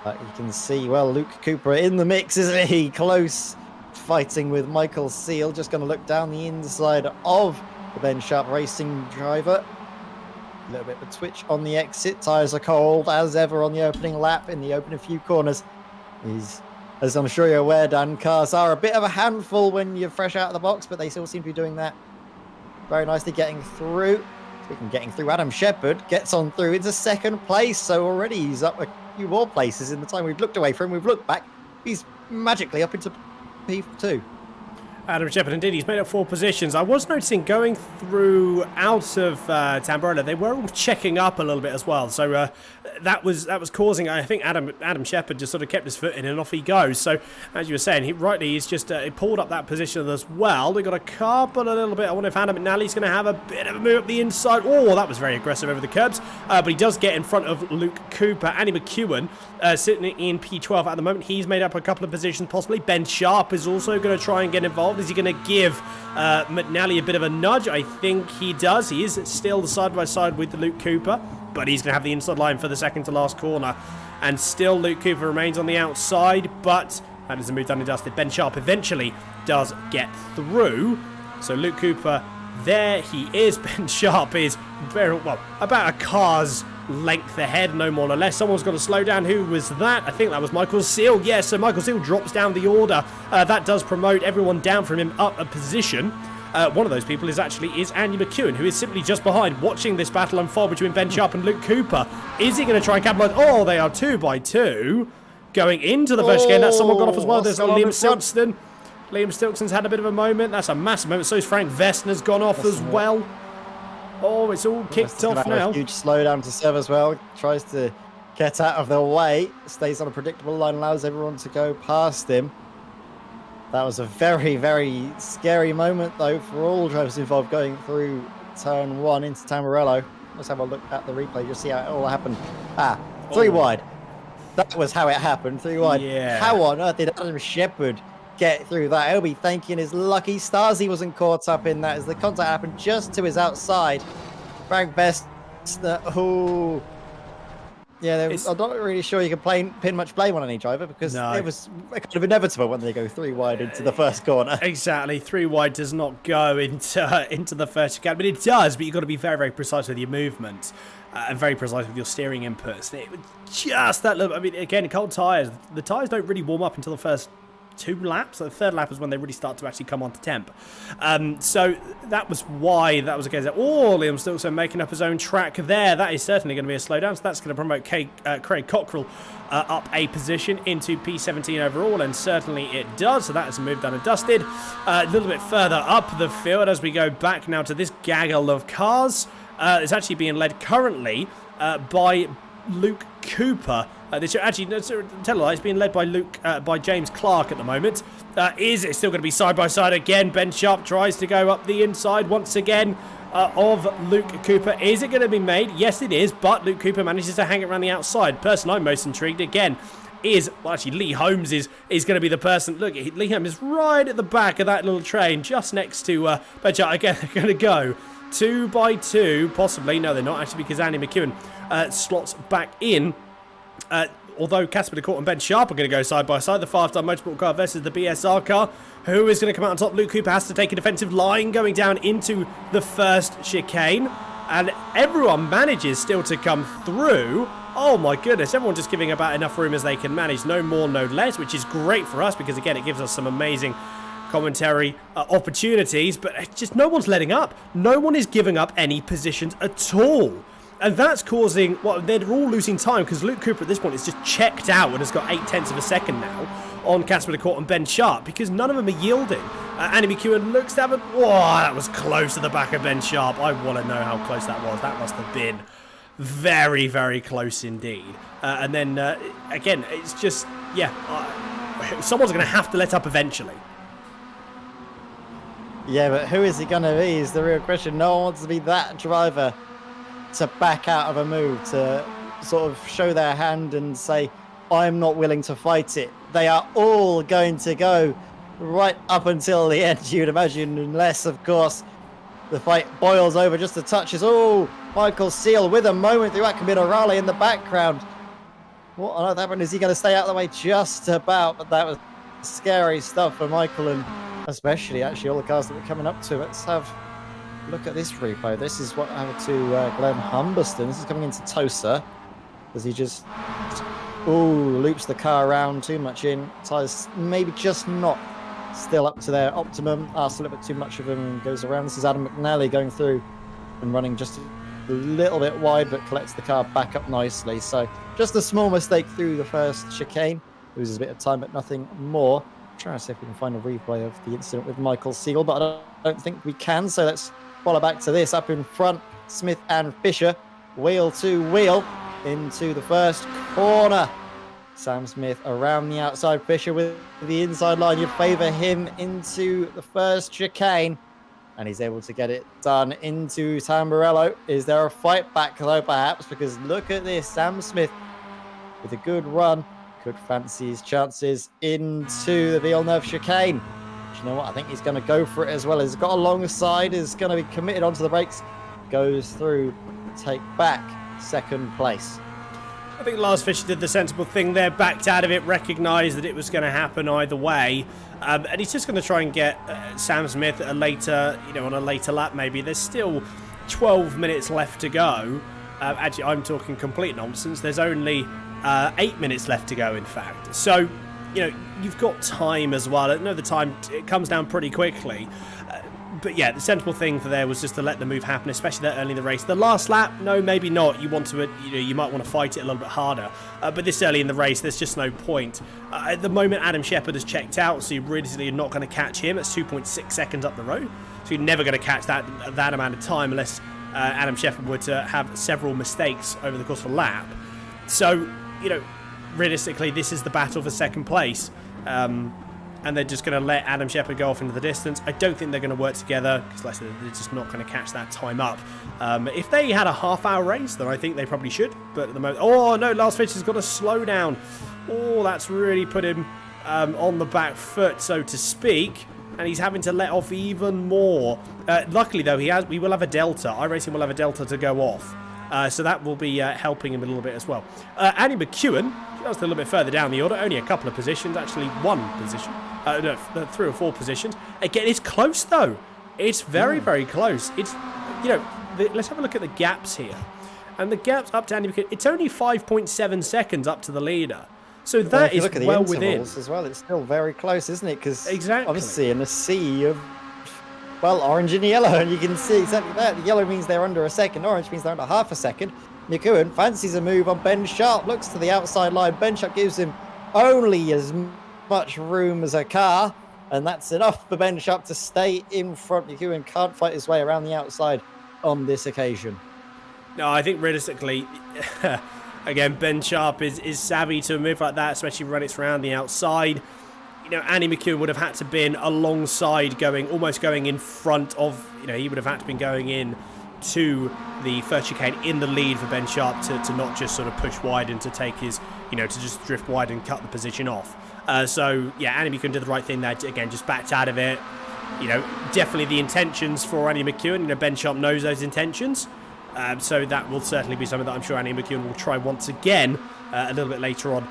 You can see, well, Luke Cooper in the mix, isn't he? Close fighting with Michael Seal. Just going to look down the inside of the Ben Sharp Racing driver. A little bit of a twitch on the exit. Tyres are cold as ever on the opening lap in the opening few corners. As I'm sure you're aware, Dan, cars are a bit of a handful when you're fresh out of the box, but they still seem to be doing that very nicely, getting through. Speaking of getting through, Adam Shepherd gets on through into 2nd place. So already he's up a few more places in the time we've looked away from him. We've looked back. He's magically up into P2. Adam Shepherd, indeed, he's made up 4 positions. I was noticing going through out of Tamburello, they were all checking up a little bit as well. So that was causing, I think, Adam Shepherd just sort of kept his foot in and off he goes. So as you were saying, he's just he pulled up that position as well. They got a couple a little bit. I wonder if Adam McNally's going to have a bit of a move up the inside. Oh, that was very aggressive over the curbs. But he does get in front of Luke Cooper. Andy McEwen sitting in P12 at the moment. He's made up a couple of positions possibly. Ben Sharp is also going to try and get involved. Is he going to give McNally a bit of a nudge? I think he does. He is still side by side with Luke Cooper, but he's going to have the inside line for the second to last corner. And still Luke Cooper remains on the outside, but That is a move done and dusted. Ben Sharp eventually does get through. So Luke Cooper, there he is. Ben Sharp is very well about a car's length ahead, no more no less. Someone's got to slow down. Who was that? I think that was Michael Seal. Yes, so Michael Seal drops down the order. That does promote everyone down from him up a position. One of those people is Andy McEwen, who is simply just behind, watching this battle unfold between Ben Sharp and Luke Cooper. Is he going to try and capitalise? Oh, they are 2 by 2 going into the first game. That's someone got off as well. There's Liam Stilkston. Liam Stilkson's had a bit of a moment. That's a massive moment. So is Frank Vestner's gone off as well. Oh, it's all kicked off now. A huge slowdown to Sev as well. Tries to get out of the way. Stays on a predictable line. Allows everyone to go past him. That was a very, very scary moment, though, for all drivers involved going through turn 1 into Tamburello. Let's have a look at the replay. You'll see how it all happened. 3 wide. That was how it happened. 3 wide. Yeah. How on earth did Adam Shepherd get through that? He'll be thanking his lucky stars he wasn't caught up in that, as the contact happened just to his outside. Frank Best. Oh. Yeah, I'm not really sure you can pin much blame on any driver, because it was kind of inevitable when they go 3 wide into the first corner. Exactly, 3 wide does not go into the first chicane. I mean, it does, but you've got to be very, very precise with your movement and very precise with your steering inputs. It was just that little. I mean, again, cold tyres. The tyres don't really warm up until the first 2 laps. So the 3rd lap is when they really start to actually come on to temp. So that was why that was the case. Oh, Liam Stilson making up his own track there. That is certainly going to be a slowdown. So that's going to promote Craig Cockrell up a position into P17 overall, and certainly it does. So that is a move done and dusted. A little bit further up the field as we go back now to this gaggle of cars. It's actually being led currently by Luke Cooper. This actually, tell a lie, it's being led by James Clark at the moment. Is it still going to be side by side again? Ben Sharp tries to go up the inside once again of Luke Cooper. Is it going to be made? Yes, it is, but Luke Cooper manages to hang it around the outside. Person I'm most intrigued again is, well, actually, Lee Holmes is going to be the person. Look, Lee Holmes is right at the back of that little train, just next to Ben Sharp. Again, they're going to go 2 by 2, possibly. No, they're not, actually, because Andy McEwen slots back in. Although Casper DeCourt and Ben Sharp are going to go side by side, the 5-star motorsport car versus the BSR car. Who is going to come out on top? Luke Cooper has to take a defensive line going down into the first chicane. And everyone manages still to come through. Oh my goodness, everyone just giving about enough room as they can manage. No more, no less, which is great for us because, again, it gives us some amazing commentary opportunities. But just no one's letting up. No one is giving up any positions at all. And that's causing, well, they're all losing time because Luke Cooper at this point is just checked out and has got 0.8 of a second now on Casper DeCourt and Ben Sharp because none of them are yielding. Andy McEwen looks to have a, oh, that was close to the back of Ben Sharp. I want to know how close that was. That must have been very, very close indeed. And then, again, it's just, yeah, someone's going to have to let up eventually. Yeah, but who is he going to be is the real question. No one wants to be that driver to back out of a move, to sort of show their hand and say, I'm not willing to fight it. They are all going to go right up until the end, you'd imagine, unless, of course, the fight boils over just a touch. Oh, Michael Seal with a moment through Akabinarale in the background. What on earth happened? Is he going to stay out of the way just about? But that was scary stuff for Michael, and especially, actually, all the cars that we're coming up to. Let's have look at this replay. This is what happened to Glenn Humberston. This is coming into Tosa. Does he just loops the car around too much in? Tyres maybe just not still up to their optimum. Asks a little bit too much of them and goes around. This is Adam McNally going through and running just a little bit wide, but collects the car back up nicely. So just a small mistake through the first chicane. Loses a bit of time, but nothing more. I'm trying to see if we can find a replay of the incident with Michael Seal, but I don't think we can. So let's follow back to this. Up in front, Smith and Fisher, wheel to wheel into the first corner. Sam Smith around the outside, Fisher with the inside line. You favour him into the first chicane, and he's able to get it done into Tamburello. Is there a fight back though, perhaps? Because look at this, Sam Smith with a good run, could fancy his chances into the Villeneuve chicane. Do you know what? I think he's going to go for it as well. He's got a long side, is going to be committed onto the brakes, goes through, take back second place. I think Lars Fischer did the sensible thing there, backed out of it, recognised that it was going to happen either way, and he's just going to try and get Sam Smith at a later, on a later lap maybe. There's still 12 minutes left to go. Actually, I'm talking complete nonsense. There's only 8 minutes left to go, in fact. So, you've got time as well. I know the time, it comes down pretty quickly. But yeah, the sensible thing for there was just to let the move happen, especially that early in the race. The last lap, no, maybe not. You want to, you might want to fight it a little bit harder. But this early in the race, there's just no point. At the moment, Adam Shepherd has checked out, so you're not going to catch him. It's 2.6 seconds up the road, so you're never going to catch that amount of time unless Adam Shepherd were to have several mistakes over the course of a lap. So, realistically, this is the battle for second place. And they're just going to let Adam Shepherd go off into the distance. I don't think they're going to work together because, like I said, they're just not going to catch that time up. If they had a half-hour race, then I think they probably should. But at the moment, oh no, Lars Fischer's got a slow down. Oh, that's really put him on the back foot, so to speak. And he's having to let off even more. Luckily, though, we will have a delta. iRacing will have a delta to go off. So that will be helping him a little bit as well. Andy McEwen, just a little bit further down the order, only a couple of positions, actually one position. No, 3 or 4 positions. Again, it's close, though. It's very, very close. It's, let's have a look at the gaps here. And the gaps up to Andy McEwen, it's only 5.7 seconds up to the leader. So that is well within. As well, it's still very close, isn't it? Because exactly, obviously in a sea of, orange and yellow, and you can see exactly that. The yellow means they're under a second, orange means they're under half a second. McEwen fancies a move on Ben Sharp, looks to the outside line. Ben Sharp gives him only as much room as a car, and that's enough for Ben Sharp to stay in front. McEwen can't fight his way around the outside on this occasion. No, I think realistically, again, Ben Sharp is savvy to a move like that, especially when it's around the outside. Andy McEwen would have had to been alongside, almost going in front of, he would have had to been going in to the first chicane in the lead for Ben Sharp to not just sort of push wide and to take his, to just drift wide and cut the position off. So, yeah, Andy McEwen did the right thing there. Again, just backed out of it. Definitely the intentions for Andy McEwen. Ben Sharp knows those intentions. So that will certainly be something that I'm sure Andy McEwen will try once again a little bit later on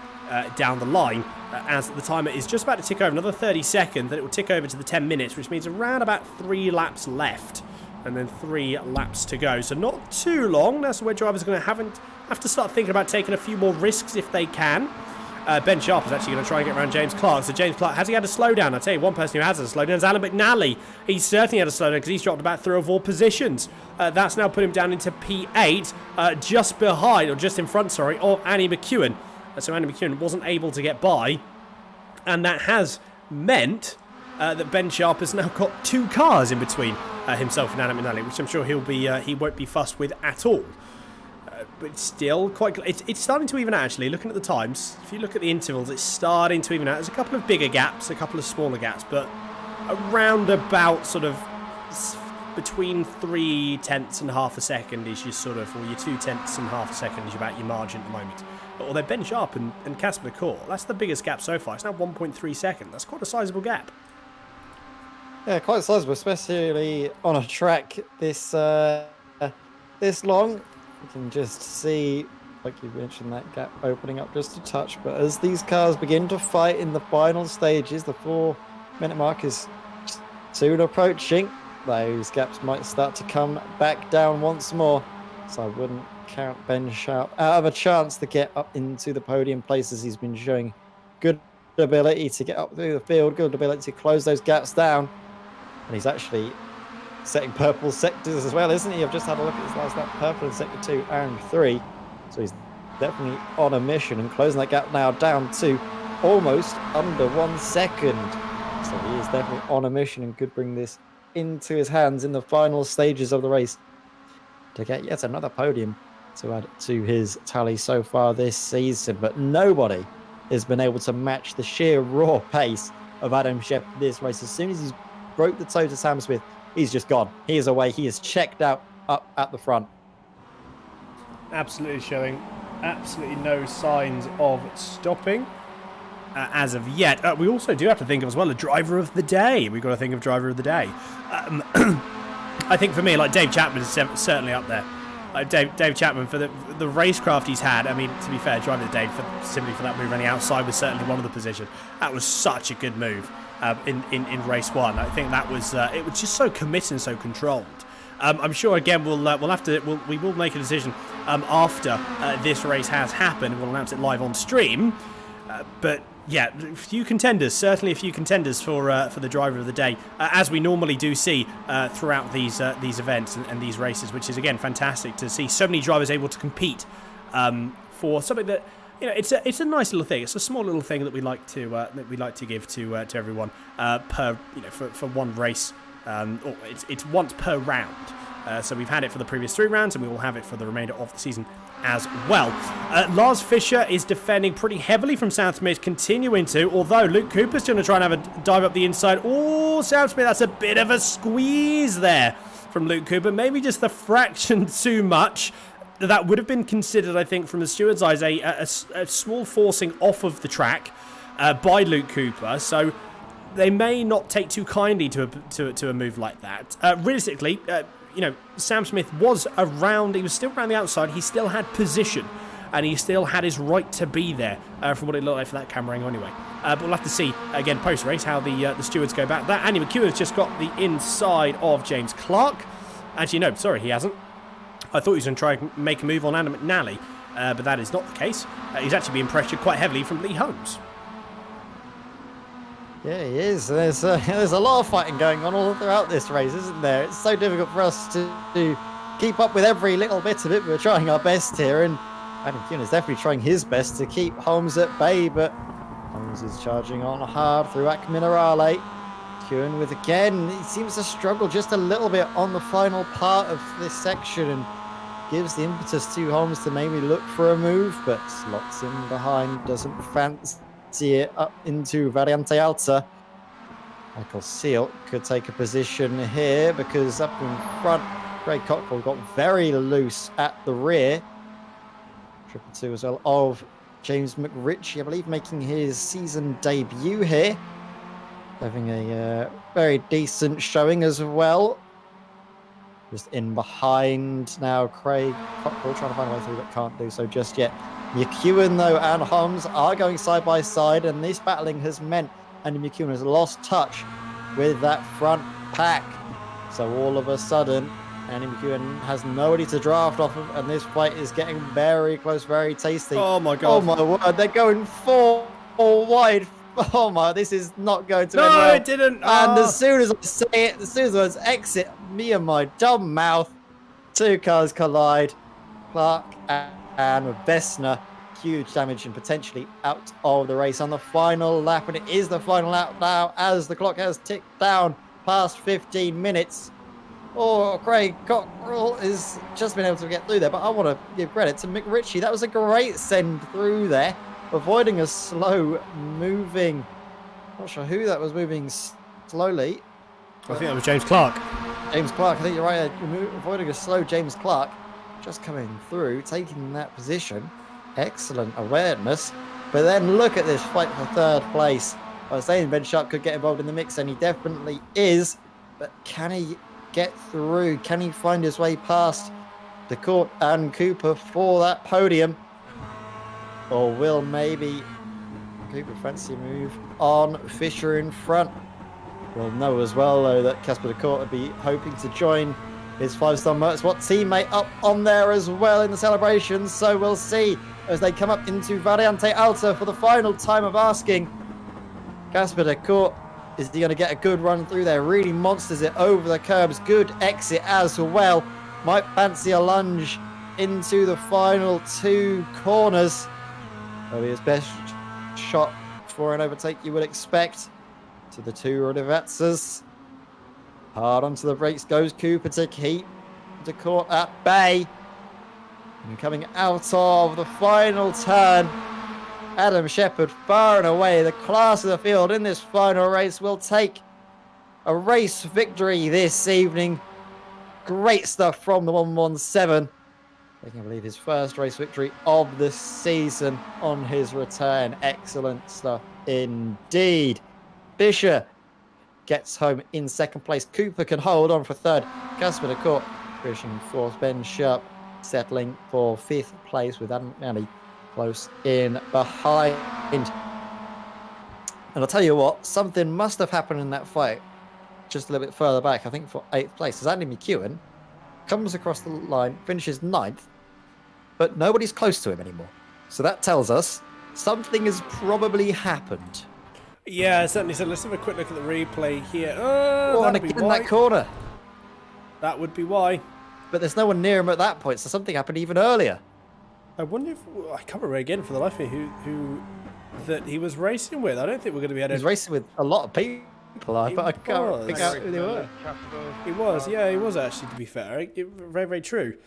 down the line. As the timer is just about to tick over another 30 seconds, then it will tick over to the 10 minutes, which means around about 3 laps left. And then 3 laps to go. So not too long. That's where drivers are going to have to start thinking about taking a few more risks if they can. Ben Sharp is actually going to try and get around James Clark. So James Clark, has he had a slowdown? I'll tell you, one person who has had a slowdown is Alan McNally. He's certainly had a slowdown because he's dropped about 3 or 4 positions. That's now put him down into P8, just behind, or just in front, sorry, of Andy McEwen. So Andy McEwen wasn't able to get by. And that has meant that Ben Sharp has now got 2 cars in between himself and Alan McNally, which I'm sure he won't be fussed with at all. But still, it's starting to even out, actually. Looking at the times, if you look at the intervals, it's starting to even out. There's a couple of bigger gaps, a couple of smaller gaps, but around about sort of between 3 tenths and half a second is your sort of, or your 2 tenths and half a second is about your margin at the moment. Although Ben Sharp and Casper Core, that's the biggest gap so far. It's now 1.3 seconds. That's quite a sizable gap. Yeah, quite sizable, especially on a track this long. You can just see, like you mentioned, that gap opening up just a touch. But as these cars begin to fight in the final stages, the 4-minute mark is soon approaching. Those gaps might start to come back down once more. So I wouldn't count Ben Sharp out of a chance to get up into the podium places. He's been showing good ability to get up through the field, good ability to close those gaps down. And he's actually setting purple sectors as well, isn't he? I've just had a look at his last lap, purple in sector 2 and 3. So he's definitely on a mission and closing that gap now down to almost under 1 second. So he is definitely on a mission and could bring this into his hands in the final stages of the race to get yet another podium to add to his tally so far this season. But nobody has been able to match the sheer raw pace of Adam Shepherd this race. As soon as he's broke the toe to Sam Smith, he's just gone. He is away. He is checked out up at the front. Absolutely showing absolutely no signs of stopping as of yet. We also do have to think of as well a driver of the day. We've got to think of driver of the day. I think for me, like Dave Chapman is certainly up there. Dave Chapman, for the racecraft he's had. I mean, to be fair, driving the Dave simply for that move around the outside was certainly one of the position. That was such a good move in race 1. I think that was it was just so committed and so controlled. I'm sure again we will make a decision after this race has happened. We'll announce it live on stream. But yeah, certainly a few contenders for the driver of the day, as we normally do see throughout these events and these races, which is again fantastic to see so many drivers able to compete for something that, you know, it's a nice little thing. It's a small little thing that we like to give to everyone per, you know, for one race. Or it's once per round. So we've had it for the previous 3 rounds, and we will have it for the remainder of the season as well. Lars Fischer is defending pretty heavily from Sam Smith, continuing to, although Luke Cooper's going to try and have a dive up the inside. Oh, Sam Smith, that's a bit of a squeeze there from Luke Cooper. Maybe just the fraction too much. That would have been considered, I think, from the steward's eyes, a small forcing off of the track by Luke Cooper. So they may not take too kindly to a move like that. Realistically, you know, Sam Smith was around. He was still around the outside. He still had position, and he still had his right to be there from what it looked like for that camera angle anyway. But we'll have to see again post race how the stewards go back. That Andy McEwen's just got the inside of James Clark. Actually, no, sorry, he hasn't. I thought he was going to try and make a move on Adam McNally, but that is not the case. He's actually being pressured quite heavily from Lee Holmes. Yeah, he is. There's a lot of fighting going on all throughout this race, isn't there? It's so difficult for us to keep up with every little bit of it. We're trying our best here, and Adam McEwen is definitely trying his best to keep Holmes at bay, but Holmes is charging on hard through Minerale. McEwen with again, he seems to struggle just a little bit on the final part of this section, and gives the impetus to Holmes to maybe look for a move, but slots him behind, doesn't fancy it up into Variante Alta. Michael Seal could take a position here because up in front, Craig Cockrell got very loose at the rear. 222 as well of James McRitchie, I believe, making his season debut here. Having a very decent showing as well. Just in behind now, Craig Cockrell trying to find a way through, but can't do so just yet. McEwen, though, and Holmes are going side by side, and this battling has meant Andy McEwen has lost touch with that front pack. So all of a sudden, Andy McEwen has nobody to draft off of, and this fight is getting very close, very tasty. Oh my God. Oh my word, they're going four wide. Oh my, this is not going to end well. No, it didn't. And as soon as I say it, as soon as the words exit me and my dumb mouth, 2 cars collide. Clark and Vesna, huge damage and potentially out of the race on the final lap. And it is the final lap now as the clock has ticked down past 15 minutes. Oh, Craig Cockrell has just been able to get through there, but I want to give credit to McRitchie. That was a great send through there, avoiding a slow moving, not sure who that was moving slowly. I think that was James Clark. James Clark, I think you're right, avoiding a slow James Clark, just coming through, taking that position. Excellent awareness. But then look at this fight for 3rd place. I was saying Ben Sharp could get involved in the mix, and he definitely is. But can he get through? Can he find his way past the Court and Cooper for that podium? Or will maybe Cooper fancy move on Fisher in front? We'll know as well, though, that Casper de Court would be hoping to join his 5-star Motorsport teammate up on there as well in the celebrations. So we'll see as they come up into Variante Alta for the final time of asking. Casper de Court, is he going to get a good run through there? Really monsters it over the curbs. Good exit as well. Might fancy a lunge into the final 2 corners. That'll be his best shot for an overtake you would expect. To the 2 Rodovatsas. Hard onto the brakes goes Cooper to keep the Court at bay. And coming out of the final turn, Adam Shepherd, far and away the class of the field in this final race, will take a race victory this evening. Great stuff from the 117. I can believe his first race victory of the season on his return. Excellent stuff indeed. Fisher gets home in 2nd place. Cooper can hold on for 3rd. Casper de Court finishing 4th. Ben Sharp settling for 5th place with Adam McNally close in behind. And I'll tell you what, something must have happened in that fight just a little bit further back, I think for 8th place, as Andy McEwen comes across the line, finishes 9th, but nobody's close to him anymore. So that tells us something has probably happened. Yeah, certainly. So let's have a quick look at the replay here. And again in that corner. That would be why. But there's no one near him at that point, so something happened even earlier. I wonder if... I can't remember again for the life of me who that he was racing with. I don't think we're going to be able to... He was racing with a lot of people, but I can't figure out who they were. He was, yeah, he was actually, to be fair. Very, very true.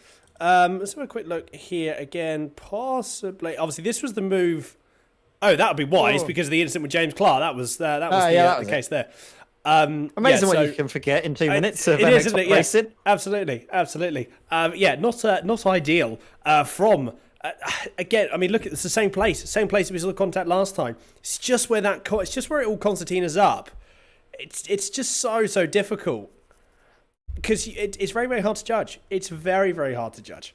Let's have a quick look here again. Possibly... Obviously, this was the move... Oh, that would be wise because of the incident with James Clark. That was the case there. Amazing what you can forget in 2 minutes of MX5 racing. Yeah, absolutely. Not ideal from... again, I mean, look, it's the same place we saw the contact last time. It's just where it's just where it all concertinas up. It's just so difficult because it's very, very hard to judge. It's very, very hard to judge.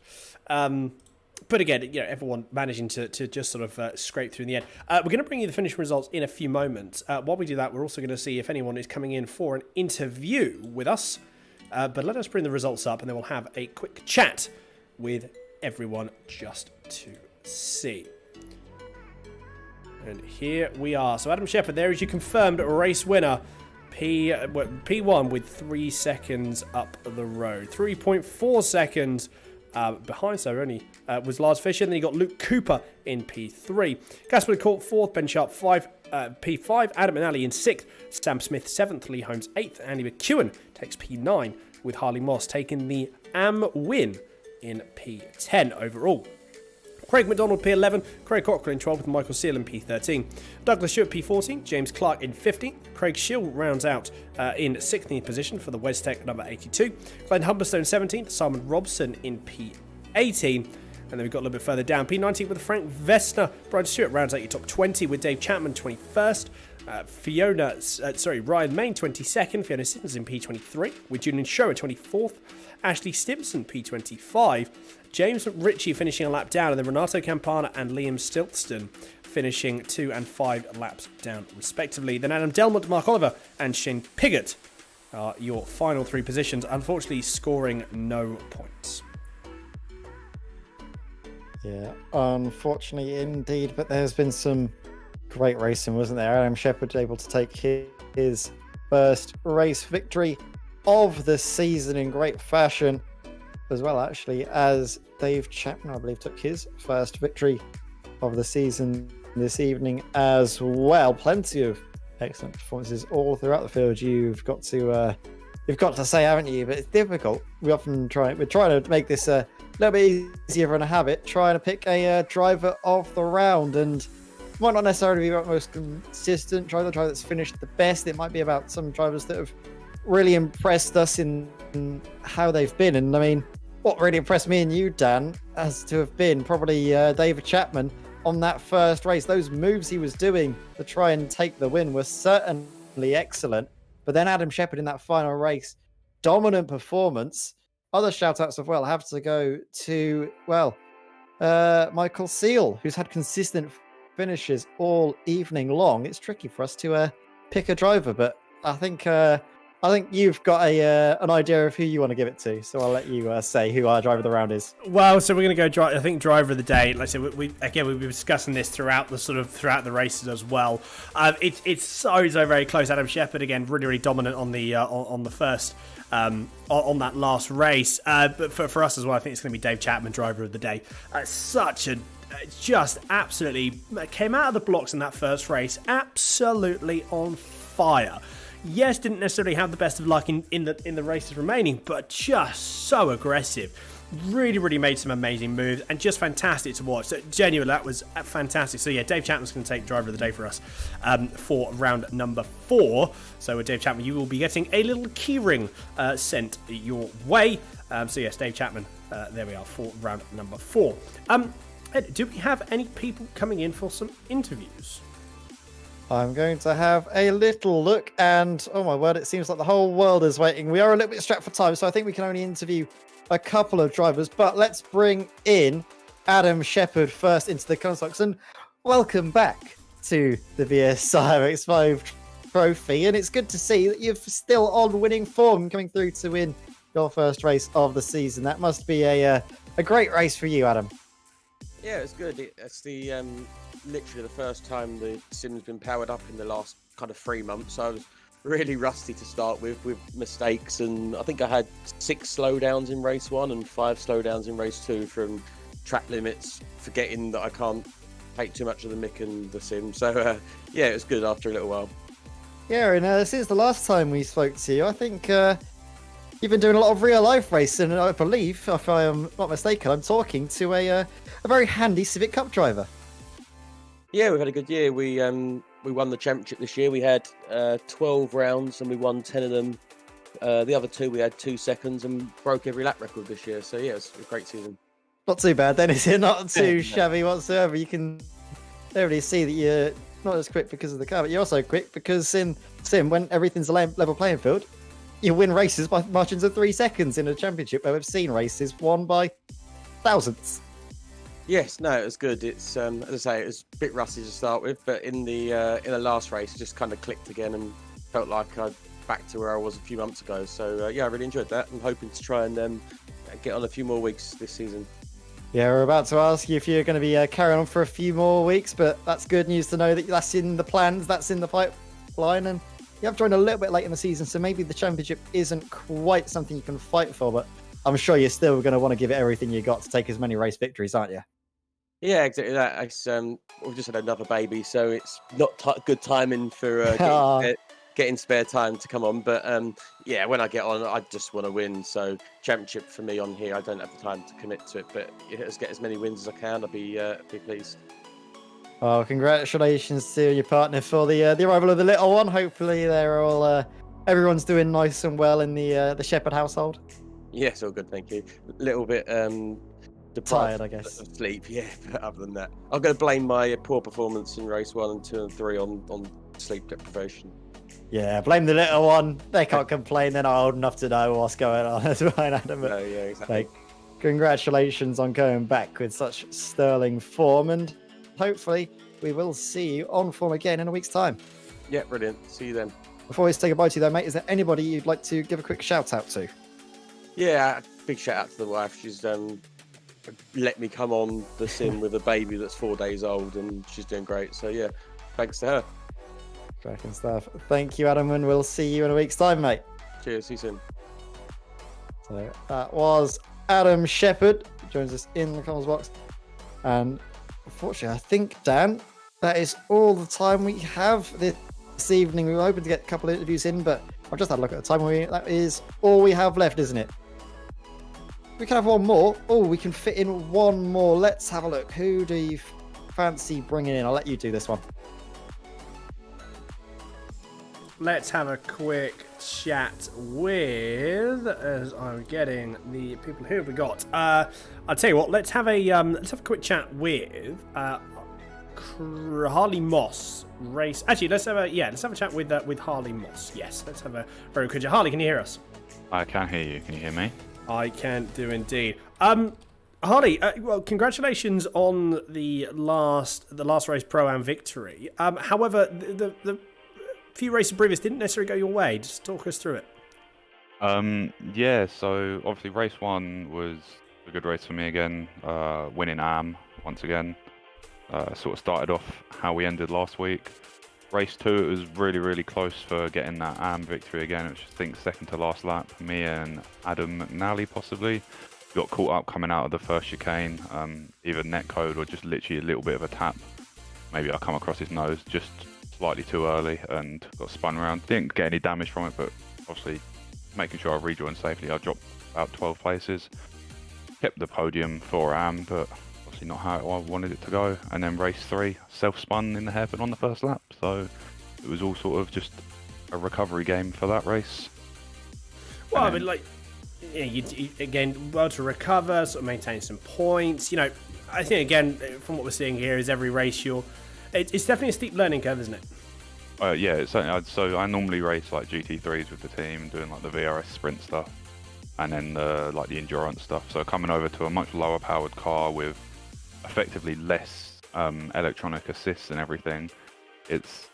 But again, you know, everyone managing to just sort of scrape through in the end. We're going to bring you the finishing results in a few moments. While we do that, we're also going to see if anyone is coming in for an interview with us. But let us bring the results up and then we'll have a quick chat with everyone just to see. And here we are. So Adam Shepherd, there is your confirmed race winner. P1 with 3 seconds up the road. 3.4 seconds behind, so only was Lars Fisher. Then you got Luke Cooper in P3. Casper Court 4th, Ben Sharp P5, Adam McNally in 6th, Sam Smith 7th, Lee Holmes 8th, Andy McEwen takes P9 with Harley Moss taking the AM win in P10 overall. Craig McDonald P11, Craig Cochrane 12th with Michael Seal in P13, Douglas Stewart P14, James Clark in 15th, Craig Schill rounds out in 16th position for the Westech number 82, Glenn Humberstone 17th, Simon Robson in P18, and then we've got a little bit further down, P19 with Frank Vestner, Brian Stewart rounds out your top 20 with Dave Chapman 21st, Ryan Main 22nd, Fiona Siddons in P23, with Julian Shower 24th, Ashley Stimson P25, James Ritchie finishing a lap down, and then Renato Campana and Liam Stiltston finishing 2 and 5 laps down respectively. Then Adam Delmont, Mark Oliver and Shane Piggott are your final 3 positions, unfortunately scoring no points. Yeah, unfortunately indeed, but there's been some great racing, wasn't there? Adam Shepherd able to take his first race victory of the season in great fashion, as well actually as Dave Chapman, I believe, took his first victory of the season this evening as well. Plenty of excellent performances all throughout the field. You've got to say, haven't you? But it's difficult. We're trying to make this a little bit easier than a habit, trying to pick a driver of the round, and might not necessarily be about the most consistent driver that's finished the best. It might be about some drivers that have really impressed us in how they've been. And I mean, what really impressed me and you, Dan, has to have been probably David Chapman on that first race. Those moves he was doing to try and take the win were certainly excellent. But then Adam Shepherd in that final race, dominant performance. Other shout-outs as well have to go to, Michael Seal, who's had consistent finishes all evening long. It's tricky for us to pick a driver, but I think you've got an idea of who you want to give it to, so I'll let you say who our driver of the round is. Well, so we're going to go. I think driver of the day. Like I said, we've been discussing this throughout the races as well. It's so very close. Adam Shepherd again, really dominant on the first on that last race. But for us as well, I think it's going to be Dave Chapman, driver of the day. Just absolutely came out of the blocks in that first race, absolutely on fire. Yes, didn't necessarily have the best of luck in the races remaining, but just so aggressive. Really made some amazing moves and just fantastic to watch. So genuinely, that was fantastic. So yeah, Dave Chapman's going to take driver of the day for us for round number 4. So with Dave Chapman, you will be getting a little keyring sent your way. So yes, Dave Chapman, there we are for round number 4. Ed, do we have any people coming in for some interviews? I'm going to have a little look, and oh my word, it seems like the whole world is waiting. We are a little bit strapped for time, so I think we can only interview a couple of drivers, but let's bring in Adam Shepherd first into the constructs, and welcome back to the VSI MX5 trophy. And it's good to see that you're still on winning form, coming through to win your first race of the season. That must be a great race for you, Adam. Yeah, it's good. It's the literally the first time the sim's been powered up in the last kind of 3 months. So I was really rusty to start with mistakes, and I think I had 6 slowdowns in race 1 and 5 slowdowns in race 2 from track limits, forgetting that I can't take too much of the mick in the sim. So yeah, it was good after a little while. Yeah, and since the last time we spoke to you, I think you've been doing a lot of real life racing, and I believe, if I am not mistaken, I'm talking to a very handy Civic Cup driver. Yeah, we've had a good year. We won the championship this year. We had 12 rounds and we won 10 of them. The other 2 we had 2 seconds and broke every lap record this year. So yeah, it was a great season. Not too bad then, is it? Not too shabby whatsoever. You can definitely see that you're not just quick because of the car, but you're also quick because in sim, when everything's a level playing field, you win races by margins of 3 seconds in a championship where we've seen races won by thousands. Yes, no, it was good. It's as I say, it was a bit rusty to start with, but in the last race, it just kind of clicked again and felt like I'd back to where I was a few months ago. So yeah, I really enjoyed that. I'm hoping to try and get on a few more weeks this season. Yeah, we're about to ask you if you're going to be carrying on for a few more weeks, but that's good news to know that that's in the plans, that's in the pipeline, and you have joined a little bit late in the season, so maybe the championship isn't quite something you can fight for, but I'm sure you're still going to want to give it everything you got to take as many race victories, aren't you? Yeah, exactly that. It's, we've just had another baby, so it's not good timing for getting spare time to come on. But yeah, when I get on, I just want to win. So championship for me on here, I don't have the time to commit to it. But let's get as many wins as I can. I'll be pleased. Well, congratulations to your partner for the arrival of the little one. Hopefully, they're all everyone's doing nice and well in the Shepherd household. Yes, all good, thank you. A little bit Tired, I guess. Of sleep, yeah. But other than that, I'm going to blame my poor performance in race 1 and 2 and 3 on sleep deprivation. Yeah, blame the little one. They can't complain. They're not old enough to know what's going on as well, Adam. No, yeah, exactly. Congratulations on going back with such sterling form, and hopefully we will see you on form again in a week's time. Yeah, brilliant. See you then. Before we say goodbye to you though, mate, is there anybody you'd like to give a quick shout out to? Yeah, big shout out to the wife. She's let me come on the sim with a baby that's 4 days old, and she's doing great. So yeah, thanks to her. Cracking stuff. Thank you, Adam, and we'll see you in a week's time, mate. Cheers. See you soon. So that was Adam Shepherd, who joins us in the comments box. And unfortunately, I think, Dan, that is all the time we have this evening. We were hoping to get a couple of interviews in, but I've just had a look at the time. That is all we have left, isn't it? We can have one more. Oh, we can fit in one more. Let's have a look. Who do you fancy bringing in? I'll let you do this one. Let's have a quick chat with, as I'm getting the people. Who have we got? I'll tell you what. Let's have a quick chat with Harley Moss. Race. Actually, let's have a chat with Harley Moss. Yes, let's have a very quick chat. Harley, can you hear us? I can hear you. Can you hear me? I can do indeed. Harley, well, congratulations on the last race Pro-Am victory. However, the few races previous didn't necessarily go your way. Just talk us through it. Yeah, so obviously race 1 was a good race for me again, winning AM once again. Sort of started off how we ended last week. Race 2, it was really, really close for getting that AM victory again. It was, I think, second to last lap. Me and Adam McNally possibly got caught up coming out of the first chicane, either net code or just literally a little bit of a tap. Maybe I come across his nose just slightly too early and got spun around. Didn't get any damage from it, but obviously making sure I rejoined safely. I dropped about 12 places. Kept the podium for AM, but obviously not how I wanted it to go. And then race 3, self-spun in the hairpin on the first lap. So it was all sort of just a recovery game for that race. Well, I mean, like, yeah, you again, well to recover, sort of maintain some points. You know, I think again, from what we're seeing here, is every race it's definitely a steep learning curve, isn't it? Yeah, it's certainly. So I normally race like GT3s with the team, doing like the VRS sprint stuff, and then like the endurance stuff. So coming over to a much lower powered car with effectively less electronic assists and everything, it's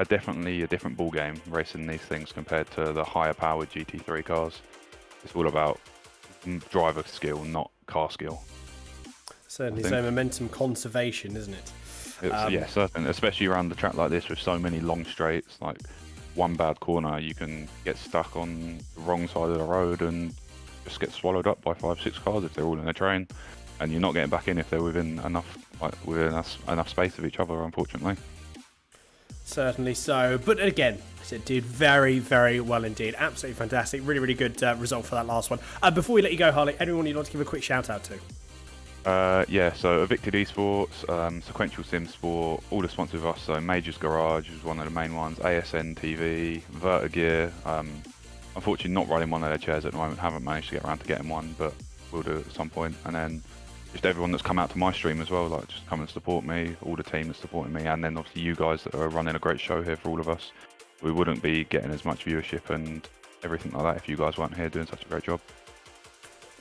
definitely a different ball game racing these things compared to the higher powered GT3 cars. It's all about driver skill, not car skill. Certainly, so momentum conservation, isn't it? Yeah, certainly, especially around the track like this with so many long straights. Like one bad corner, you can get stuck on the wrong side of the road and just get swallowed up by 5-6 cars if they're all in a train, and you're not getting back in if they're within enough space of each other, unfortunately. Certainly so. But again, it did very, very well indeed. Absolutely fantastic. Really, really good result for that last one. Before we let you go, Harley, anyone you'd like to give a quick shout out to? Yeah, so Evicted Esports, Sequential Sim Sport, all the sponsors of us. So Majors Garage is one of the main ones, ASN TV, Vertigear. Unfortunately, not riding one of their chairs at the moment. Haven't managed to get around to getting one, but we'll do it at some point. And then just everyone that's come out to my stream as well, like just come and support me, all the team that's supporting me, and then obviously you guys that are running a great show here for all of us. We wouldn't be getting as much viewership and everything like that if you guys weren't here doing such a great job.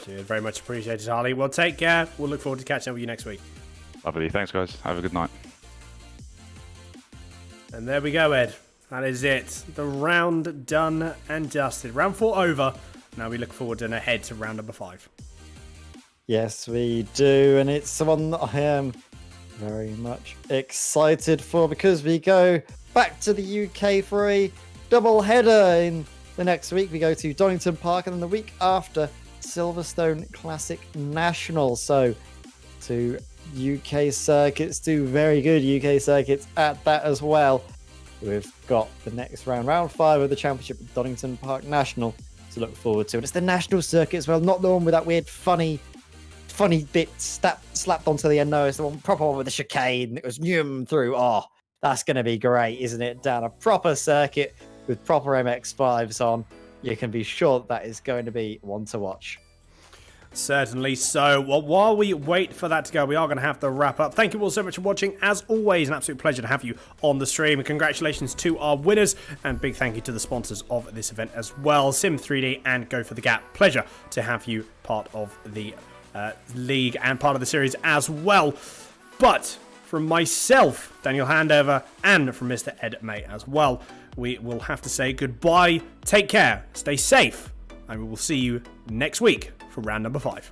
Very much appreciated, Harley. Well, take care. We'll look forward to catching up with you next week. Lovely. Thanks, guys. Have a good night. And there we go, Ed. That is it. The round done and dusted. Round 4 over. Now we look forward and ahead to round number 5. Yes, we do. And it's the one that I am very much excited for because we go back to the UK for a double header. In the next week, we go to Donington Park, and then the week after, Silverstone Classic National. So 2 UK circuits, 2 very good UK circuits at that as well. We've got the next round 5 of the championship at Donington Park National to look forward to. And it's the national circuit as well, not the one with that weird funny bit slapped onto the end. No, it's the one proper one with the chicane. It was through. Oh, that's going to be great, isn't it? Down a proper circuit with proper MX5s on. You can be sure that is going to be one to watch. Certainly so. Well, while we wait for that to go, we are going to have to wrap up. Thank you all so much for watching. As always, an absolute pleasure to have you on the stream. And congratulations to our winners. And big thank you to the sponsors of this event as well, SIM3D and Go for the Gap. Pleasure to have you part of the league and part of the series as well. But from myself, Daniel Handover, and from Mr. Ed May as well, we will have to say goodbye. Take care, stay safe, and we will see you next week for round number 5.